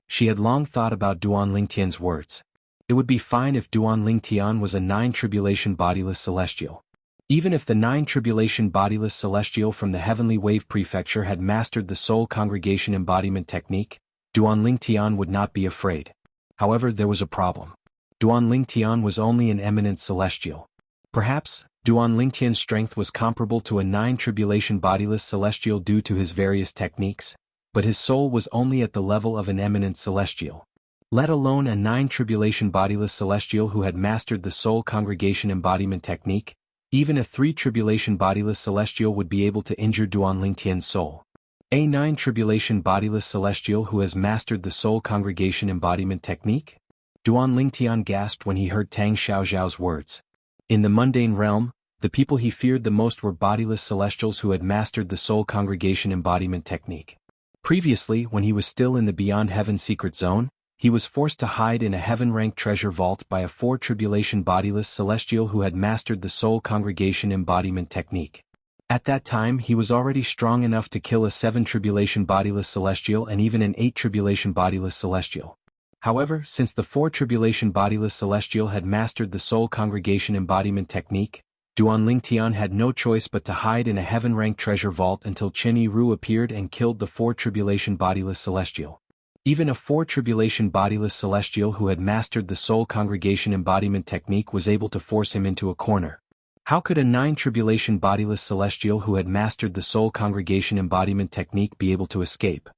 She had long thought about Duan Lingtian's words. It would be fine if Duan Lingtian was a 9 tribulation bodiless celestial. Even if the 9 tribulation bodiless celestial from the heavenly wave prefecture had mastered the soul congregation embodiment technique, Duan Lingtian would not be afraid. However, there was a problem. Duan Lingtian was only an eminent celestial. Perhaps, Duan Lingtian's strength was comparable to a 9 tribulation bodiless celestial due to his various techniques, but his soul was only at the level of an eminent celestial. Let alone a 9 tribulation bodiless celestial who had mastered the soul congregation embodiment technique, even a 3 tribulation bodiless celestial would be able to injure Duan Lingtian's soul. A 9 tribulation bodiless celestial who has mastered the soul congregation embodiment technique? Duan Lingtian gasped when he heard Tang Xiaoxiao's words. In the mundane realm, the people he feared the most were bodiless celestials who had mastered the soul congregation embodiment technique. Previously, when he was still in the Beyond Heaven secret zone, he was forced to hide in a heaven-ranked treasure vault by a 4 tribulation bodiless celestial who had mastered the soul congregation embodiment technique. At that time he was already strong enough to kill a 7 tribulation bodiless celestial and even an 8 tribulation bodiless celestial. However, since the 4 tribulation bodiless celestial had mastered the soul congregation embodiment technique, Duan Lingtian had no choice but to hide in a heaven-ranked treasure vault until Chen Yiru appeared and killed the 4 tribulation bodiless celestial. Even a 4 tribulation bodiless celestial who had mastered the soul congregation embodiment technique was able to force him into a corner. How could a 9 tribulation bodiless celestial who had mastered the soul congregation embodiment technique be able to escape?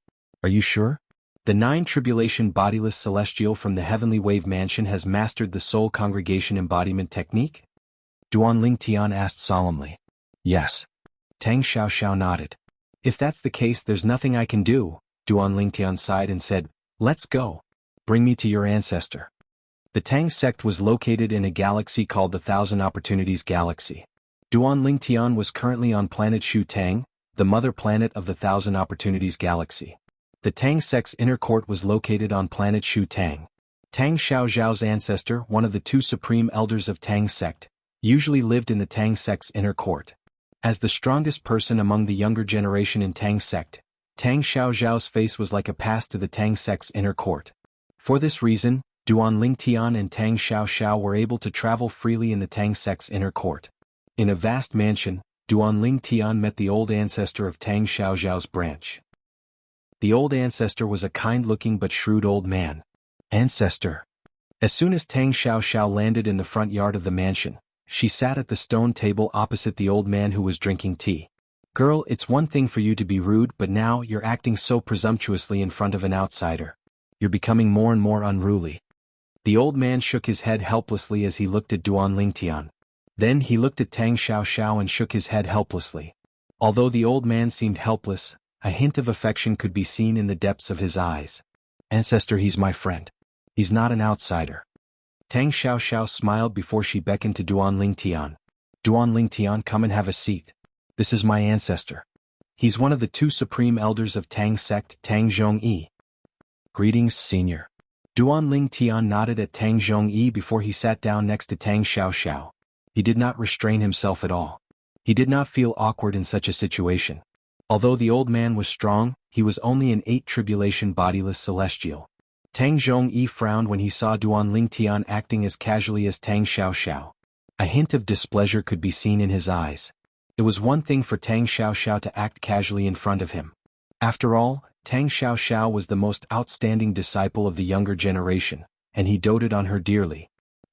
Are you sure? The 9 tribulation bodiless celestial from the heavenly wave mansion has mastered the soul congregation embodiment technique? Duan Lingtian asked solemnly. Yes. Tang Xiaoxiao nodded. If that's the case, there's nothing I can do. Duan Lingtian sighed and said, let's go. Bring me to your ancestor. The Tang sect was located in a galaxy called the Thousand Opportunities Galaxy. Duan Lingtian was currently on planet Shu Tang, the mother planet of the Thousand Opportunities Galaxy. The Tang sect's inner court was located on planet Shu Tang. Tang Xiaoxiao's ancestor, one of the 2 supreme elders of Tang sect, usually lived in the Tang sect's inner court. As the strongest person among the younger generation in Tang sect, Tang Xiaoxiao's face was like a pass to the Tang sect's inner court. For this reason, Duan Lingtian and Tang Xiaoxiao were able to travel freely in the Tang sect's inner court. In a vast mansion, Duan Lingtian met the old ancestor of Tang Xiaoxiao's branch. The old ancestor was a kind-looking but shrewd old man. Ancestor. As soon as Tang Xiaoxiao landed in the front yard of the mansion, she sat at the stone table opposite the old man who was drinking tea. Girl, it's one thing for you to be rude, but now you're acting so presumptuously in front of an outsider. You're becoming more and more unruly. The old man shook his head helplessly as he looked at Duan Lingtian. Then he looked at Tang Xiaoxiao and shook his head helplessly. Although the old man seemed helpless, a hint of affection could be seen in the depths of his eyes. Ancestor, he's my friend. He's not an outsider. Tang Xiaoxiao smiled before she beckoned to Duan Lingtian. Duan Lingtian, come and have a seat. This is my ancestor. He's one of the 2 supreme elders of Tang sect, Tang Zhongyi. Greetings, senior. Duan Lingtian nodded at Tang Zhongyi before he sat down next to Tang Xiaoxiao. He did not restrain himself at all. He did not feel awkward in such a situation. Although the old man was strong, he was only an 8 tribulation bodiless celestial. Tang Zhongyi frowned when he saw Duan Lingtian acting as casually as Tang Xiaoxiao. A hint of displeasure could be seen in his eyes. It was one thing for Tang Xiaoxiao to act casually in front of him. After all, Tang Xiaoxiao was the most outstanding disciple of the younger generation, and he doted on her dearly.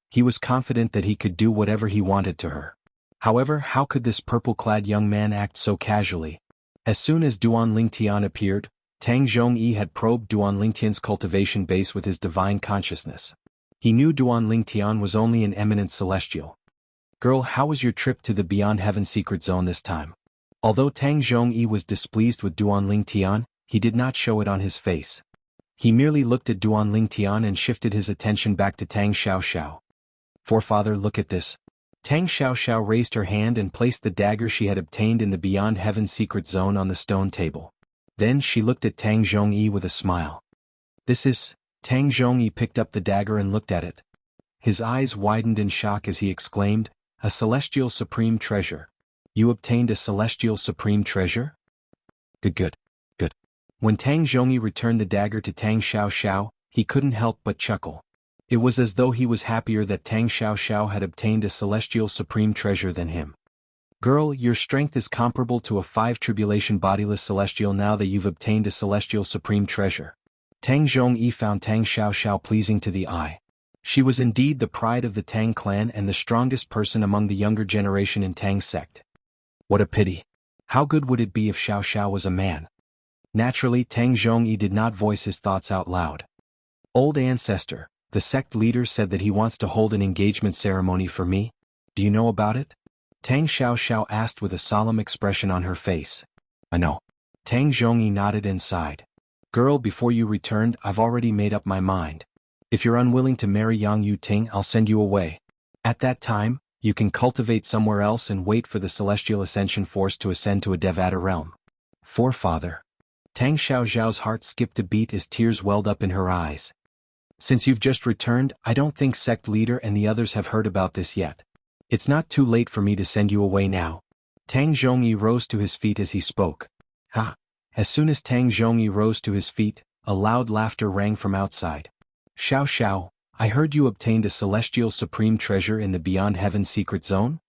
He was confident that he could do whatever he wanted to her. However, how could this purple-clad young man act so casually? As soon as Duan Lingtian appeared, Tang Zhongyi had probed Duan Lingtian's cultivation base with his divine consciousness. He knew Duan Lingtian was only an eminent celestial. Girl, how was your trip to the Beyond Heaven secret zone this time? Although Tang Zhongyi was displeased with Duan Lingtian, he did not show it on his face. He merely looked at Duan Lingtian and shifted his attention back to Tang Xiaoxiao. Forefather, look at this. Tang Xiaoxiao raised her hand and placed the dagger she had obtained in the Beyond Heaven secret zone on the stone table. Then she looked at Tang Zhongyi with a smile. This is... Tang Zhongyi picked up the dagger and looked at it. His eyes widened in shock as he exclaimed, "A celestial supreme treasure. You obtained a celestial supreme treasure?" Good. When Tang Zhongyi returned the dagger to Tang Xiaoxiao, he couldn't help but chuckle. It was as though he was happier that Tang Xiaoxiao had obtained a celestial supreme treasure than him. Girl, your strength is comparable to a 5 tribulation bodiless celestial now that you've obtained a celestial supreme treasure. Tang Zhongyi found Tang Xiaoxiao pleasing to the eye. She was indeed the pride of the Tang clan and the strongest person among the younger generation in Tang sect. What a pity. How good would it be if Xiaoxiao was a man? Naturally, Tang Zhongyi did not voice his thoughts out loud. Old ancestor, the sect leader said that he wants to hold an engagement ceremony for me. Do you know about it? Tang Xiaoxiao asked with a solemn expression on her face. I know. Tang Zhongyi nodded and sighed. Girl, before you returned, I've already made up my mind. If you're unwilling to marry Yang Yuting, I'll send you away. At that time, you can cultivate somewhere else and wait for the celestial ascension force to ascend to a Devata realm. Forefather. Tang Xiaoxiao's heart skipped a beat as tears welled up in her eyes. Since you've just returned, I don't think sect leader and the others have heard about this yet. It's not too late for me to send you away now. Tang Zhongyi rose to his feet as he spoke. Ha! As soon as Tang Zhongyi rose to his feet, a loud laughter rang from outside. Xiao, I heard you obtained a celestial supreme treasure in the Beyond Heaven secret zone?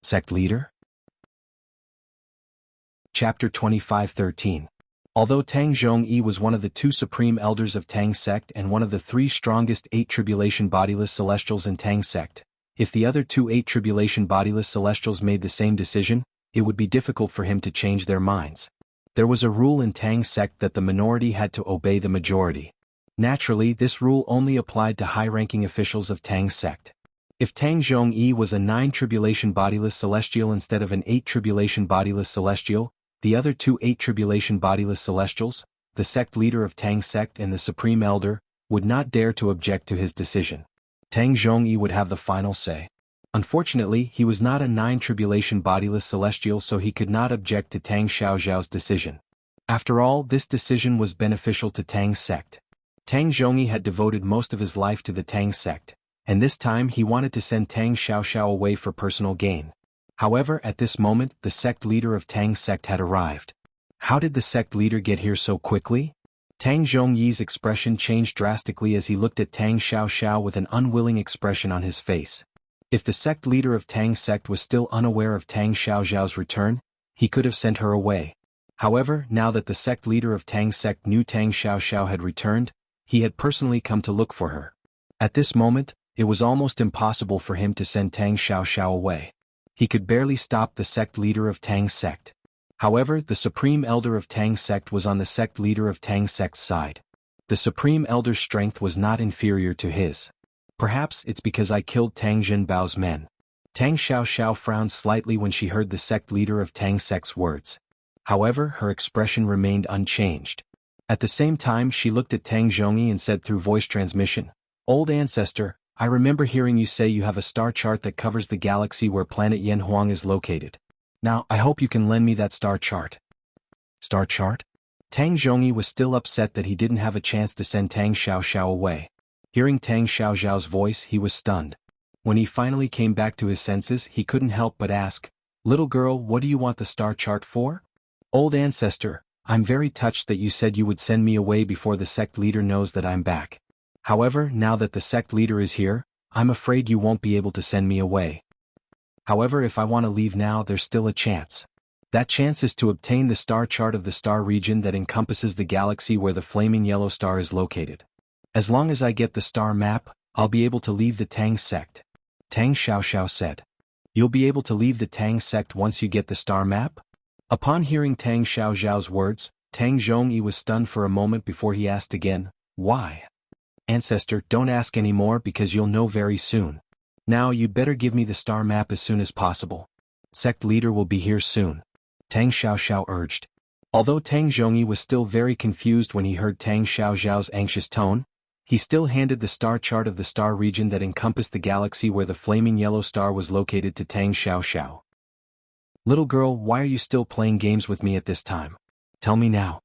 Sect leader? Chapter 25:13. Although Tang Zhongyi was one of the 2 supreme elders of Tang sect and one of the 3 strongest 8 tribulation bodiless celestials in Tang sect, if the other 2 8 tribulation bodiless celestials made the same decision, it would be difficult for him to change their minds. There was a rule in Tang sect that the minority had to obey the majority. Naturally, this rule only applied to high-ranking officials of Tang sect. If Tang Zhongyi was a 9 tribulation bodiless celestial instead of an 8 tribulation bodiless celestial, the other 2 8 tribulation bodiless celestials, the sect leader of Tang sect and the supreme elder, would not dare to object to his decision. Tang Zhongyi would have the final say. Unfortunately, he was not a 9 tribulation bodiless celestial, so he could not object to Tang Xiaoxiao's decision. After all, this decision was beneficial to Tang's sect. Tang Zhongyi had devoted most of his life to the Tang sect, and this time he wanted to send Tang Xiaoxiao away for personal gain. However, at this moment, the sect leader of Tang's sect had arrived. How did the sect leader get here so quickly? Tang Zhongyi's expression changed drastically as he looked at Tang Xiaoxiao with an unwilling expression on his face. If the sect leader of Tang's sect was still unaware of Tang Xiaoxiao's return, he could have sent her away. However, now that the sect leader of Tang's sect knew Tang Xiaoxiao had returned, he had personally come to look for her. At this moment, it was almost impossible for him to send Tang Xiaoxiao away. He could barely stop the sect leader of Tang's sect. However, the supreme elder of Tang's sect was on the sect leader of Tang's sect's side. The supreme elder's strength was not inferior to his. Perhaps it's because I killed Tang Jinbao's men. Tang Xiaoxiao frowned slightly when she heard the sect leader of Tang's sect's words. However, her expression remained unchanged. At the same time, she looked at Tang Zhongyi and said through voice transmission, "Old ancestor, I remember hearing you say you have a star chart that covers the galaxy where planet Yanhuang is located. Now, I hope you can lend me that star chart." Star chart? Tang Zhongyi was still upset that he didn't have a chance to send Tang Xiaoxiao away. Hearing Tang Xiaoxiao's voice, he was stunned. When he finally came back to his senses, he couldn't help but ask, "Little girl, what do you want the star chart for?" "Old ancestor, I'm very touched that you said you would send me away before the sect leader knows that I'm back. However, now that the sect leader is here, I'm afraid you won't be able to send me away. However, if I want to leave now, there's still a chance. That chance is to obtain the star chart of the star region that encompasses the galaxy where the flaming yellow star is located. As long as I get the star map, I'll be able to leave the Tang sect." Tang Xiaoxiao said. "You'll be able to leave the Tang sect once you get the star map?" Upon hearing Tang Xiaoxiao's words, Tang Zhongyi was stunned for a moment before he asked again, "Why?" "Ancestor, don't ask any more because you'll know very soon. Now you'd better give me the star map as soon as possible. Sect leader will be here soon," Tang Xiaoxiao urged. Although Tang Zhongyi was still very confused when he heard Tang Xiaoxiao's anxious tone, He still handed the star chart of the star region that encompassed the galaxy where the flaming yellow star was located to Tang Xiaoxiao. Little girl, why are you still playing games with me at this time? Tell me now.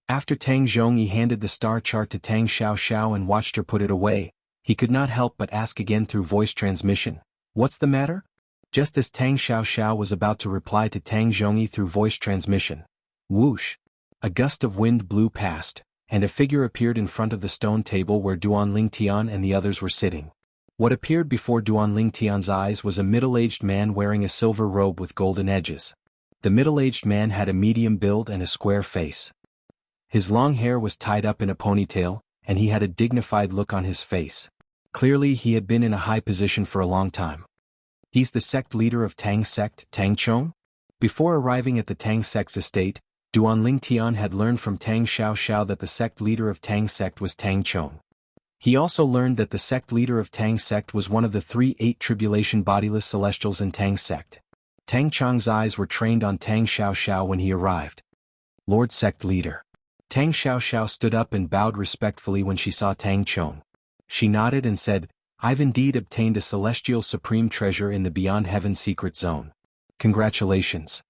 After Tang Zhongyi handed the star chart to Tang Xiaoxiao and watched her put it away, he could not help but ask again through voice transmission, "What's the matter?" Just as Tang Xiaoxiao was about to reply to Tang Zhongyi through voice transmission, whoosh! A gust of wind blew past, and a figure appeared in front of the stone table where Duan Lingtian and the others were sitting. What appeared before Duan Lingtian's eyes was a middle-aged man wearing a silver robe with golden edges. The middle-aged man had a medium build and a square face. His long hair was tied up in a ponytail, and he had a dignified look on his face. Clearly he had been in a high position for a long time. He's the sect leader of Tang sect, Tang Chong? Before arriving at the Tang sect's estate, Duan Lingtian had learned from Tang Xiaoxiao that the sect leader of Tang sect was Tang Chong. He also learned that the sect leader of Tang sect was one of the 3 8 tribulation bodiless celestials in Tang sect. Tang Chong's eyes were trained on Tang Xiaoxiao when he arrived. Lord sect leader. Tang Xiaoxiao stood up and bowed respectfully when she saw Tang Chong. She nodded and said, "I've indeed obtained a celestial supreme treasure in the Beyond Heaven secret zone. Congratulations."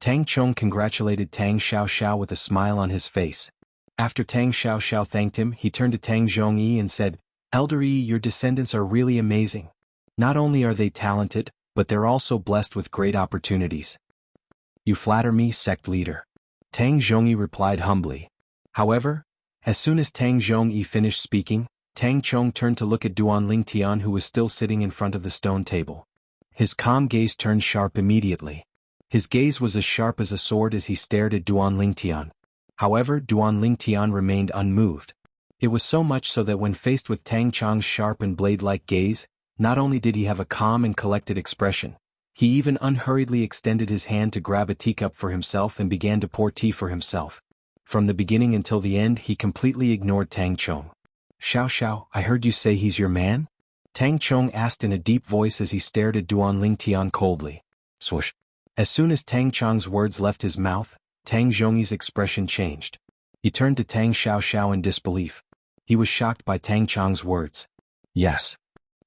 Tang Chong congratulated Tang Xiaoxiao with a smile on his face. After Tang Xiaoxiao thanked him, he turned to Tang Zhongyi and said, "Elder Yi, your descendants are really amazing. Not only are they talented, but they're also blessed with great opportunities." "You flatter me, sect leader," Tang Zhongyi replied humbly. However, as soon as Tang Zhongyi finished speaking, Tang Chong turned to look at Duan Lingtian, who was still sitting in front of the stone table. His calm gaze turned sharp immediately. His gaze was as sharp as a sword as he stared at Duan Lingtian. However, Duan Lingtian remained unmoved. It was so much so that when faced with Tang Chong's sharp and blade-like gaze, not only did he have a calm and collected expression, he even unhurriedly extended his hand to grab a teacup for himself and began to pour tea for himself. From the beginning until the end, he completely ignored Tang Chong. "Xiao, I heard you say he's your man?" Tang Chong asked in a deep voice as he stared at Duan Lingtian coldly. Swoosh. As soon as Tang Chong's words left his mouth, Tang Zhongyi's expression changed. He turned to Tang Xiaoxiao in disbelief. He was shocked by Tang Chong's words. Yes.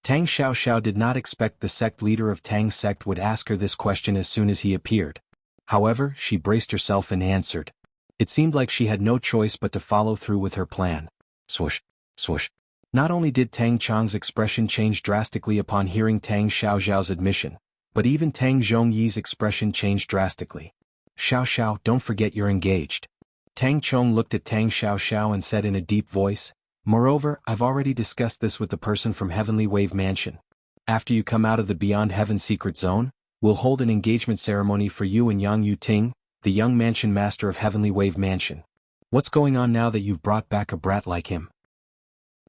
Tang Xiaoxiao did not expect the sect leader of Tang sect would ask her this question as soon as he appeared. However, she braced herself and answered. It seemed like she had no choice but to follow through with her plan. Swoosh. Swoosh. Not only did Tang Chong's expression change drastically upon hearing Tang Xiaoxiao's admission, but even Tang Zhongyi's expression changed drastically. "Xiao, don't forget you're engaged." Tang Chong looked at Tang Xiaoxiao and said in a deep voice, "Moreover, I've already discussed this with the person from Heavenly Wave Mansion. After you come out of the Beyond Heaven secret zone, we'll hold an engagement ceremony for you and Yang Yuting, the young mansion master of Heavenly Wave Mansion. What's going on now that you've brought back a brat like him?"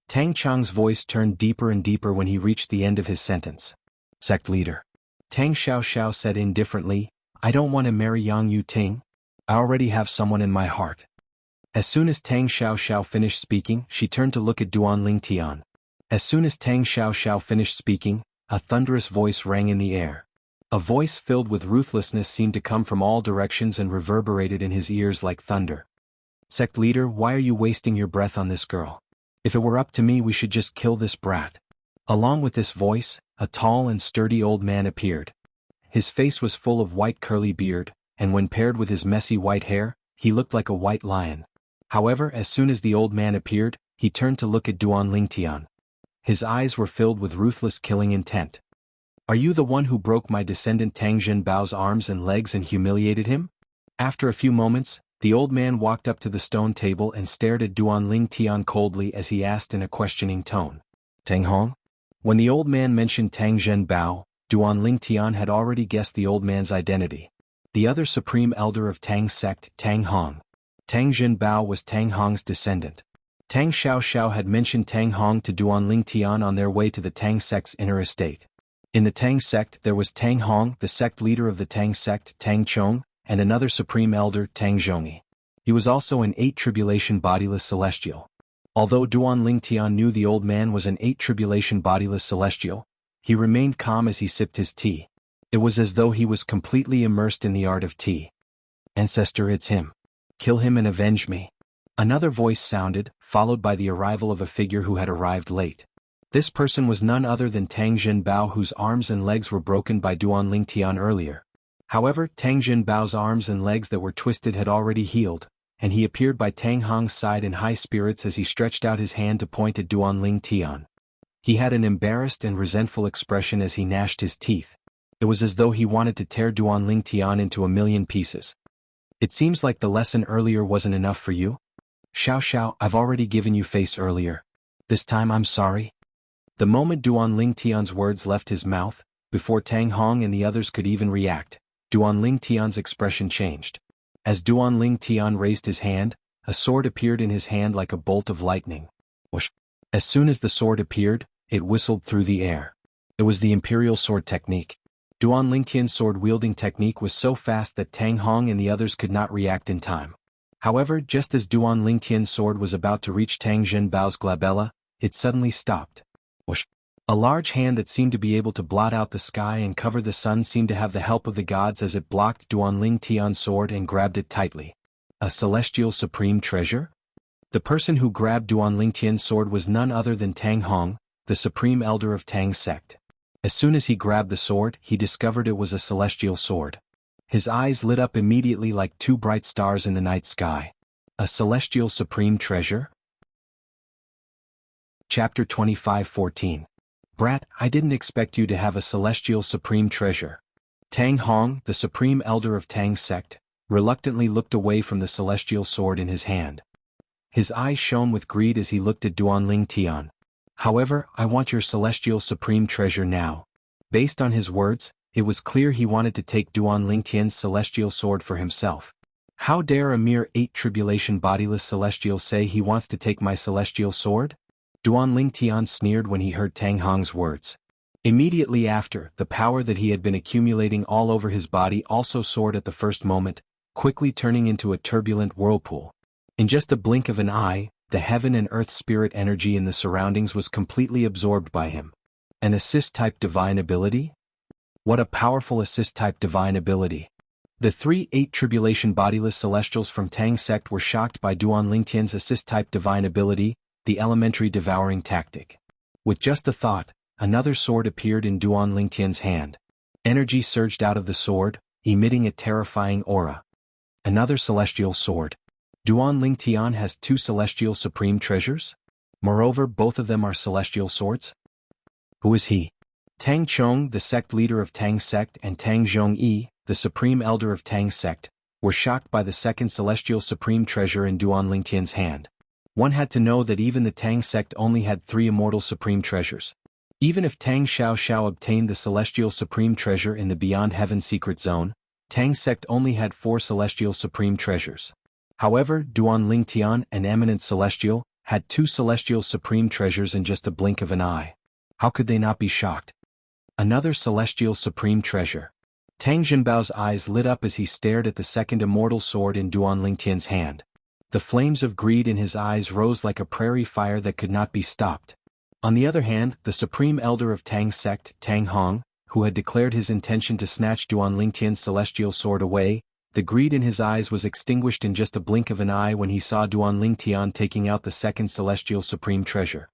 Tang Chong's voice turned deeper and deeper when he reached the end of his sentence. "Sect leader." Tang Xiaoxiao said indifferently, "I don't want to marry Yang Yuting. I already have someone in my heart." As soon as Tang Xiaoxiao finished speaking, she turned to look at Duan Lingtian. As soon as Tang Xiaoxiao finished speaking, a thunderous voice rang in the air. A voice filled with ruthlessness seemed to come from all directions and reverberated in his ears like thunder. "Sect leader, why are you wasting your breath on this girl? If it were up to me, we should just kill this brat." Along with this voice, a tall and sturdy old man appeared. His face was full of white curly beard, and when paired with his messy white hair, he looked like a white lion. However, as soon as the old man appeared, he turned to look at Duan Lingtian. His eyes were filled with ruthless killing intent. "Are you the one who broke my descendant Tang Zhenbao's arms and legs and humiliated him?" After a few moments, the old man walked up to the stone table and stared at Duan Lingtian coldly as he asked in a questioning tone. "Tang Hong?" When the old man mentioned Tang Zhenbao, Duan Lingtian had already guessed the old man's identity. The other supreme elder of Tang sect, Tang Hong. Tang Zhenbao was Tang Hong's descendant. Tang Xiaoxiao had mentioned Tang Hong to Duan Lingtian on their way to the Tang sect's inner estate. In the Tang sect there was Tang Hong, the sect leader of the Tang sect, Tang Chong, and another supreme elder, Tang Zhongyi. He was also an 8 tribulation bodiless celestial. Although Duan Lingtian knew the old man was an 8 tribulation bodiless celestial, he remained calm as he sipped his tea. It was as though he was completely immersed in the art of tea. "Ancestor, it's him. Kill him and avenge me." Another voice sounded, followed by the arrival of a figure who had arrived late. This person was none other than Tang Jinbao, whose arms and legs were broken by Duan Lingtian earlier. However, Tang Jinbao's arms and legs that were twisted had already healed, and he appeared by Tang Hong's side in high spirits as he stretched out his hand to point at Duan Lingtian. He had an embarrassed and resentful expression as he gnashed his teeth. It was as though he wanted to tear Duan Lingtian into a million pieces. It seems like the lesson earlier wasn't enough for you? Xiao, I've already given you face earlier. This time I'm sorry. The moment Duan Lingtian's words left his mouth, before Tang Hong and the others could even react, Duan Lingtian's expression changed. As Duan Lingtian raised his hand, a sword appeared in his hand like a bolt of lightning. Whoosh! As soon as the sword appeared, it whistled through the air. It was the Imperial Sword Technique. Duan Lingtian's sword-wielding technique was so fast that Tang Hong and the others could not react in time. However, just as Duan Lingtian's sword was about to reach Tang Jinbao's glabella, it suddenly stopped. Whoosh! A large hand that seemed to be able to blot out the sky and cover the sun seemed to have the help of the gods as it blocked Duan Lingtian's sword and grabbed it tightly. A celestial supreme treasure? The person who grabbed Duan Lingtian's sword was none other than Tang Hong, the supreme elder of Tang's sect. As soon as he grabbed the sword, he discovered it was a celestial sword. His eyes lit up immediately like two bright stars in the night sky. A celestial supreme treasure? Chapter 25:14. Brat, I didn't expect you to have a celestial supreme treasure. Tang Hong, the supreme elder of Tang's sect, reluctantly looked away from the celestial sword in his hand. His eyes shone with greed as he looked at Duan Lingtian. However, I want your celestial supreme treasure now. Based on his words, it was clear he wanted to take Duan Lingtian's celestial sword for himself. How dare a mere 8 tribulation bodiless celestial say he wants to take my celestial sword? Duan Lingtian sneered when he heard Tang Hong's words. Immediately after, the power that he had been accumulating all over his body also soared at the first moment, quickly turning into a turbulent whirlpool. In just a blink of an eye, the heaven and earth spirit energy in the surroundings was completely absorbed by him. An assist-type divine ability? What a powerful assist-type divine ability. The 3 8 tribulation bodiless celestials from Tang's sect were shocked by Duan Lingtian's assist-type divine ability, the elementary devouring tactic. With just a thought, another sword appeared in Duan Lingtian's hand. Energy surged out of the sword, emitting a terrifying aura. Another celestial sword. Duan Lingtian has 2 celestial supreme treasures? Moreover, both of them are celestial swords? Who is he? Tang Chong, the sect leader of Tang's sect, and Tang Zhongyi, the supreme elder of Tang's sect, were shocked by the second celestial supreme treasure in Duan Lingtian's hand. One had to know that even the Tang sect only had 3 immortal supreme treasures. Even if Tang Xiao obtained the celestial supreme treasure in the Beyond Heaven secret zone, Tang's sect only had 4 celestial supreme treasures. However, Duan Lingtian, an eminent celestial, had 2 celestial supreme treasures in just a blink of an eye. How could they not be shocked? Another celestial supreme treasure. Tang Jinbao's eyes lit up as he stared at the second immortal sword in Duan Lingtian's hand. The flames of greed in his eyes rose like a prairie fire that could not be stopped. On the other hand, the supreme elder of Tang's sect, Tang Hong, who had declared his intention to snatch Duan Lingtian's celestial sword away, the greed in his eyes was extinguished in just a blink of an eye when he saw Duan Lingtian taking out the second celestial supreme treasure.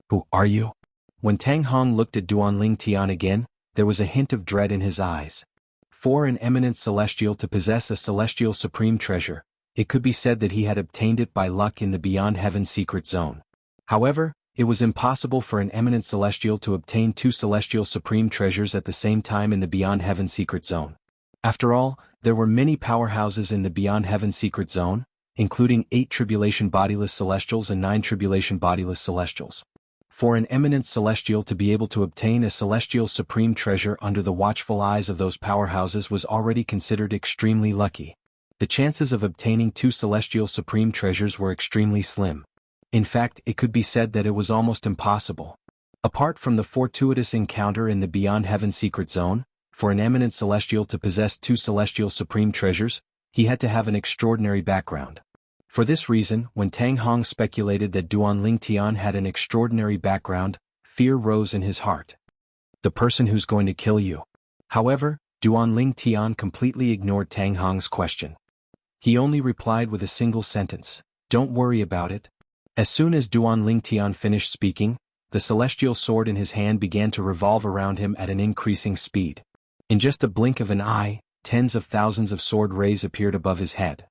Who are you? When Tang Hong looked at Duan Lingtian again, there was a hint of dread in his eyes. For an eminent celestial to possess a celestial supreme treasure, it could be said that he had obtained it by luck in the Beyond Heaven secret zone. However, it was impossible for an eminent celestial to obtain 2 celestial supreme treasures at the same time in the Beyond Heaven secret zone. After all, there were many powerhouses in the Beyond Heaven secret zone, including 8 tribulation bodiless celestials and 9 tribulation bodiless celestials. For an eminent celestial to be able to obtain a celestial supreme treasure under the watchful eyes of those powerhouses was already considered extremely lucky. The chances of obtaining 2 celestial supreme treasures were extremely slim. In fact, it could be said that it was almost impossible. Apart from the fortuitous encounter in the Beyond Heaven secret zone, for an eminent celestial to possess 2 celestial supreme treasures, he had to have an extraordinary background. For this reason, when Tang Hong speculated that Duan Lingtian had an extraordinary background, fear rose in his heart. The person who's going to kill you. However, Duan Lingtian completely ignored Tang Hong's question. He only replied with a single sentence. Don't worry about it. As soon as Duan Lingtian finished speaking, the celestial sword in his hand began to revolve around him at an increasing speed. In just a blink of an eye, tens of thousands of sword rays appeared above his head.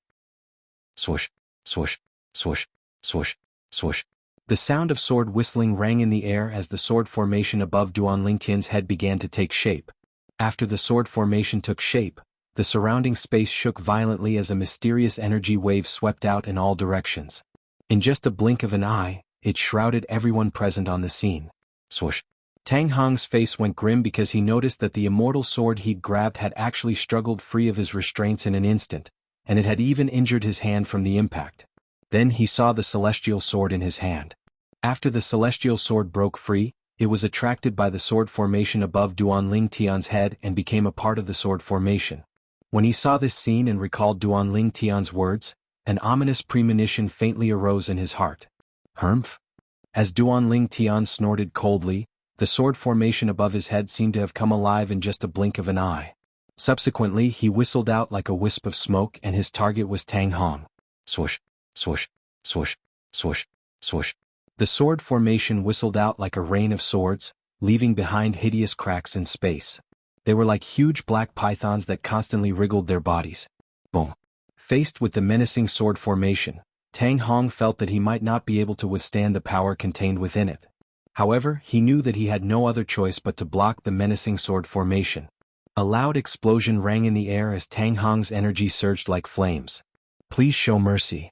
Swoosh, swoosh, swoosh, swoosh, swoosh. The sound of sword whistling rang in the air as the sword formation above Duan Lingtian's head began to take shape. After the sword formation took shape, the surrounding space shook violently as a mysterious energy wave swept out in all directions. In just a blink of an eye, it shrouded everyone present on the scene. Swoosh. Tang Hong's face went grim because he noticed that the immortal sword he'd grabbed had actually struggled free of his restraints in an instant, and it had even injured his hand from the impact. Then he saw the celestial sword in his hand. After the celestial sword broke free, it was attracted by the sword formation above Duan Lingtian's head and became a part of the sword formation. When he saw this scene and recalled Duan Lingtian's words, an ominous premonition faintly arose in his heart. Humph? As Duan Lingtian snorted coldly, the sword formation above his head seemed to have come alive in just a blink of an eye. Subsequently, he whistled out like a wisp of smoke and his target was Tang Hong. Swoosh, swoosh, swoosh, swoosh, swoosh. The sword formation whistled out like a rain of swords, leaving behind hideous cracks in space. They were like huge black pythons that constantly wriggled their bodies. Boom. Faced with the menacing sword formation, Tang Hong felt that he might not be able to withstand the power contained within it. However, he knew that he had no other choice but to block the menacing sword formation. A loud explosion rang in the air as Tang Hong's energy surged like flames. Please show mercy.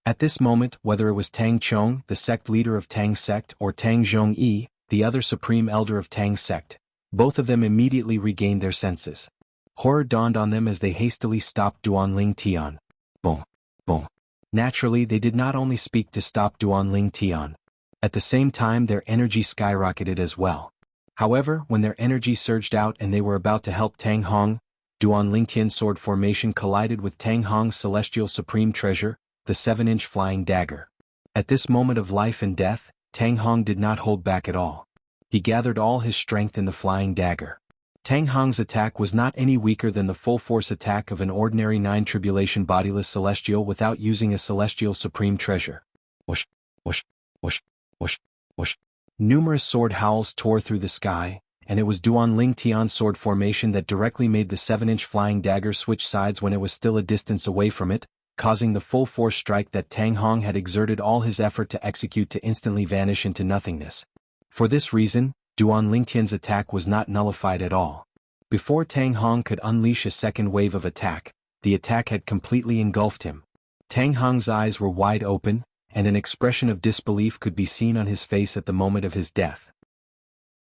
At this moment, whether it was Tang Chong, the sect leader of Tang sect, or Tang Zhongyi, the other supreme elder of Tang sect, both of them immediately regained their senses. Horror dawned on them as they hastily stopped Duan Lingtian. Boom, boom. Naturally, they did not only speak to stop Duan Lingtian. At the same time, their energy skyrocketed as well. However, when their energy surged out and they were about to help Tang Hong, Duan Lingtian's sword formation collided with Tang Hong's celestial supreme treasure, the 7-inch flying dagger. At this moment of life and death, Tang Hong did not hold back at all. He gathered all his strength in the flying dagger. Tang Hong's attack was not any weaker than the full-force attack of an ordinary 9-tribulation bodiless celestial without using a celestial supreme treasure. Whoosh, whoosh, whoosh, whoosh, whoosh. Numerous sword howls tore through the sky, and it was Duan Lingtian's sword formation that directly made the 7-inch flying dagger switch sides when it was still a distance away from it, causing the full-force strike that Tang Hong had exerted all his effort to execute to instantly vanish into nothingness. For this reason, Duan Lingtian's attack was not nullified at all. Before Tang Hong could unleash a second wave of attack, the attack had completely engulfed him. Tang Hong's eyes were wide open, and an expression of disbelief could be seen on his face at the moment of his death.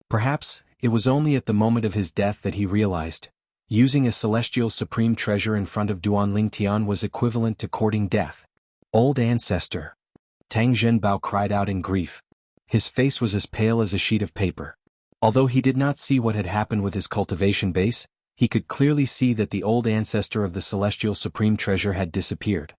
Perhaps, it was only at the moment of his death that he realized, using a celestial supreme treasure in front of Duan Lingtian was equivalent to courting death. Old ancestor! Tang Zhenbao cried out in grief. His face was as pale as a sheet of paper. Although he did not see what had happened with his cultivation base, he could clearly see that the old ancestor of the celestial supreme treasure had disappeared.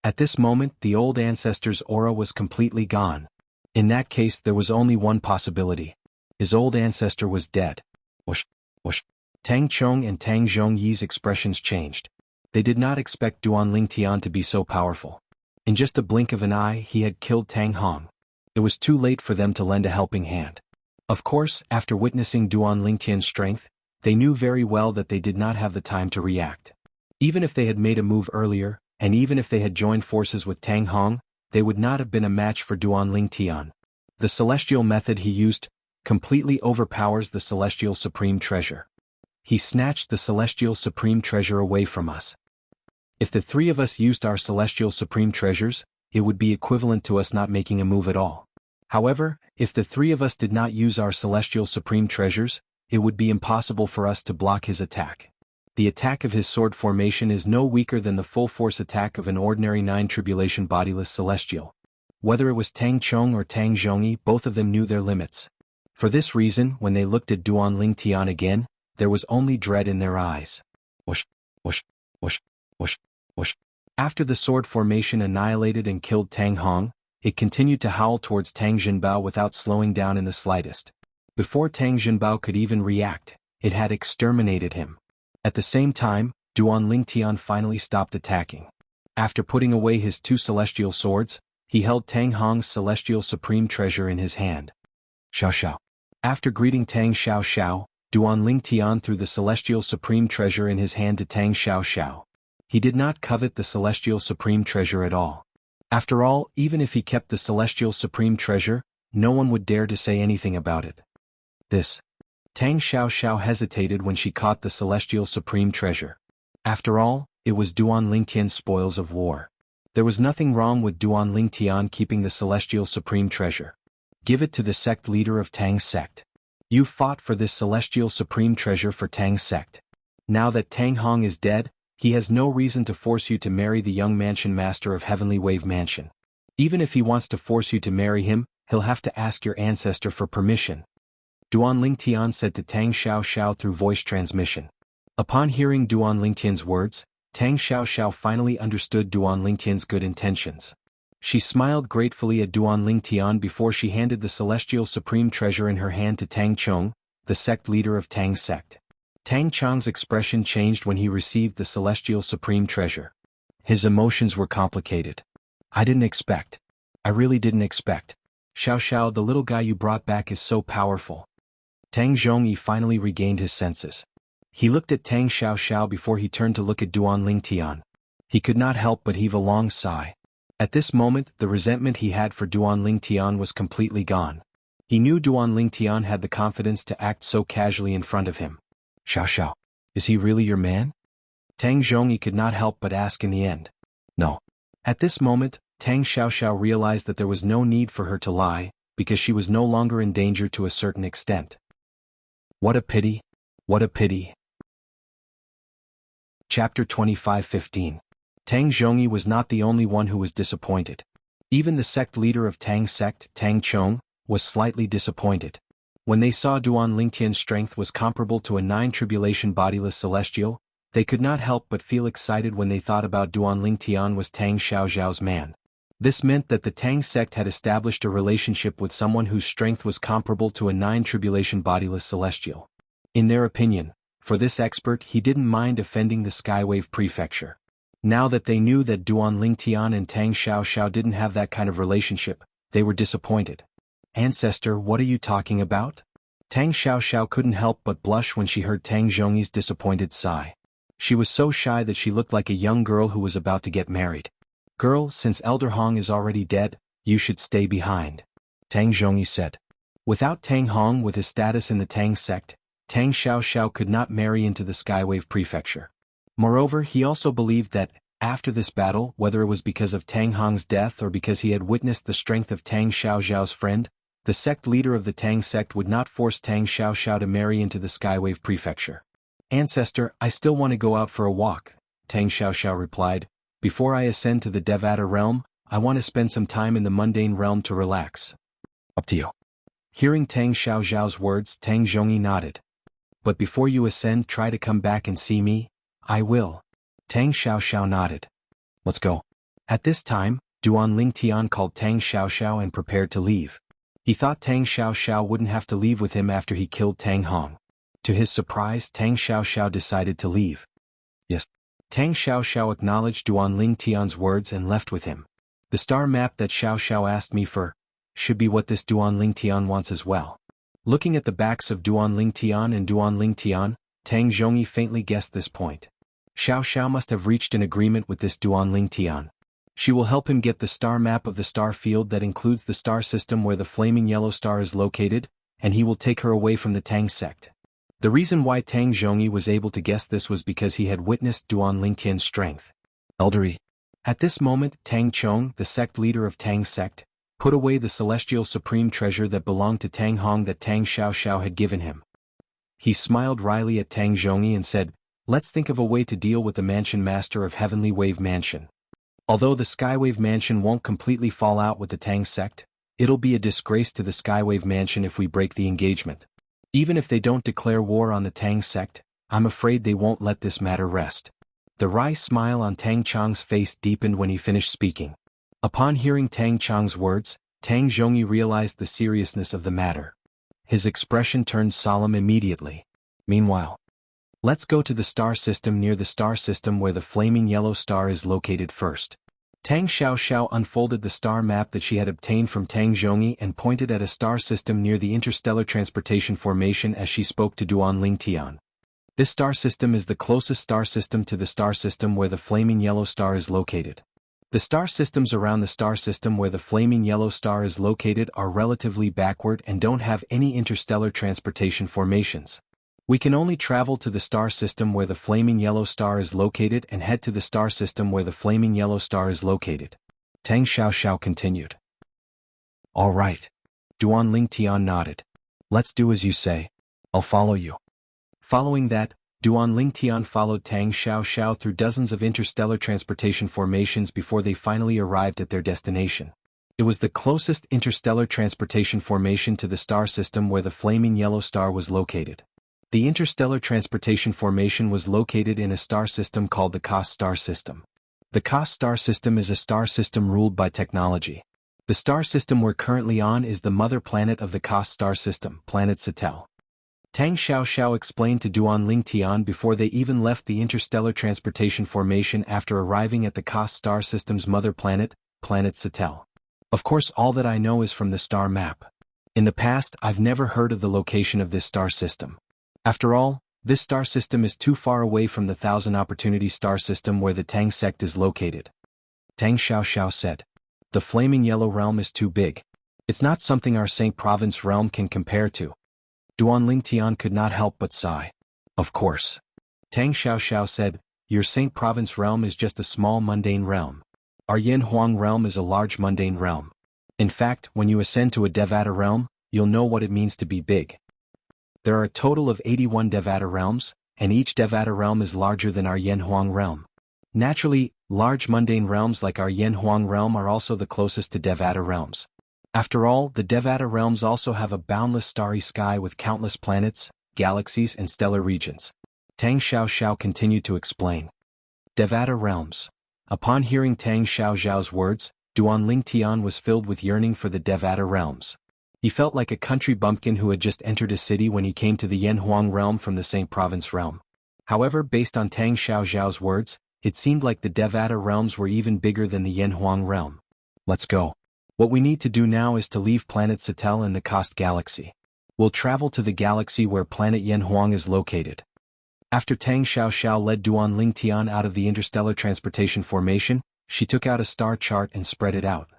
At this moment, the old ancestor's aura was completely gone. In that case, there was only one possibility. His old ancestor was dead. Whoosh, whoosh. Tang Chong and Tang Zhongyi's expressions changed. They did not expect Duan Lingtian to be so powerful. In just a blink of an eye, he had killed Tang Hong. It was too late for them to lend a helping hand. Of course, after witnessing Duan Lingtian's strength, they knew very well that they did not have the time to react. Even if they had made a move earlier, and even if they had joined forces with Tang Hong, they would not have been a match for Duan Lingtian. The celestial method he used completely overpowers the celestial supreme treasure. He snatched the celestial supreme treasure away from us. If the three of us used our celestial supreme treasures, it would be equivalent to us not making a move at all. However, if the three of us did not use our celestial supreme treasures, it would be impossible for us to block his attack. The attack of his sword formation is no weaker than the full-force attack of an ordinary 9-tribulation bodiless celestial. Whether it was Tang Chong or Tang Zhongyi, both of them knew their limits. For this reason, when they looked at Duan Lingtian again, there was only dread in their eyes. Whoosh, whoosh, whoosh, whoosh, whoosh. After the sword formation annihilated and killed Tang Hong, it continued to howl towards Tang Zhenbao without slowing down in the slightest. Before Tang Zhenbao could even react, it had exterminated him. At the same time, Duan Lingtian finally stopped attacking. After putting away his two celestial swords, He held Tang Hong's celestial supreme treasure in his hand. Xiao Xiao. After greeting Tang Xiao Xiao, Duanling Tian threw the celestial supreme treasure in his hand to Tang Xiao Xiao. He did not covet the celestial supreme treasure at all. After all, even if he kept the celestial supreme treasure, no one would dare to say anything about it. This. Tang Xiao Xiao hesitated when she caught the celestial supreme treasure. After all, it was Duanling Tian's spoils of war. There was nothing wrong with Duanling Tian keeping the celestial supreme treasure. Give it to the sect leader of Tang's sect. You fought for this celestial supreme treasure for Tang's sect. Now that Tang Hong is dead, he has no reason to force you to marry the young mansion master of Heavenly Wave Mansion. Even if he wants to force you to marry him, he'll have to ask your ancestor for permission. Duanling Tian said to Tang Xiao Xiao through voice transmission. Upon hearing Duanling Tian's words, Tang Xiao Xiao finally understood Duanling Tian's good intentions. She smiled gratefully at Duanling Tian before she handed the celestial supreme treasure in her hand to Tang Chong, the sect leader of Tang's sect. Tang Chong's expression changed when he received the celestial supreme treasure. His emotions were complicated. I really didn't expect. Xiao Xiao, the little guy you brought back is so powerful. Tang Zhongyi finally regained his senses. He looked at Tang Xiao Xiao before he turned to look at Duanling Tian. He could not help but heave a long sigh. At this moment, the resentment he had for Duanling Tian was completely gone. He knew Duanling Tian had the confidence to act so casually in front of him. Xiao Xiao, is he really your man? Tang Zhongyi could not help but ask in the end. No. At this moment, Tang Xiao Xiao realized that there was no need for her to lie, because she was no longer in danger to a certain extent. What a pity. What a pity. Chapter 25:15. Tang Zhongyi was not the only one who was disappointed. Even the sect leader of Tang's sect, Tang Chong, was slightly disappointed. When they saw Duanling Tian's strength was comparable to a 9-tribulation bodiless celestial, they could not help but feel excited when they thought about Duanling Tian was Tang Xiao Xiao's man. This meant that the Tang sect had established a relationship with someone whose strength was comparable to a 9-tribulation bodiless celestial. In their opinion, for this expert he didn't mind offending the Skywave Prefecture. Now that they knew that Duanling Tian and Tang Xiao Xiao didn't have that kind of relationship, they were disappointed. Ancestor, what are you talking about? Tang Xiao Xiao couldn't help but blush when she heard Tang Zhongyi's disappointed sigh. She was so shy that she looked like a young girl who was about to get married. Girl, since Elder Hong is already dead, you should stay behind. Tang Zhongyi said. Without Tang Hong with his status in the Tang sect, Tang Xiao Xiao could not marry into the Skywave Prefecture. Moreover, he also believed that, after this battle, whether it was because of Tang Hong's death or because he had witnessed the strength of Tang Xiao Xiao's friend, the sect leader of the Tang sect would not force Tang Xiao Xiao to marry into the Skywave Prefecture. Ancestor, I still want to go out for a walk, Tang Xiao Xiao replied. Before I ascend to the Devata realm, I want to spend some time in the mundane realm to relax. Up to you. Hearing Tang Xiao Xiao's words, Tang Zhongyi nodded. But before you ascend, try to come back and see me. I will. Tang Xiao Xiao nodded. Let's go. At this time, Duanling Tian called Tang Xiao Xiao and prepared to leave. He thought Tang Xiao Xiao wouldn't have to leave with him after he killed Tang Hong. To his surprise, Tang Xiao Xiao decided to leave. Yes. Tang Xiao Xiao acknowledged Duanling Tian's words and left with him. The star map that Xiao Xiao asked me for should be what this Duanling Tian wants as well. Looking at the backs of Duanling Tian and Duanling Tian, Tang Zhongyi faintly guessed this point. Xiao Xiao must have reached an agreement with this Duanling Tian. She will help him get the star map of the star field that includes the star system where the flaming yellow star is located, and he will take her away from the Tang sect. The reason why Tang Zhongyi was able to guess this was because he had witnessed Duanling Tian's strength. Eldery. At this moment, Tang Chong, the sect leader of Tang's sect, put away the celestial supreme treasure that belonged to Tang Hong that Tang Xiao Xiao had given him. He smiled wryly at Tang Zhongyi and said, let's think of a way to deal with the mansion master of Heavenly Wave Mansion. Although the Skywave Mansion won't completely fall out with the Tang sect, it'll be a disgrace to the Skywave Mansion if we break the engagement. Even if they don't declare war on the Tang sect, I'm afraid they won't let this matter rest. The wry smile on Tang Chong's face deepened when he finished speaking. Upon hearing Tang Chong's words, Tang Zhongyi realized the seriousness of the matter. His expression turned solemn immediately. Meanwhile, let's go to the star system near the star system where the flaming yellow star is located first. Tang Xiaoxiao unfolded the star map that she had obtained from Tang Zhongyi and pointed at a star system near the interstellar transportation formation as she spoke to Duan Lingtian. This star system is the closest star system to the star system where the flaming yellow star is located. The star systems around the star system where the flaming yellow star is located are relatively backward and don't have any interstellar transportation formations. We can only travel to the star system where the flaming yellow star is located and head to the star system where the flaming yellow star is located. Tang Xiaoxiao continued. All right. Duan Lingtian nodded. Let's do as you say. I'll follow you. Following that, Duan Lingtian followed Tang Xiaoxiao through dozens of interstellar transportation formations before they finally arrived at their destination. It was the closest interstellar transportation formation to the star system where the flaming yellow star was located. The interstellar transportation formation was located in a star system called the Cos star system. The Cos star system is a star system ruled by technology. The star system we're currently on is the mother planet of the Cos star system, planet Cetel. Tang Xiaoxiao explained to Duan Lingtian before they even left the interstellar transportation formation after arriving at the Cos star system's mother planet, planet Cetel. Of course, all that I know is from the star map. In the past, I've never heard of the location of this star system. After all, this star system is too far away from the Thousand Opportunity star system where the Tang sect is located. Tang Xiaoxiao said. The flaming yellow realm is too big. It's not something our Saint Province realm can compare to. Duan Lingtian could not help but sigh. Of course. Tang Xiaoxiao said, your Saint Province realm is just a small mundane realm. Our Yin Huang realm is a large mundane realm. In fact, when you ascend to a Devata realm, you'll know what it means to be big. There are a total of 81 Devata realms, and each Devata realm is larger than our Yin Huang realm. Naturally, large mundane realms like our Yin Huang realm are also the closest to Devata realms. After all, the Devata realms also have a boundless starry sky with countless planets, galaxies and stellar regions. Tang Xiaoxiao continued to explain. Devata realms. Upon hearing Tang Xiaoxiao's words, Duan Lingtian was filled with yearning for the Devata realms. He felt like a country bumpkin who had just entered a city when he came to the Yin Huang realm from the Saint Province realm. However, based on Tang Xiaoxiao's words, it seemed like the Devata realms were even bigger than the Yin Huang realm. Let's go. What we need to do now is to leave planet Cetel in the Cost Galaxy. We'll travel to the galaxy where planet Yin Huang is located. After Tang Xiaoxiao led Duan Lingtian out of the interstellar transportation formation, she took out a star chart and spread it out.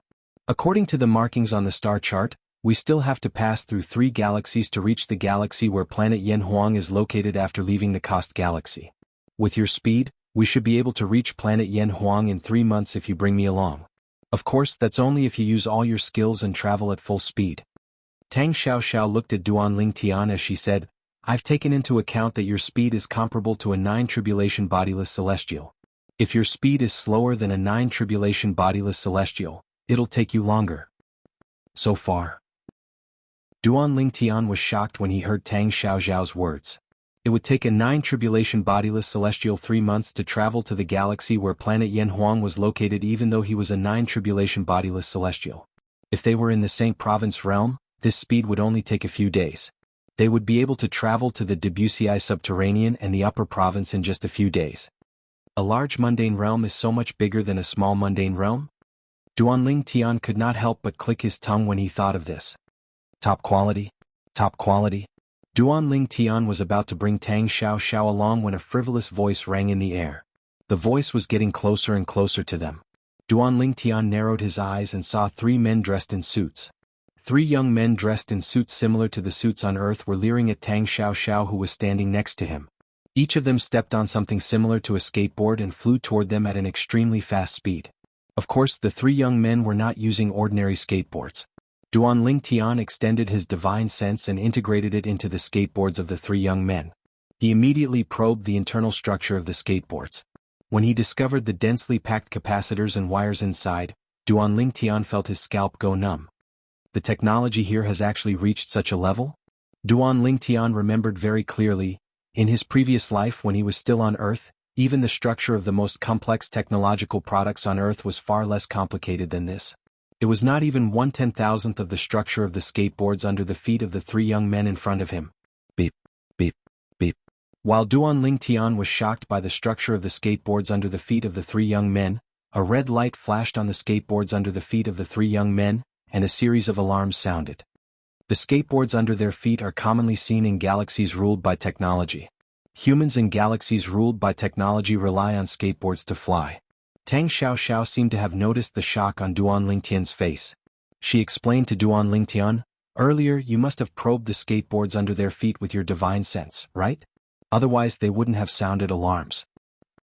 According to the markings on the star chart, we still have to pass through 3 galaxies to reach the galaxy where planet Yin Huang is located after leaving the Cost Galaxy. With your speed, we should be able to reach planet Yin Huang in 3 months if you bring me along. Of course, that's only if you use all your skills and travel at full speed. Tang Xiaoxiao looked at Duan Lingtian as she said, I've taken into account that your speed is comparable to a 9-tribulation bodiless celestial. If your speed is slower than a 9-tribulation bodiless celestial, it'll take you longer. So far. Duan Lingtian was shocked when he heard Tang Xiaoxiao's words. It would take a 9-tribulation bodiless celestial 3 months to travel to the galaxy where planet Yin Huang was located even though he was a 9-tribulation bodiless celestial. If they were in the Saint Province realm, this speed would only take a few days. They would be able to travel to the Debussy subterranean and the upper province in just a few days. A large mundane realm is so much bigger than a small mundane realm? Duan Lingtian could not help but click his tongue when he thought of this. Top quality? Top quality? Duan Lingtian was about to bring Tang Xiaoxiao along when a frivolous voice rang in the air. The voice was getting closer and closer to them. Duan Lingtian narrowed his eyes and saw 3 men dressed in suits. 3 young men dressed in suits similar to the suits on Earth were leering at Tang Xiaoxiao who was standing next to him. Each of them stepped on something similar to a skateboard and flew toward them at an extremely fast speed. Of course, the 3 young men were not using ordinary skateboards. Duan Lingtian extended his divine sense and integrated it into the skateboards of the 3 young men. He immediately probed the internal structure of the skateboards. When he discovered the densely packed capacitors and wires inside, Duan Lingtian felt his scalp go numb. The technology here has actually reached such a level? Duan Lingtian remembered very clearly, in his previous life when he was still on Earth, even the structure of the most complex technological products on Earth was far less complicated than this. It was not even 1/10,000th of the structure of the skateboards under the feet of the 3 young men in front of him. Beep, beep, beep. While Duan Lingtian was shocked by the structure of the skateboards under the feet of the 3 young men, A red light flashed on the skateboards under the feet of the three young men, and a series of alarms sounded. The skateboards under their feet are commonly seen in galaxies ruled by technology. Humans in galaxies ruled by technology rely on skateboards to fly. Tang Xiaoxiao seemed to have noticed the shock on Duan Lingtian's face. She explained to Duan Lingtian, "Earlier you must have probed the skateboards under their feet with your divine sense, right? Otherwise they wouldn't have sounded alarms."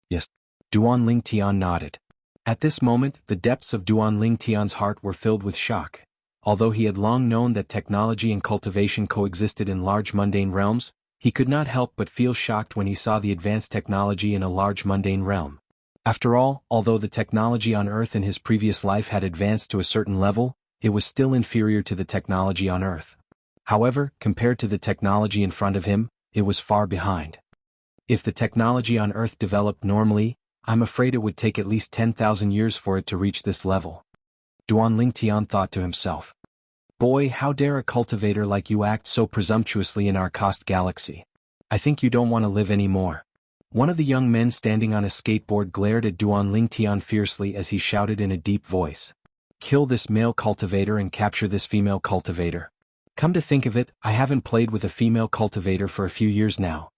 "Yes." Duan Lingtian nodded. At this moment, the depths of Duan Lingtian's heart were filled with shock. Although he had long known that technology and cultivation coexisted in large mundane realms, he could not help but feel shocked when he saw the advanced technology in a large mundane realm. After all, although the technology on Earth in his previous life had advanced to a certain level, it was still inferior to the technology on Earth. However, compared to the technology in front of him, it was far behind. If the technology on Earth developed normally, I'm afraid it would take at least 10,000 years for it to reach this level. Duan Lingtian thought to himself. Boy, how dare a cultivator like you act so presumptuously in our cost galaxy. I think you don't want to live anymore. One of the young men standing on a skateboard glared at Duan Lingtian fiercely as he shouted in a deep voice. Kill this male cultivator and capture this female cultivator. Come to think of it, I haven't played with a female cultivator for a few years now.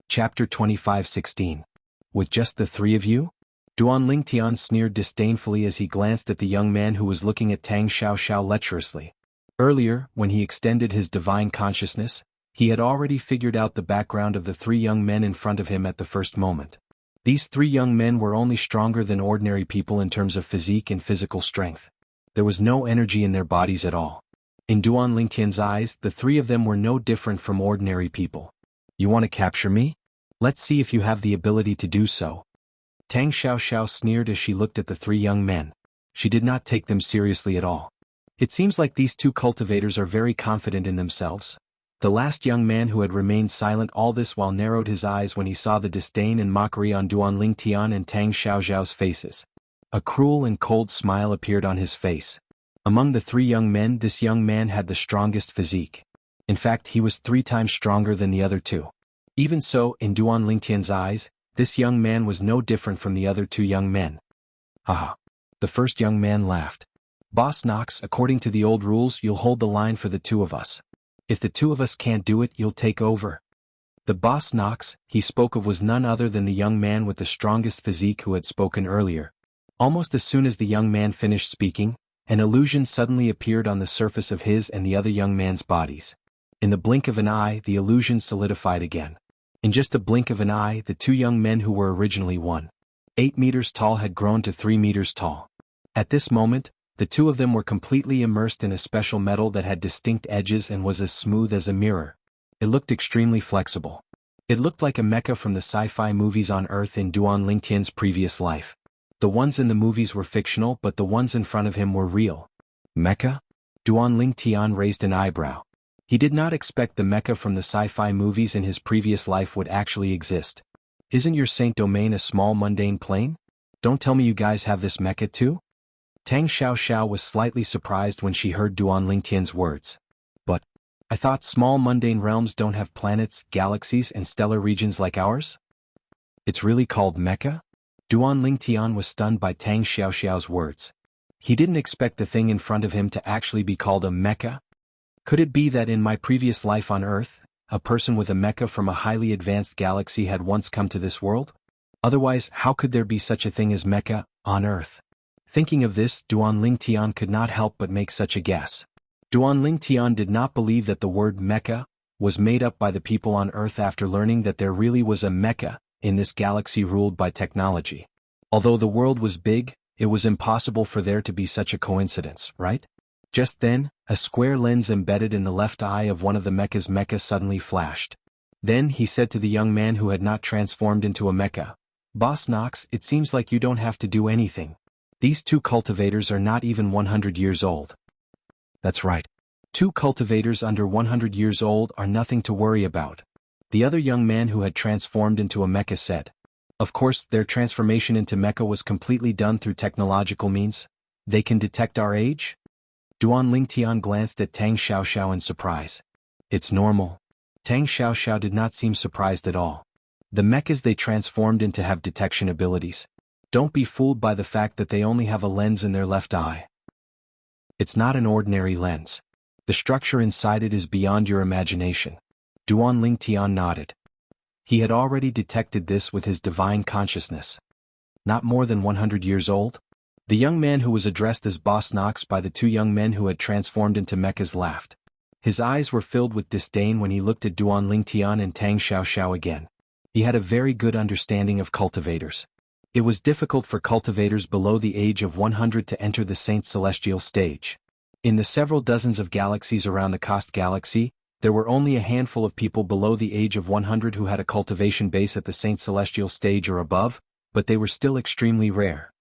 Chapter 25:16. With just the three of you? Duan Lingtian sneered disdainfully as he glanced at the young man who was looking at Tang Xiaoxiao lecherously. Earlier, when he extended his divine consciousness, he had already figured out the background of the three young men in front of him at the first moment. These three young men were only stronger than ordinary people in terms of physique and physical strength. There was no energy in their bodies at all. In Duan Lingtian's eyes, the three of them were no different from ordinary people. You want to capture me? Let's see if you have the ability to do so. Tang Xiaoxiao sneered as she looked at the three young men. She did not take them seriously at all. It seems like these two cultivators are very confident in themselves. The last young man who had remained silent all this while narrowed his eyes when he saw the disdain and mockery on Duan Lingtian and Tang Xiaoxiao's faces. A cruel and cold smile appeared on his face. Among the three young men, this young man had the strongest physique. In fact, he was 3 times stronger than the other two. Even so, in Duan Lingtian's eyes, this young man was no different from the other two young men. Haha. The first young man laughed. Boss Knox, according to the old rules, you'll hold the line for the two of us. If the two of us can't do it, you'll take over. The boss Knox he spoke of was none other than the young man with the strongest physique who had spoken earlier. Almost as soon as the young man finished speaking, an illusion suddenly appeared on the surface of his and the other young man's bodies. In the blink of an eye, the illusion solidified again. In just a blink of an eye, the two young men who were originally 1.8 meters tall had grown to 3 meters tall. At this moment, the two of them were completely immersed in a special metal that had distinct edges and was as smooth as a mirror. It looked extremely flexible. It looked like a mecha from the sci-fi movies on Earth in Duan Lingtian's previous life. The ones in the movies were fictional, but the ones in front of him were real. Mecha? Duan Lingtian raised an eyebrow. He did not expect the mecha from the sci-fi movies in his previous life would actually exist. Isn't your Saint Domain a small mundane plane? Don't tell me you guys have this mecha too? Tang Xiaoxiao was slightly surprised when she heard Duan Lingtian's words. But, I thought small mundane realms don't have planets, galaxies, and stellar regions like ours? It's really called mecha? Duan Lingtian was stunned by Tang Xiaoxiao's words. He didn't expect the thing in front of him to actually be called a mecha. Could it be that in my previous life on Earth, a person with a mecha from a highly advanced galaxy had once come to this world? Otherwise, how could there be such a thing as mecha on Earth? Thinking of this, Duan Lingtian could not help but make such a guess. Duan Lingtian did not believe that the word mecha was made up by the people on Earth after learning that there really was a mecha in this galaxy ruled by technology. Although the world was big, it was impossible for there to be such a coincidence, right? Just then, a square lens embedded in the left eye of one of the mecha suddenly flashed. Then he said to the young man who had not transformed into a mecha, Boss Knox, it seems like you don't have to do anything. These two cultivators are not even 100 years old. That's right. 2 cultivators under 100 years old are nothing to worry about. The other young man who had transformed into a mecha said. Of course, their transformation into mecha was completely done through technological means. They can detect our age? Duan Lingtian glanced at Tang Xiaoxiao in surprise. It's normal. Tang Xiaoxiao did not seem surprised at all. The mechas they transformed into have detection abilities. Don't be fooled by the fact that they only have a lens in their left eye. It's not an ordinary lens. The structure inside it is beyond your imagination. Duan Lingtian nodded. He had already detected this with his divine consciousness. Not more than 100 years old? The young man who was addressed as Boss Nox by the two young men who had transformed into mechas laughed. His eyes were filled with disdain when he looked at Duan Lingtian and Tang Xiaoxiao again. He had a very good understanding of cultivators. It was difficult for cultivators below the age of 100 to enter the Saint Celestial stage. In the several dozens of galaxies around the Kost galaxy, there were only a handful of people below the age of 100 who had a cultivation base at the Saint Celestial stage or above, but they were still extremely rare.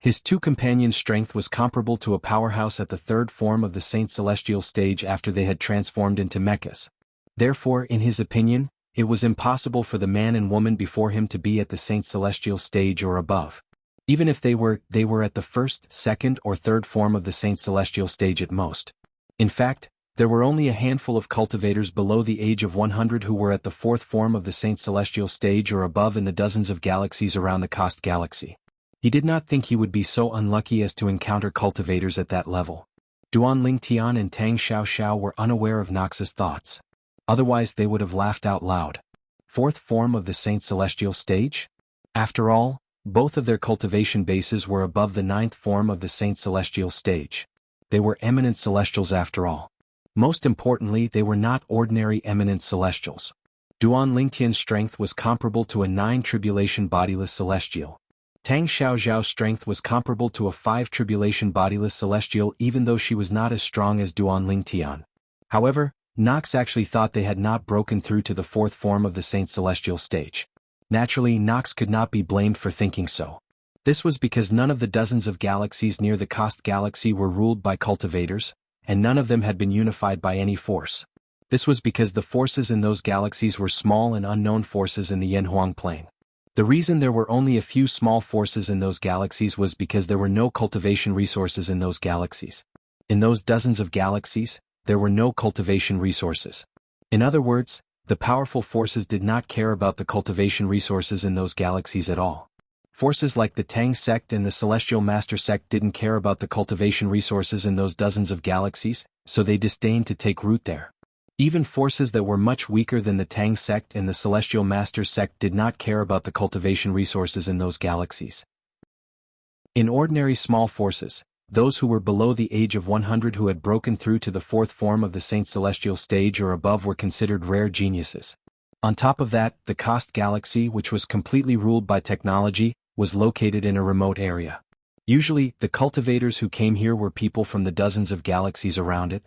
His two companions' strength was comparable to a powerhouse at the third form of the Saint Celestial stage after they had transformed into mechas. Therefore, in his opinion, it was impossible for the man and woman before him to be at the Saint Celestial stage or above. Even if they were at the first, second, or third form of the Saint Celestial stage at most. In fact, there were only a handful of cultivators below the age of 100 who were at the fourth form of the Saint Celestial stage or above in the dozens of galaxies around the Kost galaxy. He did not think he would be so unlucky as to encounter cultivators at that level. Duan Lingtian and Tang Xiaoxiao were unaware of Nox's thoughts. Otherwise they would have laughed out loud. Fourth form of the Saint Celestial stage? After all, both of their cultivation bases were above the ninth form of the Saint Celestial stage. They were eminent celestials after all. Most importantly, they were not ordinary eminent celestials. Duan Lingtian's strength was comparable to a 9 tribulation bodiless celestial. Tang Xiaoxiao's strength was comparable to a 5 tribulation bodiless celestial even though she was not as strong as Duan Lingtian. However, Nox actually thought they had not broken through to the fourth form of the Saint Celestial stage. Naturally, Nox could not be blamed for thinking so. This was because none of the dozens of galaxies near the Kost galaxy were ruled by cultivators, and none of them had been unified by any force. This was because the forces in those galaxies were small and unknown forces in the Yanhuang plane. The reason there were only a few small forces in those galaxies was because there were no cultivation resources in those galaxies. In those dozens of galaxies, there were no cultivation resources. In other words, the powerful forces did not care about the cultivation resources in those galaxies at all. Forces like the Tang sect and the Celestial Master sect didn't care about the cultivation resources in those dozens of galaxies, so they disdained to take root there. Even forces that were much weaker than the Tang sect and the Celestial Master sect did not care about the cultivation resources in those galaxies. In ordinary small forces, those who were below the age of 100 who had broken through to the fourth form of the Saint Celestial stage or above were considered rare geniuses. On top of that, the Kost galaxy, which was completely ruled by technology, was located in a remote area. Usually, the cultivators who came here were people from the dozens of galaxies around it.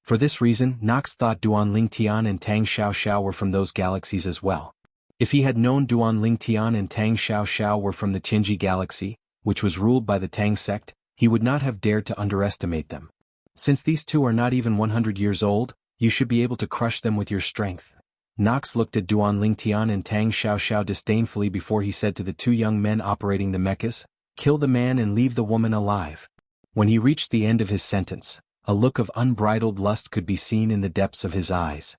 For this reason, Nox thought Duan Lingtian and Tang Xiaoxiao were from those galaxies as well. If he had known Duan Lingtian and Tang Xiaoxiao were from the Tianji galaxy, which was ruled by the Tang sect, he would not have dared to underestimate them. Since these two are not even 100 years old, you should be able to crush them with your strength. Nox looked at Duan Lingtian and Tang Xiaoxiao disdainfully before he said to the two young men operating the mechas, "Kill the man and leave the woman alive." When he reached the end of his sentence, a look of unbridled lust could be seen in the depths of his eyes.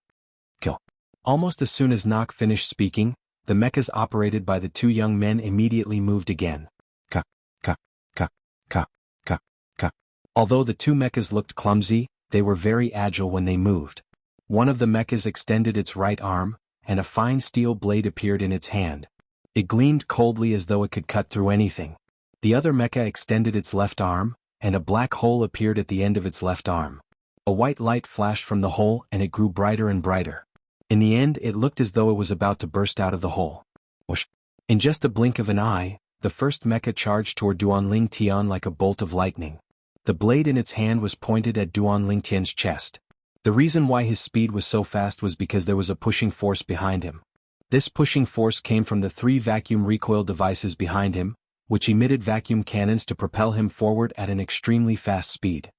Kill. Almost as soon as Nox finished speaking, the mechas operated by the two young men immediately moved again. Ka, ka, ka, ka, ka, ka. Although the two mechas looked clumsy, they were very agile when they moved. One of the mechas extended its right arm, and a fine steel blade appeared in its hand. It gleamed coldly as though it could cut through anything. The other mecha extended its left arm, and a black hole appeared at the end of its left arm. A white light flashed from the hole and it grew brighter and brighter. In the end, it looked as though it was about to burst out of the hole. Whoosh! In just a blink of an eye, the first mecha charged toward Duan Lingtian like a bolt of lightning. The blade in its hand was pointed at Duan Lingtian's chest. The reason why his speed was so fast was because there was a pushing force behind him. This pushing force came from the 3 vacuum recoil devices behind him, which emitted vacuum cannons to propel him forward at an extremely fast speed.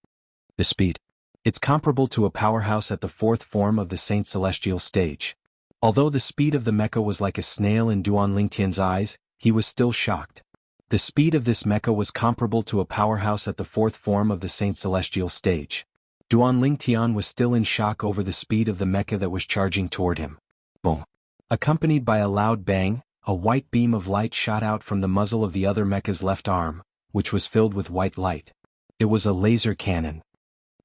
The speed. It's comparable to a powerhouse at the 4th form of the Saint Celestial stage. Although the speed of the mecha was like a snail in Duan Lingtian's eyes, he was still shocked. The speed of this mecha was comparable to a powerhouse at the 4th form of the Saint Celestial stage. Duan Lingtian was still in shock over the speed of the mecha that was charging toward him. Boom. Accompanied by a loud bang, a white beam of light shot out from the muzzle of the other mecha's left arm, which was filled with white light. It was a laser cannon.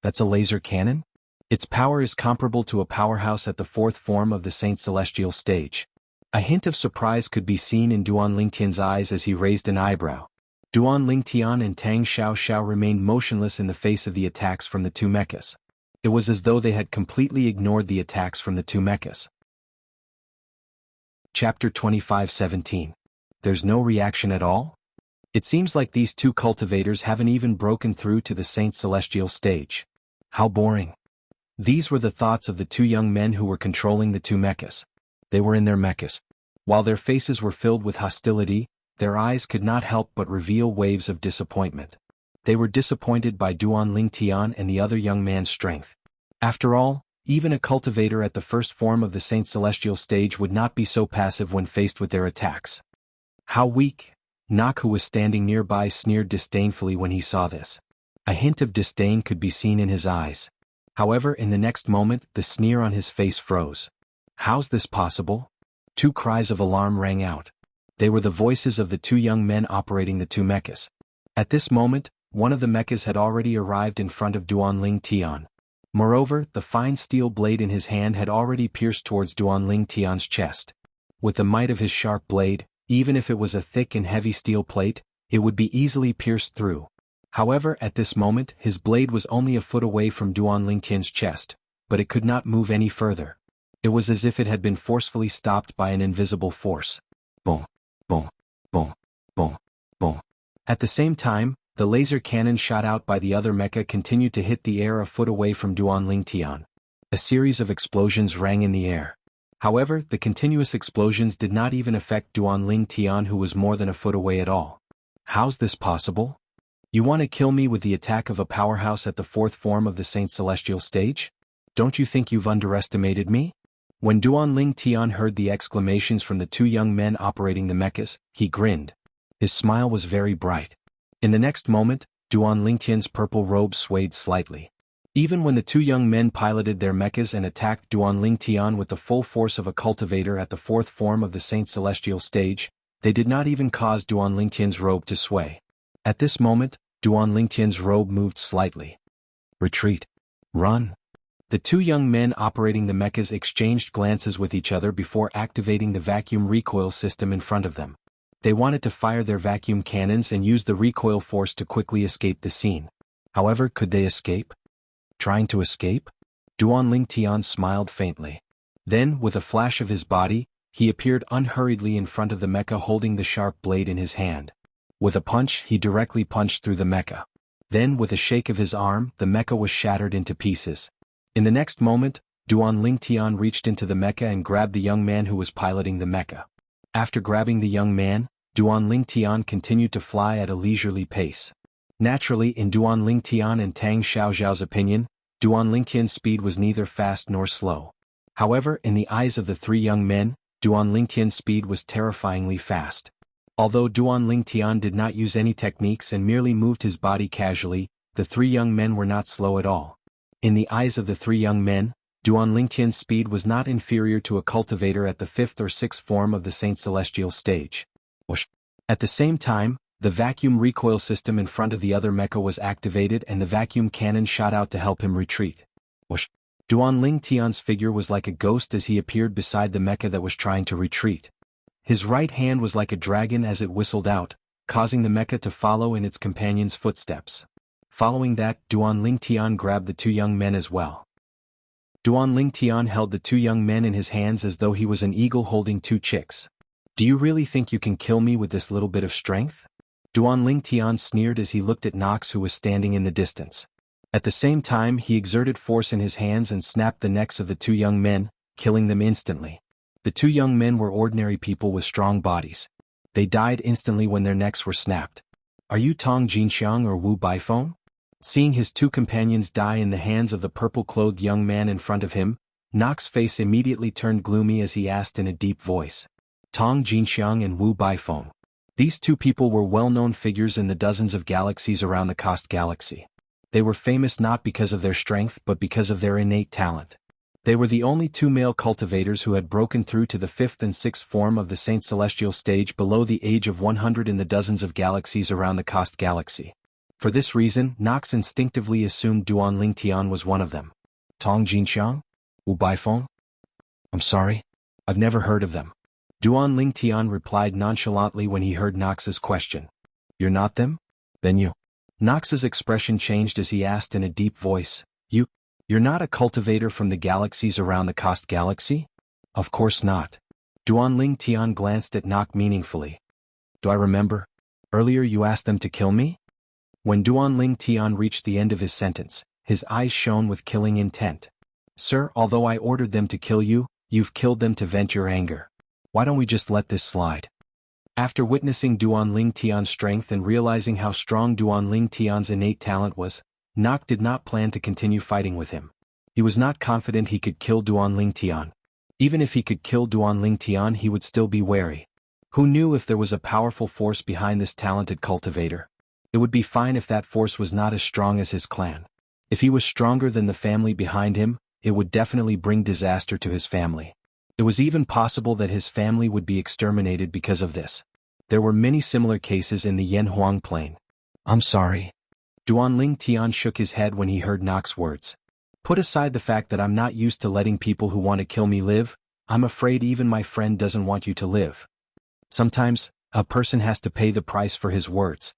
That's a laser cannon? Its power is comparable to a powerhouse at the fourth form of the Saint Celestial stage. A hint of surprise could be seen in Duan Lingtian's eyes as he raised an eyebrow. Duan Lingtian and Tang Xiaoxiao remained motionless in the face of the attacks from the two mechas. It was as though they had completely ignored the attacks from the two mechas. Chapter 25:17. There's no reaction at all? It seems like these two cultivators haven't even broken through to the Saint Celestial stage. How boring. These were the thoughts of the two young men who were controlling the two mechas. They were in their mechas. While their faces were filled with hostility, their eyes could not help but reveal waves of disappointment. They were disappointed by Duan Lingtian and the other young man's strength. After all, even a cultivator at the first form of the Saint Celestial stage would not be so passive when faced with their attacks. How weak! Nak, who was standing nearby, sneered disdainfully when he saw this. A hint of disdain could be seen in his eyes. However, in the next moment, the sneer on his face froze. How's this possible? Two cries of alarm rang out. They were the voices of the two young men operating the two mechas. At this moment, one of the mechas had already arrived in front of Duan Lingtian. Moreover, the fine steel blade in his hand had already pierced towards Duan Lingtian's chest. With the might of his sharp blade, even if it was a thick and heavy steel plate, it would be easily pierced through. However, at this moment, his blade was only a foot away from Duan Lingtian's chest, but it could not move any further. It was as if it had been forcefully stopped by an invisible force. Boom, boom, boom, boom, boom. At the same time, the laser cannon shot out by the other mecha continued to hit the air a foot away from Duan Lingtian. A series of explosions rang in the air. However, the continuous explosions did not even affect Duan Lingtian, who was more than a foot away at all. How's this possible? You want to kill me with the attack of a powerhouse at the fourth form of the Saint Celestial stage? Don't you think you've underestimated me? When Duan Lingtian heard the exclamations from the two young men operating the mechas, he grinned. His smile was very bright. In the next moment, Duan Lingtian's purple robe swayed slightly. Even when the two young men piloted their mechas and attacked Duan Lingtian with the full force of a cultivator at the fourth form of the Saint Celestial stage, they did not even cause Duan Lingtian's robe to sway. At this moment, Duan Lingtian's robe moved slightly. Retreat. Run. The two young men operating the mechas exchanged glances with each other before activating the vacuum recoil system in front of them. They wanted to fire their vacuum cannons and use the recoil force to quickly escape the scene. However, could they escape? Trying to escape? Duan Lingtian smiled faintly. Then, with a flash of his body, he appeared unhurriedly in front of the mecha holding the sharp blade in his hand. With a punch, he directly punched through the mecha. Then, with a shake of his arm, the mecha was shattered into pieces. In the next moment, Duan Lingtian reached into the mecha and grabbed the young man who was piloting the mecha. After grabbing the young man, Duan Lingtian continued to fly at a leisurely pace. Naturally, in Duan Lingtian and Tang Xiaoxiao's opinion, Duan Lingtian's speed was neither fast nor slow. However, in the eyes of the three young men, Duan Lingtian's speed was terrifyingly fast. Although Duan Lingtian did not use any techniques and merely moved his body casually, the three young men were not slow at all. In the eyes of the three young men, Duan Lingtian's speed was not inferior to a cultivator at the fifth or sixth form of the Saint Celestial stage. At the same time, the vacuum recoil system in front of the other mecha was activated and the vacuum cannon shot out to help him retreat. Duan Lingtian's figure was like a ghost as he appeared beside the mecha that was trying to retreat. His right hand was like a dragon as it whistled out, causing the mecha to follow in its companion's footsteps. Following that, Duan Lingtian grabbed the two young men as well. Duan Lingtian held the two young men in his hands as though he was an eagle holding two chicks. Do you really think you can kill me with this little bit of strength? Duan Lingtian sneered as he looked at Nox, who was standing in the distance. At the same time, he exerted force in his hands and snapped the necks of the two young men, killing them instantly. The two young men were ordinary people with strong bodies. They died instantly when their necks were snapped. Are you Tong Jinxiang or Wu Baifeng? Seeing his two companions die in the hands of the purple-clothed young man in front of him, Nox's face immediately turned gloomy as he asked in a deep voice. Tong Jinxiang and Wu Baifeng. These two people were well-known figures in the dozens of galaxies around the Cost Galaxy. They were famous not because of their strength but because of their innate talent. They were the only two male cultivators who had broken through to the fifth and sixth form of the Saint Celestial stage below the age of 100 in the dozens of galaxies around the Kost galaxy. For this reason, Nox instinctively assumed Duan Lingtian was one of them. Tong Jinxiang? Wu Baifeng? I'm sorry. I've never heard of them. Duan Lingtian replied nonchalantly when he heard Nox's question. You're not them? Then you. Nox's expression changed as he asked in a deep voice. You're not a cultivator from the galaxies around the Kost galaxy? Of course not. Duan Lingtian glanced at Nox meaningfully. Do I remember? Earlier you asked them to kill me? When Duan Lingtian reached the end of his sentence, his eyes shone with killing intent. Sir, although I ordered them to kill you, you've killed them to vent your anger. Why don't we just let this slide? After witnessing Duan Lingtian's strength and realizing how strong Duan Lingtian's innate talent was, Nox did not plan to continue fighting with him. He was not confident he could kill Duan Lingtian. Even if he could kill Duan Lingtian, he would still be wary. Who knew if there was a powerful force behind this talented cultivator? It would be fine if that force was not as strong as his clan. If he was stronger than the family behind him, it would definitely bring disaster to his family. It was even possible that his family would be exterminated because of this. There were many similar cases in the Yanhuang Plain. I'm sorry. Duan Lingtian shook his head when he heard Nox's words. Put aside the fact that I'm not used to letting people who want to kill me live, I'm afraid even my friend doesn't want you to live. Sometimes, a person has to pay the price for his words.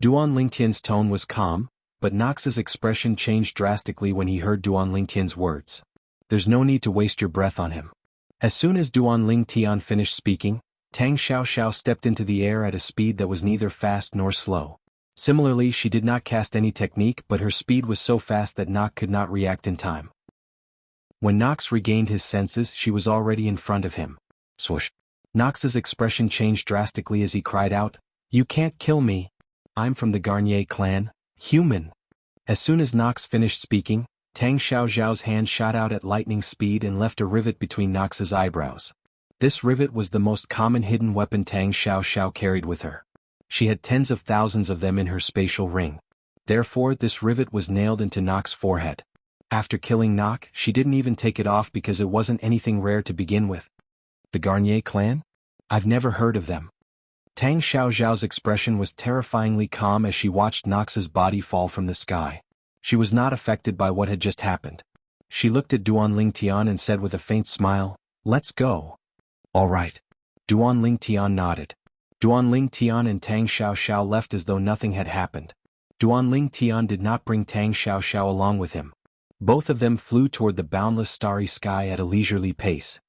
Duan Lingtian's tone was calm, but Nox's expression changed drastically when he heard Duan Lingtian's words. There's no need to waste your breath on him. As soon as Duan Lingtian finished speaking, Tang Xiaoxiao stepped into the air at a speed that was neither fast nor slow. Similarly, she did not cast any technique, but her speed was so fast that Nox could not react in time. When Nox regained his senses, she was already in front of him. Swoosh. Nox's expression changed drastically as he cried out, "You can't kill me. I'm from the Garnier clan, human." As soon as Nox finished speaking, Tang Xiaoxiao's hand shot out at lightning speed and left a rivet between Nox's eyebrows. This rivet was the most common hidden weapon Tang Xiaoxiao carried with her. She had tens of thousands of them in her spatial ring. Therefore, this rivet was nailed into Nox's forehead. After killing Nox, she didn't even take it off because it wasn't anything rare to begin with. The Garnier clan? I've never heard of them. Tang Xiaoxiao's expression was terrifyingly calm as she watched Nox's body fall from the sky. She was not affected by what had just happened. She looked at Duan Lingtian and said with a faint smile, "Let's go." All right. Duan Lingtian nodded. Duan Lingtian and Tang Xiaoxiao left as though nothing had happened. Duan Lingtian did not bring Tang Xiaoxiao along with him. Both of them flew toward the boundless starry sky at a leisurely pace.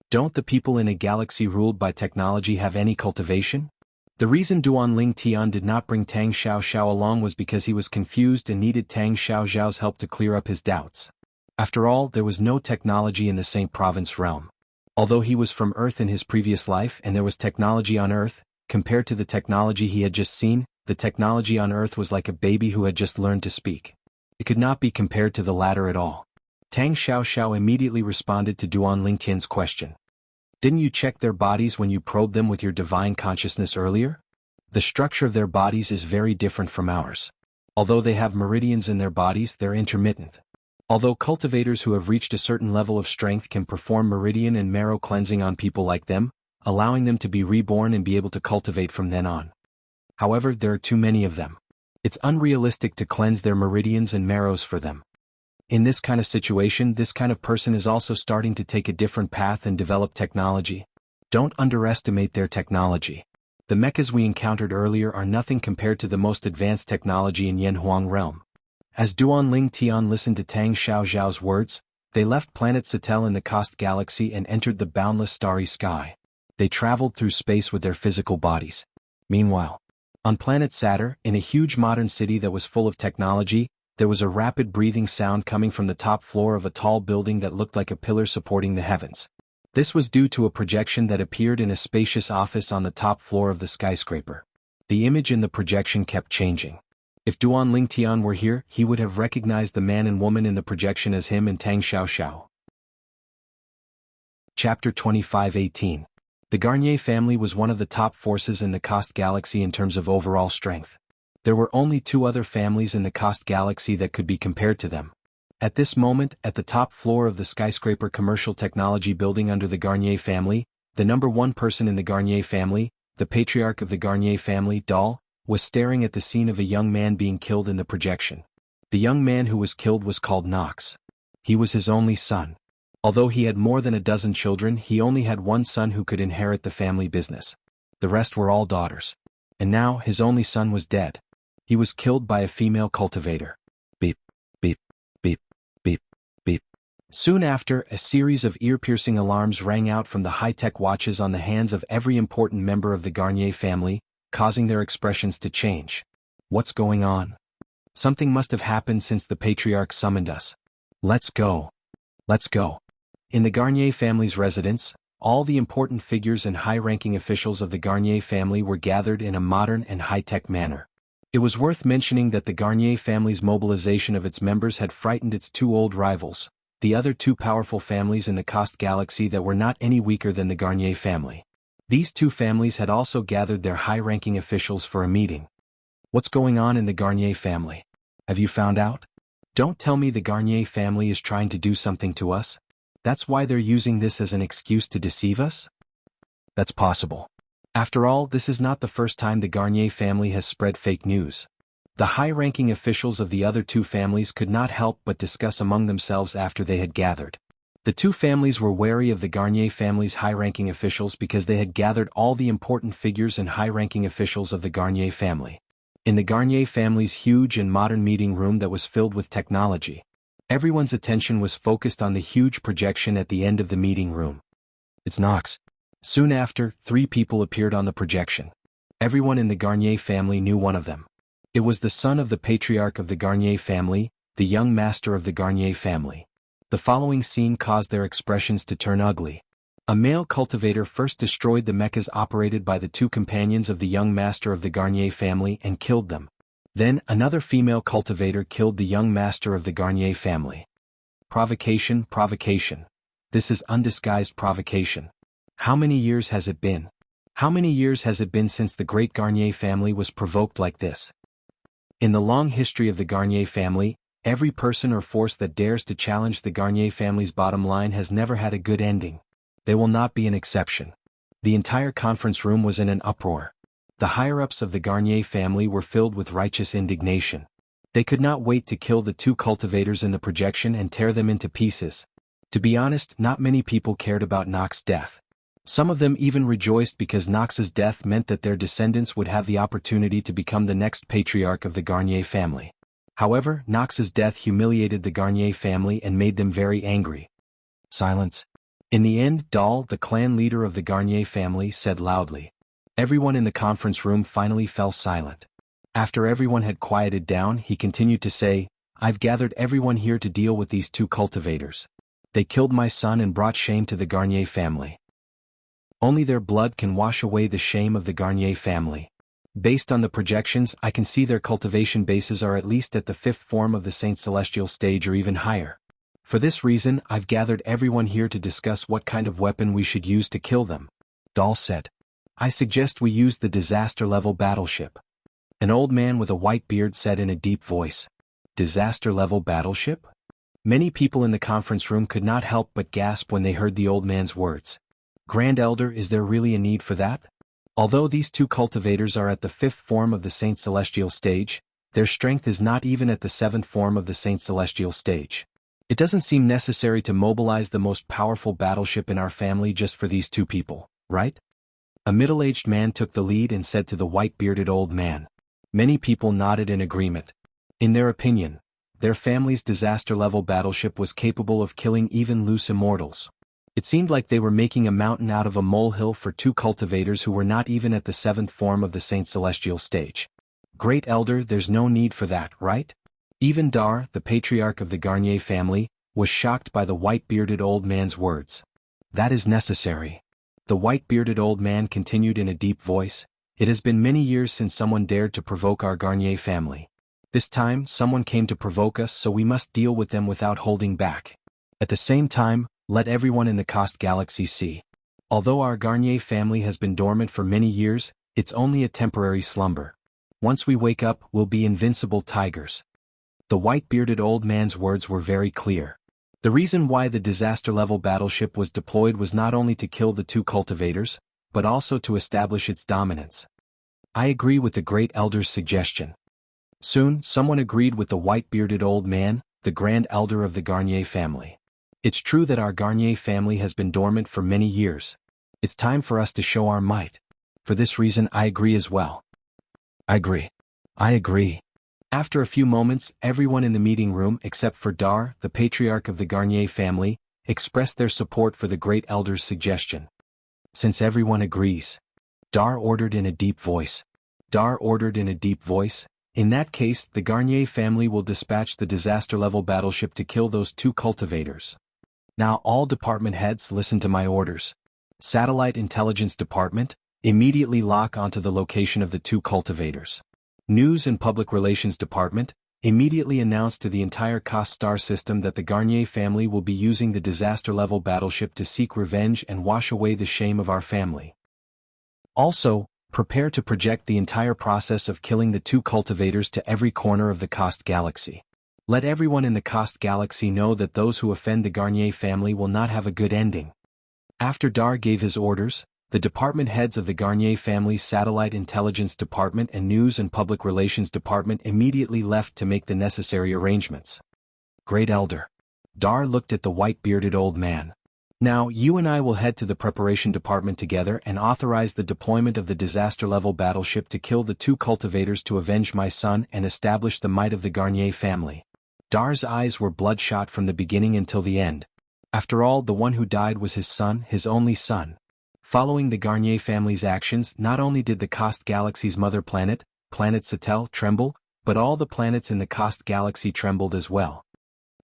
Don't the people in a galaxy ruled by technology have any cultivation? The reason Duan Lingtian did not bring Tang Xiaoxiao along was because he was confused and needed Tang Xiaoxiao's help to clear up his doubts. After all, there was no technology in the Saint Province realm. Although he was from Earth in his previous life and there was technology on Earth, compared to the technology he had just seen, the technology on Earth was like a baby who had just learned to speak. It could not be compared to the latter at all. Tang Xiaoxiao immediately responded to Duan Lingtian's question. Didn't you check their bodies when you probed them with your divine consciousness earlier? The structure of their bodies is very different from ours. Although they have meridians in their bodies, they're intermittent. Although cultivators who have reached a certain level of strength can perform meridian and marrow cleansing on people like them, allowing them to be reborn and be able to cultivate from then on. However, there are too many of them. It's unrealistic to cleanse their meridians and marrows for them. In this kind of situation, this kind of person is also starting to take a different path and develop technology. Don't underestimate their technology. The mechas we encountered earlier are nothing compared to the most advanced technology in Yanhuang realm. As Duan Lingtian listened to Tang Xiaoxiao's words, they left planet Satel in the Kost galaxy and entered the boundless starry sky. They traveled through space with their physical bodies. Meanwhile, on planet Saturn, in a huge modern city that was full of technology, there was a rapid breathing sound coming from the top floor of a tall building that looked like a pillar supporting the heavens. This was due to a projection that appeared in a spacious office on the top floor of the skyscraper. The image in the projection kept changing. If Duan Lingtian were here, he would have recognized the man and woman in the projection as him and Tang Xiaoxiao. Chapter 25:18. The Garnier family was one of the top forces in the Kost galaxy in terms of overall strength. There were only two other families in the Kost galaxy that could be compared to them. At this moment, at the top floor of the skyscraper commercial technology building under the Garnier family, the number one person in the Garnier family, the patriarch of the Garnier family, Dal, was staring at the scene of a young man being killed in the projection. The young man who was killed was called Knox. He was his only son. Although he had more than a dozen children, he only had one son who could inherit the family business. The rest were all daughters. And now, his only son was dead. He was killed by a female cultivator. Beep, beep, beep, beep, beep. Soon after, a series of ear-piercing alarms rang out from the high-tech watches on the hands of every important member of the Garnier family, causing their expressions to change. What's going on? Something must have happened since the patriarch summoned us. Let's go. Let's go. In the Garnier family's residence, all the important figures and high-ranking officials of the Garnier family were gathered in a modern and high-tech manner. It was worth mentioning that the Garnier family's mobilization of its members had frightened its two old rivals, the other two powerful families in the Cost Galaxy that were not any weaker than the Garnier family. These two families had also gathered their high-ranking officials for a meeting. What's going on in the Garnier family? Have you found out? Don't tell me the Garnier family is trying to do something to us? That's why they're using this as an excuse to deceive us? That's possible. After all, this is not the first time the Garnier family has spread fake news. The high-ranking officials of the other two families could not help but discuss among themselves after they had gathered. The two families were wary of the Garnier family's high-ranking officials because they had gathered all the important figures and high-ranking officials of the Garnier family. In the Garnier family's huge and modern meeting room that was filled with technology, everyone's attention was focused on the huge projection at the end of the meeting room. It's Knox. Soon after, 3 people appeared on the projection. Everyone in the Garnier family knew one of them. It was the son of the patriarch of the Garnier family, the young master of the Garnier family. The following scene caused their expressions to turn ugly. A male cultivator first destroyed the mechas operated by the two companions of the young master of the Garnier family and killed them. Then, another female cultivator killed the young master of the Garnier family. Provocation, provocation. This is undisguised provocation. How many years has it been? How many years has it been since the great Garnier family was provoked like this? In the long history of the Garnier family, every person or force that dares to challenge the Garnier family's bottom line has never had a good ending. They will not be an exception. The entire conference room was in an uproar. The higher-ups of the Garnier family were filled with righteous indignation. They could not wait to kill the two cultivators in the projection and tear them into pieces. To be honest, not many people cared about Knox's death. Some of them even rejoiced because Knox's death meant that their descendants would have the opportunity to become the next patriarch of the Garnier family. However, Knox's death humiliated the Garnier family and made them very angry. Silence. In the end, Dal, the clan leader of the Garnier family, said loudly. Everyone in the conference room finally fell silent. After everyone had quieted down, he continued to say, I've gathered everyone here to deal with these two cultivators. They killed my son and brought shame to the Garnier family. Only their blood can wash away the shame of the Garnier family. Based on the projections, I can see their cultivation bases are at least at the 5th form of the Saint Celestial stage or even higher. For this reason, I've gathered everyone here to discuss what kind of weapon we should use to kill them. Dal said. I suggest we use the disaster-level battleship. An old man with a white beard said in a deep voice. Disaster-level battleship? Many people in the conference room could not help but gasp when they heard the old man's words. Grand Elder, is there really a need for that? Although these two cultivators are at the 5th form of the Saint Celestial stage, their strength is not even at the 7th form of the Saint Celestial stage. It doesn't seem necessary to mobilize the most powerful battleship in our family just for these two people, right? A middle-aged man took the lead and said to the white-bearded old man. Many people nodded in agreement. In their opinion, their family's disaster-level battleship was capable of killing even loose immortals. It seemed like they were making a mountain out of a molehill for two cultivators who were not even at the 7th form of the Saint Celestial stage. Great Elder, there's no need for that, right? Even Dar, the patriarch of the Garnier family, was shocked by the white-bearded old man's words. That is necessary. The white-bearded old man continued in a deep voice. It has been many years since someone dared to provoke our Garnier family. This time, someone came to provoke us, so we must deal with them without holding back. At the same time, let everyone in the Cost Galaxy see. Although our Garnier family has been dormant for many years, it's only a temporary slumber. Once we wake up, we'll be invincible tigers. The white-bearded old man's words were very clear. The reason why the disaster-level battleship was deployed was not only to kill the two cultivators, but also to establish its dominance. I agree with the Great Elder's suggestion. Soon, someone agreed with the white-bearded old man, the Grand Elder of the Garnier family. It's true that our Garnier family has been dormant for many years. It's time for us to show our might. For this reason I agree as well. I agree. After a few moments, everyone in the meeting room except for Dar, the patriarch of the Garnier family, expressed their support for the Great Elder's suggestion. Since everyone agrees, Dar ordered in a deep voice. In that case, the Garnier family will dispatch the disaster-level battleship to kill those two cultivators. Now all department heads listen to my orders. Satellite Intelligence Department, immediately lock onto the location of the two cultivators. News and Public Relations Department, immediately announce to the entire COS star system that the Garnier family will be using the disaster-level battleship to seek revenge and wash away the shame of our family. Also, prepare to project the entire process of killing the two cultivators to every corner of the COS galaxy. Let everyone in the COS galaxy know that those who offend the Garnier family will not have a good ending. After Dar gave his orders, the department heads of the Garnier family's Satellite Intelligence Department and News and Public Relations Department immediately left to make the necessary arrangements. Great Elder. Dar looked at the white-bearded old man. Now, you and I will head to the preparation department together and authorize the deployment of the disaster-level battleship to kill the two cultivators to avenge my son and establish the might of the Garnier family. Dar's eyes were bloodshot from the beginning until the end. After all, the one who died was his son, his only son. Following the Garnier family's actions, not only did the COS galaxy's mother planet, Planet Satel, tremble, but all the planets in the COS galaxy trembled as well.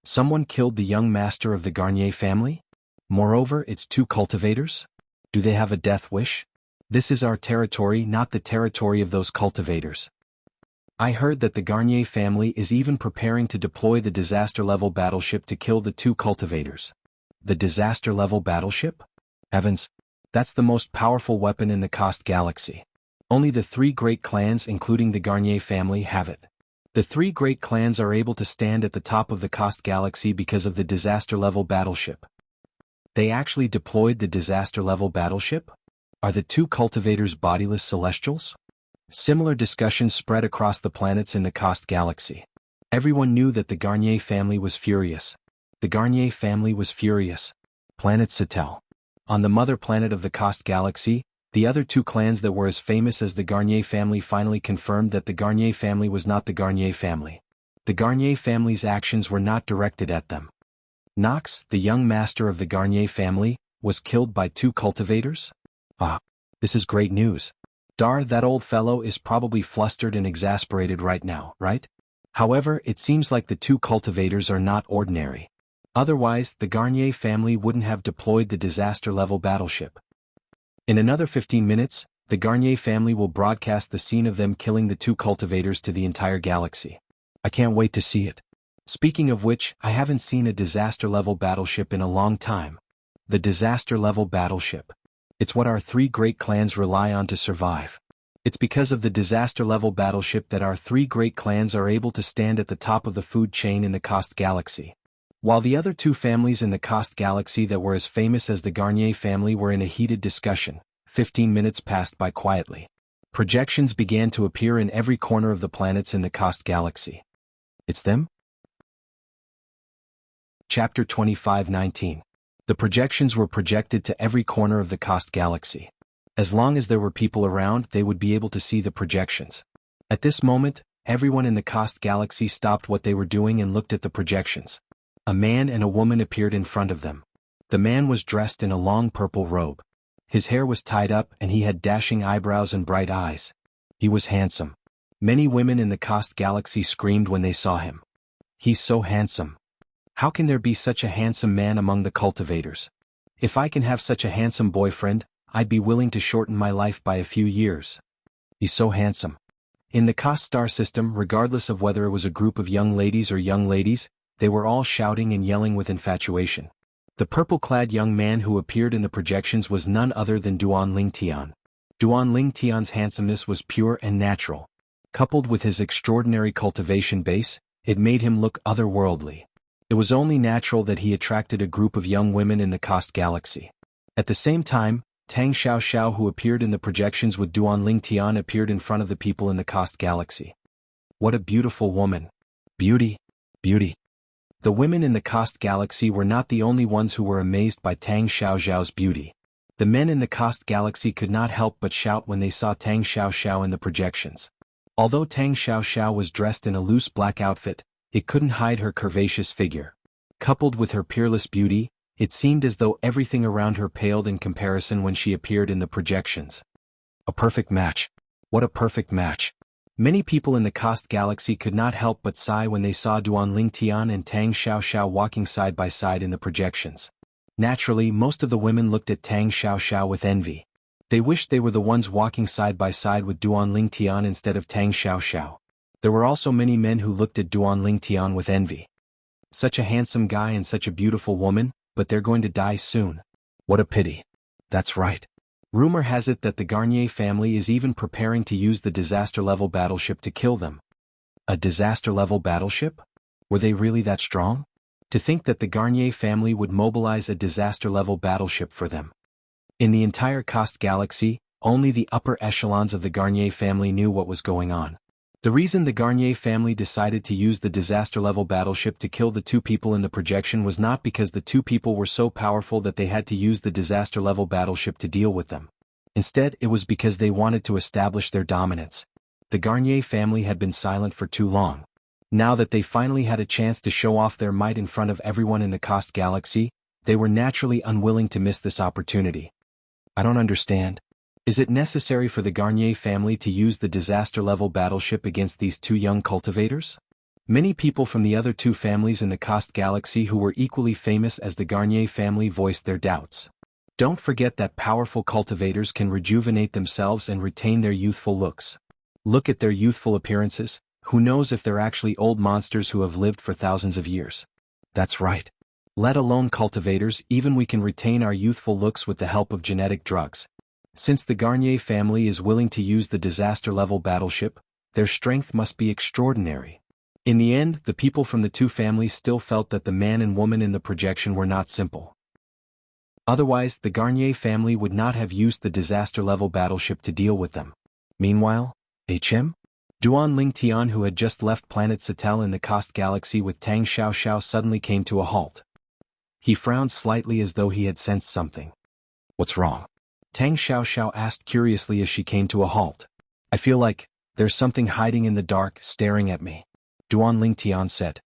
Someone killed the young master of the Garnier family? Moreover, its two cultivators? Do they have a death wish? This is our territory, not the territory of those cultivators. I heard that the Garnier family is even preparing to deploy the disaster-level battleship to kill the two cultivators. The disaster-level battleship? Heavens! That's the most powerful weapon in the COS galaxy. Only the three great clans including the Garnier family have it. The three great clans are able to stand at the top of the COS galaxy because of the disaster-level battleship. They actually deployed the disaster-level battleship? Are the two cultivators bodiless celestials? Similar discussions spread across the planets in the COS galaxy. Everyone knew that the Garnier family was furious. Planet Satel. On the mother planet of the COS galaxy, the other two clans that were as famous as the Garnier family finally confirmed that the Garnier family was not the Garnier family. The Garnier family's actions were not directed at them. Nox, the young master of the Garnier family, was killed by two cultivators? Ah, this is great news. Dar, that old fellow is probably flustered and exasperated right now, right? However, it seems like the two cultivators are not ordinary. Otherwise, the Garnier family wouldn't have deployed the disaster-level battleship. In another 15 minutes, the Garnier family will broadcast the scene of them killing the two cultivators to the entire galaxy. I can't wait to see it. Speaking of which, I haven't seen a disaster-level battleship in a long time. The disaster-level battleship. It's what our three great clans rely on to survive. It's because of the disaster-level battleship that our three great clans are able to stand at the top of the food chain in the COS galaxy. While the other two families in the COS galaxy that were as famous as the Garnier family were in a heated discussion, 15 minutes passed by quietly. Projections began to appear in every corner of the planets in the COS galaxy. It's them? Chapter 25:19. The projections were projected to every corner of the COS galaxy. As long as there were people around, they would be able to see the projections. At this moment, everyone in the COS galaxy stopped what they were doing and looked at the projections. A man and a woman appeared in front of them. The man was dressed in a long purple robe. His hair was tied up and he had dashing eyebrows and bright eyes. He was handsome. Many women in the COS galaxy screamed when they saw him. He's so handsome. How can there be such a handsome man among the cultivators? If I can have such a handsome boyfriend, I'd be willing to shorten my life by a few years. He's so handsome. In the COS star system, regardless of whether it was a group of young ladies, they were all shouting and yelling with infatuation. The purple-clad young man who appeared in the projections was none other than Duan Lingtian. Duan Lingtian's handsomeness was pure and natural. Coupled with his extraordinary cultivation base, It made him look otherworldly. It was only natural that he attracted a group of young women in the Cost Galaxy. At the same time, Tang Xiaoxiao, who appeared in the projections with Duan Lingtian, appeared in front of the people in the Cost Galaxy. What a beautiful woman. Beauty, beauty. The women in the Cost Galaxy were not the only ones who were amazed by Tang Xiaoxiao's beauty. The men in the Cost Galaxy could not help but shout when they saw Tang Xiaoxiao in the projections. Although Tang Xiaoxiao was dressed in a loose black outfit, it couldn't hide her curvaceous figure. Coupled with her peerless beauty, it seemed as though everything around her paled in comparison when she appeared in the projections. A perfect match. What a perfect match. Many people in the Cost Galaxy could not help but sigh when they saw Duan Lingtian and Tang Xiaoxiao walking side by side in the projections. Naturally, most of the women looked at Tang Xiaoxiao with envy. They wished they were the ones walking side by side with Duan Lingtian instead of Tang Xiaoxiao. There were also many men who looked at Duan Lingtian with envy. Such a handsome guy and such a beautiful woman, but they're going to die soon. What a pity. That's right. Rumor has it that the Garnier family is even preparing to use the disaster-level battleship to kill them. A disaster-level battleship? Were they really that strong? To think that the Garnier family would mobilize a disaster-level battleship for them. In the entire Cost Galaxy, only the upper echelons of the Garnier family knew what was going on. The reason the Garnier family decided to use the disaster-level battleship to kill the two people in the projection was not because the two people were so powerful that they had to use the disaster-level battleship to deal with them. Instead, it was because they wanted to establish their dominance. The Garnier family had been silent for too long. Now that they finally had a chance to show off their might in front of everyone in the Cost Galaxy, they were naturally unwilling to miss this opportunity. I don't understand. Is it necessary for the Garnier family to use the disaster-level battleship against these two young cultivators? Many people from the other two families in the Cost Galaxy who were equally famous as the Garnier family voiced their doubts. Don't forget that powerful cultivators can rejuvenate themselves and retain their youthful looks. Look at their youthful appearances. Who knows if they're actually old monsters who have lived for thousands of years? That's right. Let alone cultivators, even we can retain our youthful looks with the help of genetic drugs. Since the Garnier family is willing to use the disaster-level battleship, their strength must be extraordinary. In the end, the people from the two families still felt that the man and woman in the projection were not simple. Otherwise, the Garnier family would not have used the disaster-level battleship to deal with them. Meanwhile, Duan Lingtian, who had just left planet Satel in the Cost Galaxy with Tang Xiaoxiao, suddenly came to a halt. He frowned slightly as though he had sensed something. What's wrong? Tang Xiaoxiao asked curiously as she came to a halt. I feel like there's something hiding in the dark, staring at me, Duan Lingtian said.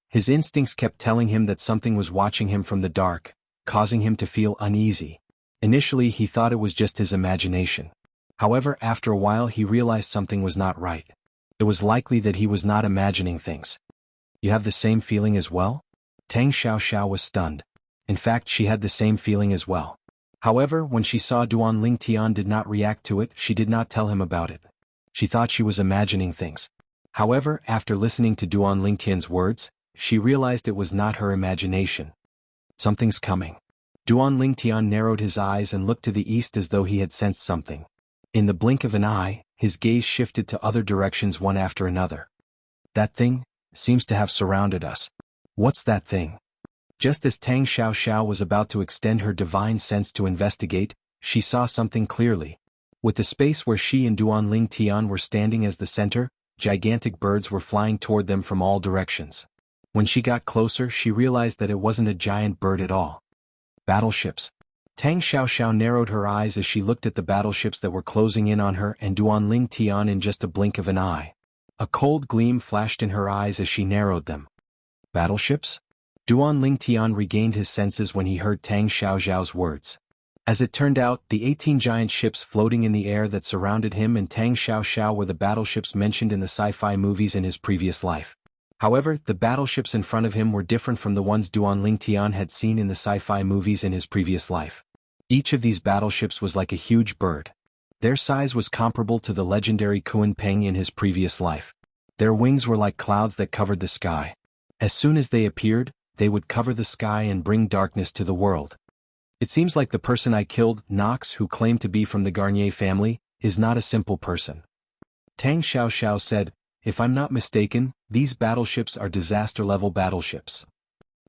His instincts kept telling him that something was watching him from the dark, causing him to feel uneasy. Initially he thought it was just his imagination. However, after a while he realized something was not right. It was likely that he was not imagining things. You have the same feeling as well? Tang Xiaoxiao was stunned. In fact, she had the same feeling as well. However, when she saw Duan Lingtian did not react to it, she did not tell him about it. She thought she was imagining things. However, after listening to Duan Lingtian's words, she realized it was not her imagination. Something's coming. Duan Lingtian narrowed his eyes and looked to the east as though he had sensed something. In the blink of an eye, his gaze shifted to other directions one after another. That thing seems to have surrounded us. What's that thing? Just as Tang Xiaoxiao was about to extend her divine sense to investigate, she saw something clearly. With the space where she and Duan Lingtian were standing as the center, gigantic birds were flying toward them from all directions. When she got closer, she realized that it wasn't a giant bird at all. Battleships. Tang Xiaoxiao narrowed her eyes as she looked at the battleships that were closing in on her and Duan Lingtian in just a blink of an eye. A cold gleam flashed in her eyes as she narrowed them. Battleships? Duan Lingtian regained his senses when he heard Tang Xiaoxiao's words. As it turned out, the 18 giant ships floating in the air that surrounded him and Tang Xiaoxiao were the battleships mentioned in the sci-fi movies in his previous life. However, the battleships in front of him were different from the ones Duan Lingtian had seen in the sci-fi movies in his previous life. Each of these battleships was like a huge bird. Their size was comparable to the legendary Kuan Peng in his previous life. Their wings were like clouds that covered the sky. As soon as they appeared, they would cover the sky and bring darkness to the world. It seems like the person I killed, Knox, who claimed to be from the Garnier family, is not a simple person. Tang Xiaoxiao said, If I'm not mistaken, these battleships are disaster-level battleships.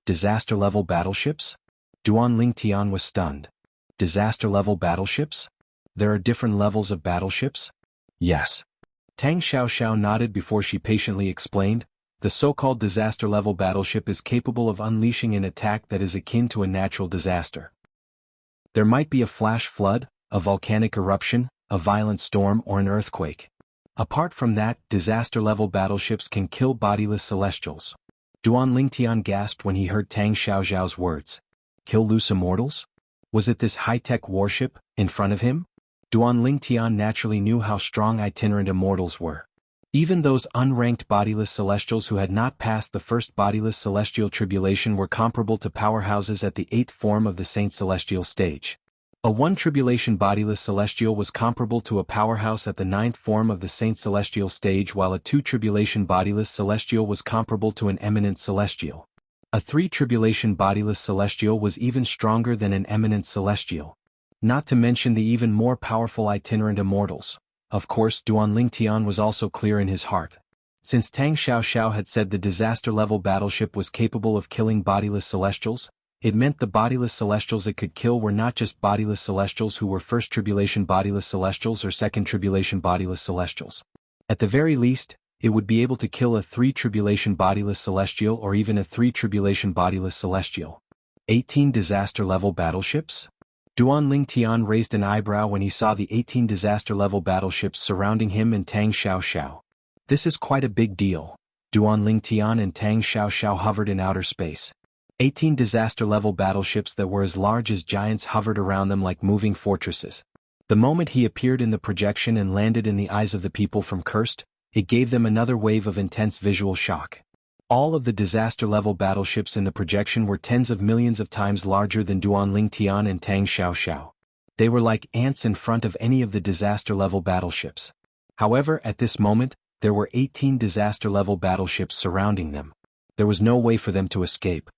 Disaster-level battleships? Duan Lingtian was stunned. Disaster-level battleships? There are different levels of battleships? Yes. Tang Xiaoxiao nodded before she patiently explained. The so-called disaster-level battleship is capable of unleashing an attack that is akin to a natural disaster. There might be a flash flood, a volcanic eruption, a violent storm, or an earthquake. Apart from that, disaster-level battleships can kill bodiless celestials. Duan Lingtian gasped when he heard Tang Xiaoxiao's words. Kill loose immortals? Was it this high-tech warship, in front of him? Duan Lingtian naturally knew how strong itinerant immortals were. Even those unranked bodiless celestials who had not passed the first bodiless celestial tribulation were comparable to powerhouses at the 8th form of the Saint Celestial stage. A 1 tribulation bodiless celestial was comparable to a powerhouse at the 9th form of the Saint Celestial stage, while a 2 tribulation bodiless celestial was comparable to an eminent celestial. A 3 tribulation bodiless celestial was even stronger than an eminent celestial. Not to mention the even more powerful itinerant immortals. Of course, Duan Lingtian was also clear in his heart. Since Tang Xiaoxiao had said the disaster-level battleship was capable of killing bodiless celestials, it meant the bodiless celestials it could kill were not just bodiless celestials who were first tribulation bodiless celestials or second tribulation bodiless celestials. At the very least, it would be able to kill a 3 tribulation bodiless celestial or even a 3 tribulation bodiless celestial. 18 disaster-level battleships? Duan Lingtian raised an eyebrow when he saw the 18 disaster-level battleships surrounding him and Tang Xiaoxiao. This is quite a big deal. Duan Lingtian and Tang Xiaoxiao hovered in outer space. 18 disaster-level battleships that were as large as giants hovered around them like moving fortresses. The moment he appeared in the projection and landed in the eyes of the people from Cursed, it gave them another wave of intense visual shock. All of the disaster-level battleships in the projection were tens of millions of times larger than Duan Lingtian and Tang Xiaoxiao. They were like ants in front of any of the disaster-level battleships. However, at this moment, there were 18 disaster-level battleships surrounding them. There was no way for them to escape.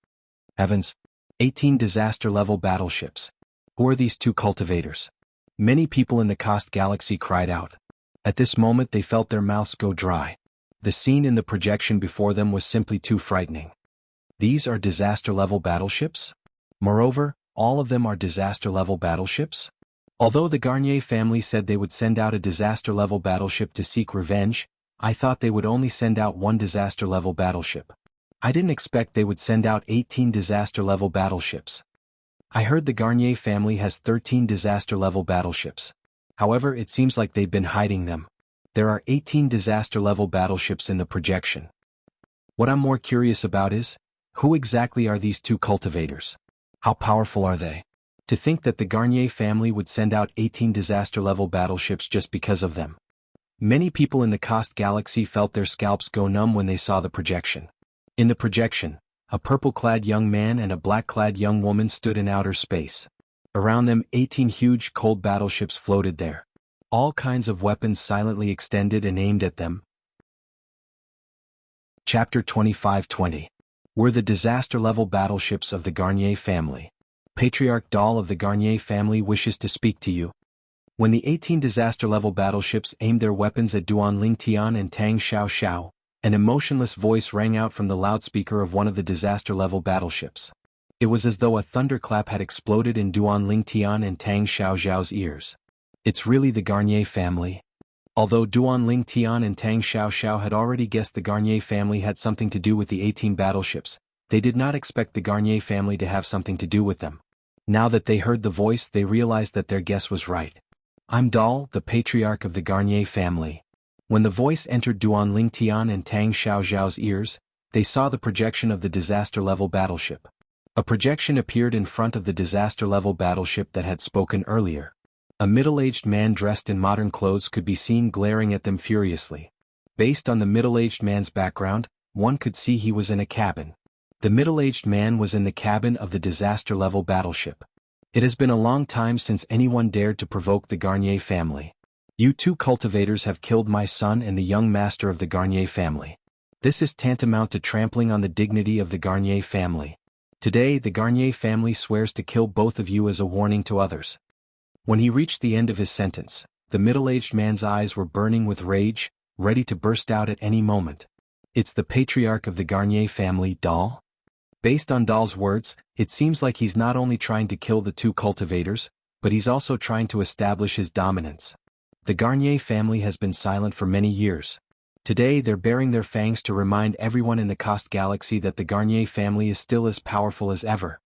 Heavens! 18 disaster-level battleships. Who are these 2 cultivators? Many people in the Cost Galaxy cried out. At this moment they felt their mouths go dry. The scene in the projection before them was simply too frightening. These are disaster-level battleships? Moreover, all of them are disaster-level battleships? Although the Garnier family said they would send out a disaster-level battleship to seek revenge, I thought they would only send out 1 disaster-level battleship. I didn't expect they would send out 18 disaster-level battleships. I heard the Garnier family has 13 disaster-level battleships. However, it seems like they've been hiding them. There are 18 disaster-level battleships in the projection. What I'm more curious about is, who exactly are these 2 cultivators? How powerful are they? To think that the Garnier family would send out 18 disaster-level battleships just because of them. Many people in the Cost Galaxy felt their scalps go numb when they saw the projection. In the projection, a purple-clad young man and a black-clad young woman stood in outer space. Around them, 18 huge cold battleships floated there. All kinds of weapons silently extended and aimed at them. Chapter 25-20. Were the disaster-level battleships of the Garnier family. Patriarch Dahl of the Garnier family wishes to speak to you. When the 18 disaster-level battleships aimed their weapons at Duan Lingtian and Tang Xiaoxiao, an emotionless voice rang out from the loudspeaker of one of the disaster-level battleships. It was as though a thunderclap had exploded in Duan Lingtian and Tang Xiaoxiao's ears. It's really the Garnier family. Although Duan Lingtian and Tang Xiaoxiao had already guessed the Garnier family had something to do with the 18 battleships, they did not expect the Garnier family to have something to do with them. Now that they heard the voice, they realized that their guess was right. I'm Dahl, the patriarch of the Garnier family. When the voice entered Duan Lingtian and Tang Xiaoxiao's ears, they saw the projection of the disaster-level battleship. A projection appeared in front of the disaster-level battleship that had spoken earlier. A middle-aged man dressed in modern clothes could be seen glaring at them furiously. Based on the middle-aged man's background, one could see he was in a cabin. The middle-aged man was in the cabin of the disaster-level battleship. It has been a long time since anyone dared to provoke the Garnier family. You 2 cultivators have killed my son and the young master of the Garnier family. This is tantamount to trampling on the dignity of the Garnier family. Today the Garnier family swears to kill both of you as a warning to others. When he reached the end of his sentence, the middle-aged man's eyes were burning with rage, ready to burst out at any moment. It's the patriarch of the Garnier family, Dal? Based on Dal's words, it seems like he's not only trying to kill the two cultivators, but he's also trying to establish his dominance. The Garnier family has been silent for many years. Today they're baring their fangs to remind everyone in the Cost Galaxy that the Garnier family is still as powerful as ever.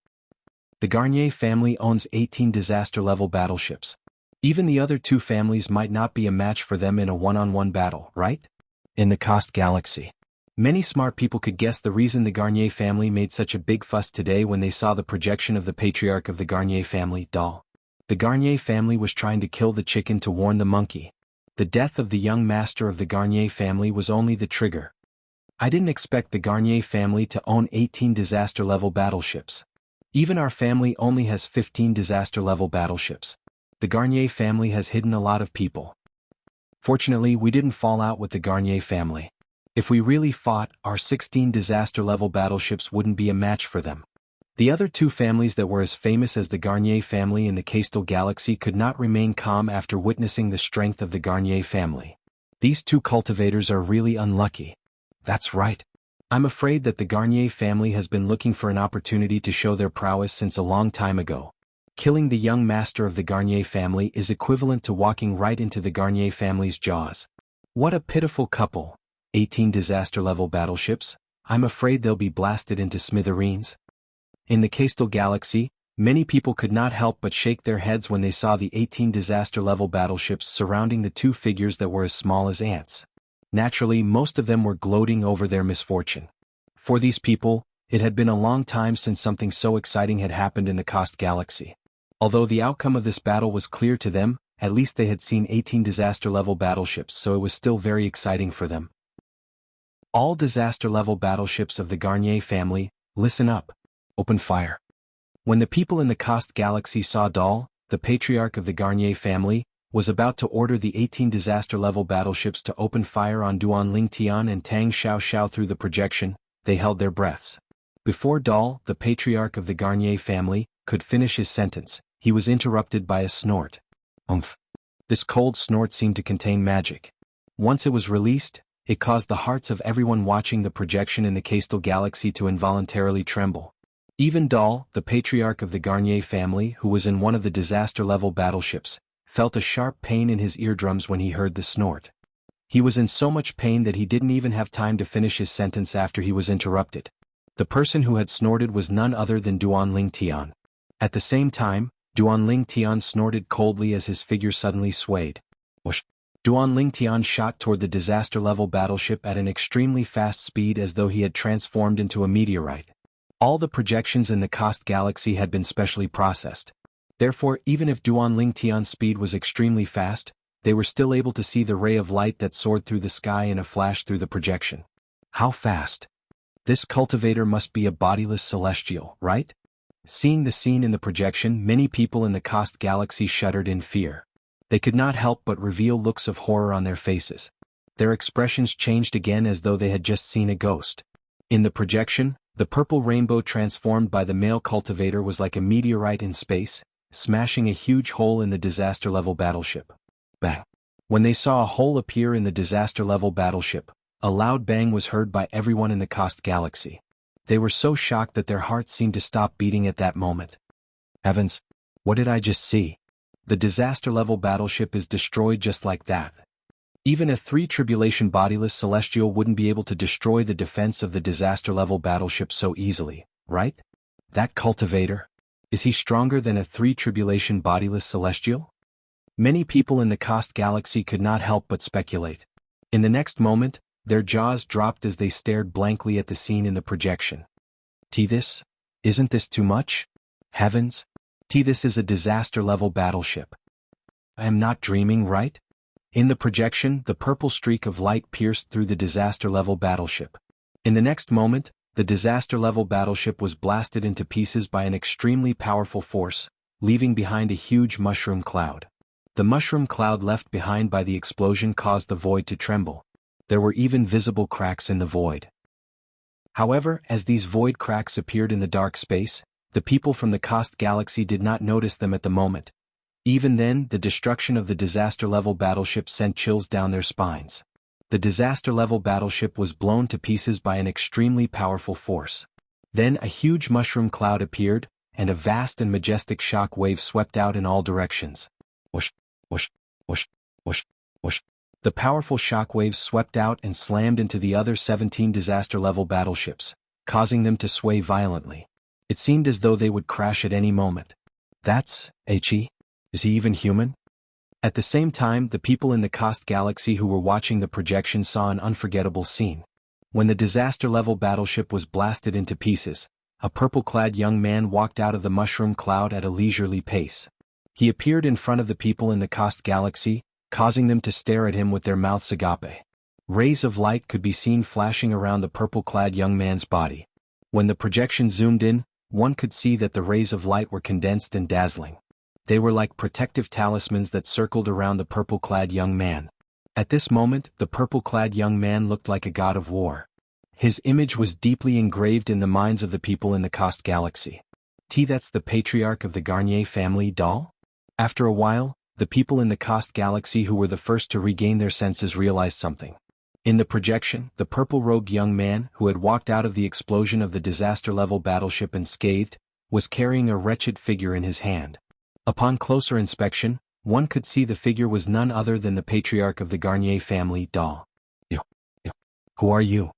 The Garnier family owns 18 disaster-level battleships. Even the other two families might not be a match for them in a one-on-one battle, right? In the Cost Galaxy. Many smart people could guess the reason the Garnier family made such a big fuss today when they saw the projection of the patriarch of the Garnier family, Dal. The Garnier family was trying to kill the chicken to warn the monkey. The death of the young master of the Garnier family was only the trigger. I didn't expect the Garnier family to own 18 disaster-level battleships. Even our family only has 15 disaster-level battleships. The Garnier family has hidden a lot of people. Fortunately, we didn't fall out with the Garnier family. If we really fought, our 16 disaster-level battleships wouldn't be a match for them. The other two families that were as famous as the Garnier family in the Coastal Galaxy could not remain calm after witnessing the strength of the Garnier family. These two cultivators are really unlucky. That's right. I'm afraid that the Garnier family has been looking for an opportunity to show their prowess since a long time ago. Killing the young master of the Garnier family is equivalent to walking right into the Garnier family's jaws. What a pitiful couple. 18 disaster-level battleships? I'm afraid they'll be blasted into smithereens. In the Coastal Galaxy, many people could not help but shake their heads when they saw the 18 disaster-level battleships surrounding the two figures that were as small as ants. Naturally, most of them were gloating over their misfortune. For these people, it had been a long time since something so exciting had happened in the Coast Galaxy. Although the outcome of this battle was clear to them, at least they had seen 18 disaster-level battleships, so it was still very exciting for them. All disaster-level battleships of the Garnier family, listen up. Open fire. When the people in the Coast Galaxy saw Dal, the patriarch of the Garnier family, was about to order the 18 disaster-level battleships to open fire on Duan Lingtian and Tang Xiao through the projection, they held their breaths. Before Dal, the patriarch of the Garnier family, could finish his sentence, he was interrupted by a snort. Umph. This cold snort seemed to contain magic. Once it was released, it caused the hearts of everyone watching the projection in the Coastal Galaxy to involuntarily tremble. Even Dal, the patriarch of the Garnier family who was in one of the disaster-level battleships, felt a sharp pain in his eardrums when he heard the snort. He was in so much pain that he didn't even have time to finish his sentence after he was interrupted. The person who had snorted was none other than Duan Lingtian. At the same time, Duan Lingtian snorted coldly as his figure suddenly swayed. Whoosh! Duan Lingtian shot toward the disaster-level battleship at an extremely fast speed as though he had transformed into a meteorite. All the projections in the Coast Galaxy had been specially processed. Therefore, even if Duan Lingtian's speed was extremely fast, they were still able to see the ray of light that soared through the sky in a flash through the projection. How fast? This cultivator must be a bodiless celestial, right? Seeing the scene in the projection, many people in the Coast Galaxy shuddered in fear. They could not help but reveal looks of horror on their faces. Their expressions changed again as though they had just seen a ghost. In the projection, the purple rainbow transformed by the male cultivator was like a meteorite in space, smashing a huge hole in the disaster-level battleship. Bang! When they saw a hole appear in the disaster-level battleship, a loud bang was heard by everyone in the Coast Galaxy. They were so shocked that their hearts seemed to stop beating at that moment. Heavens! What did I just see? The disaster-level battleship is destroyed just like that. Even a 3 tribulation bodiless celestial wouldn't be able to destroy the defense of the disaster-level battleship so easily, right? That cultivator? Is he stronger than a 3 tribulation bodiless celestial? Many people in the Coast Galaxy could not help but speculate. In the next moment, their jaws dropped as they stared blankly at the scene in the projection. This? Isn't this too much? Heavens! This is a disaster-level battleship. I am not dreaming, right? In the projection, the purple streak of light pierced through the disaster-level battleship. In the next moment, the disaster-level battleship was blasted into pieces by an extremely powerful force, leaving behind a huge mushroom cloud. The mushroom cloud left behind by the explosion caused the void to tremble. There were even visible cracks in the void. However, as these void cracks appeared in the dark space, the people from the Coast Galaxy did not notice them at the moment. Even then, the destruction of the disaster-level battleship sent chills down their spines. The disaster-level battleship was blown to pieces by an extremely powerful force. Then a huge mushroom cloud appeared, and a vast and majestic shock wave swept out in all directions. Whoosh, whoosh, whoosh, whoosh, whoosh. The powerful shock waves swept out and slammed into the other 17 disaster-level battleships, causing them to sway violently. It seemed as though they would crash at any moment. That's He? Is he even human? At the same time, the people in the Cost Galaxy who were watching the projection saw an unforgettable scene. When the disaster-level battleship was blasted into pieces, a purple-clad young man walked out of the mushroom cloud at a leisurely pace. He appeared in front of the people in the Cost Galaxy, causing them to stare at him with their mouths agape. Rays of light could be seen flashing around the purple-clad young man's body. When the projection zoomed in, one could see that the rays of light were condensed and dazzling. They were like protective talismans that circled around the purple-clad young man. At this moment, the purple-clad young man looked like a god of war. His image was deeply engraved in the minds of the people in the Cost Galaxy. That's the patriarch of the Garnier family doll? After a while, the people in the Cost Galaxy who were the first to regain their senses realized something. In the projection, the purple-robed young man, who had walked out of the explosion of the disaster-level battleship unscathed, was carrying a wretched figure in his hand. Upon closer inspection, one could see the figure was none other than the patriarch of the Garnier family doll. Who are you?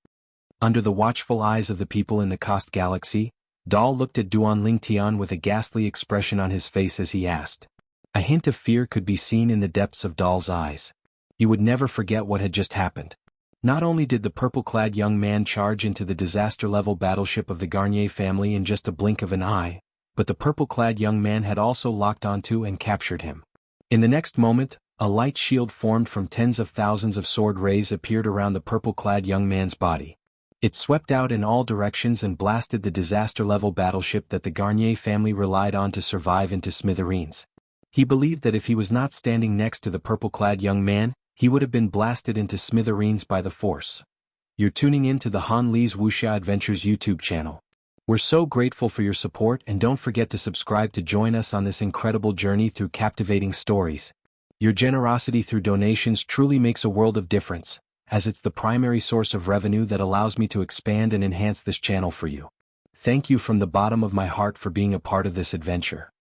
Under the watchful eyes of the people in the Cost Galaxy, Dahl looked at Duan Lingtian with a ghastly expression on his face as he asked. A hint of fear could be seen in the depths of Dahl's eyes. He would never forget what had just happened. Not only did the purple-clad young man charge into the disaster-level battleship of the Garnier family in just a blink of an eye, but the purple-clad young man had also locked onto and captured him. In the next moment, a light shield formed from tens of thousands of sword rays appeared around the purple-clad young man's body. It swept out in all directions and blasted the disaster-level battleship that the Garnier family relied on to survive into smithereens. He believed that if he was not standing next to the purple-clad young man, he would have been blasted into smithereens by the force. You're tuning in to the Han Li's Wuxia Adventures YouTube channel. We're so grateful for your support, and don't forget to subscribe to join us on this incredible journey through captivating stories. Your generosity through donations truly makes a world of difference, as it's the primary source of revenue that allows me to expand and enhance this channel for you. Thank you from the bottom of my heart for being a part of this adventure.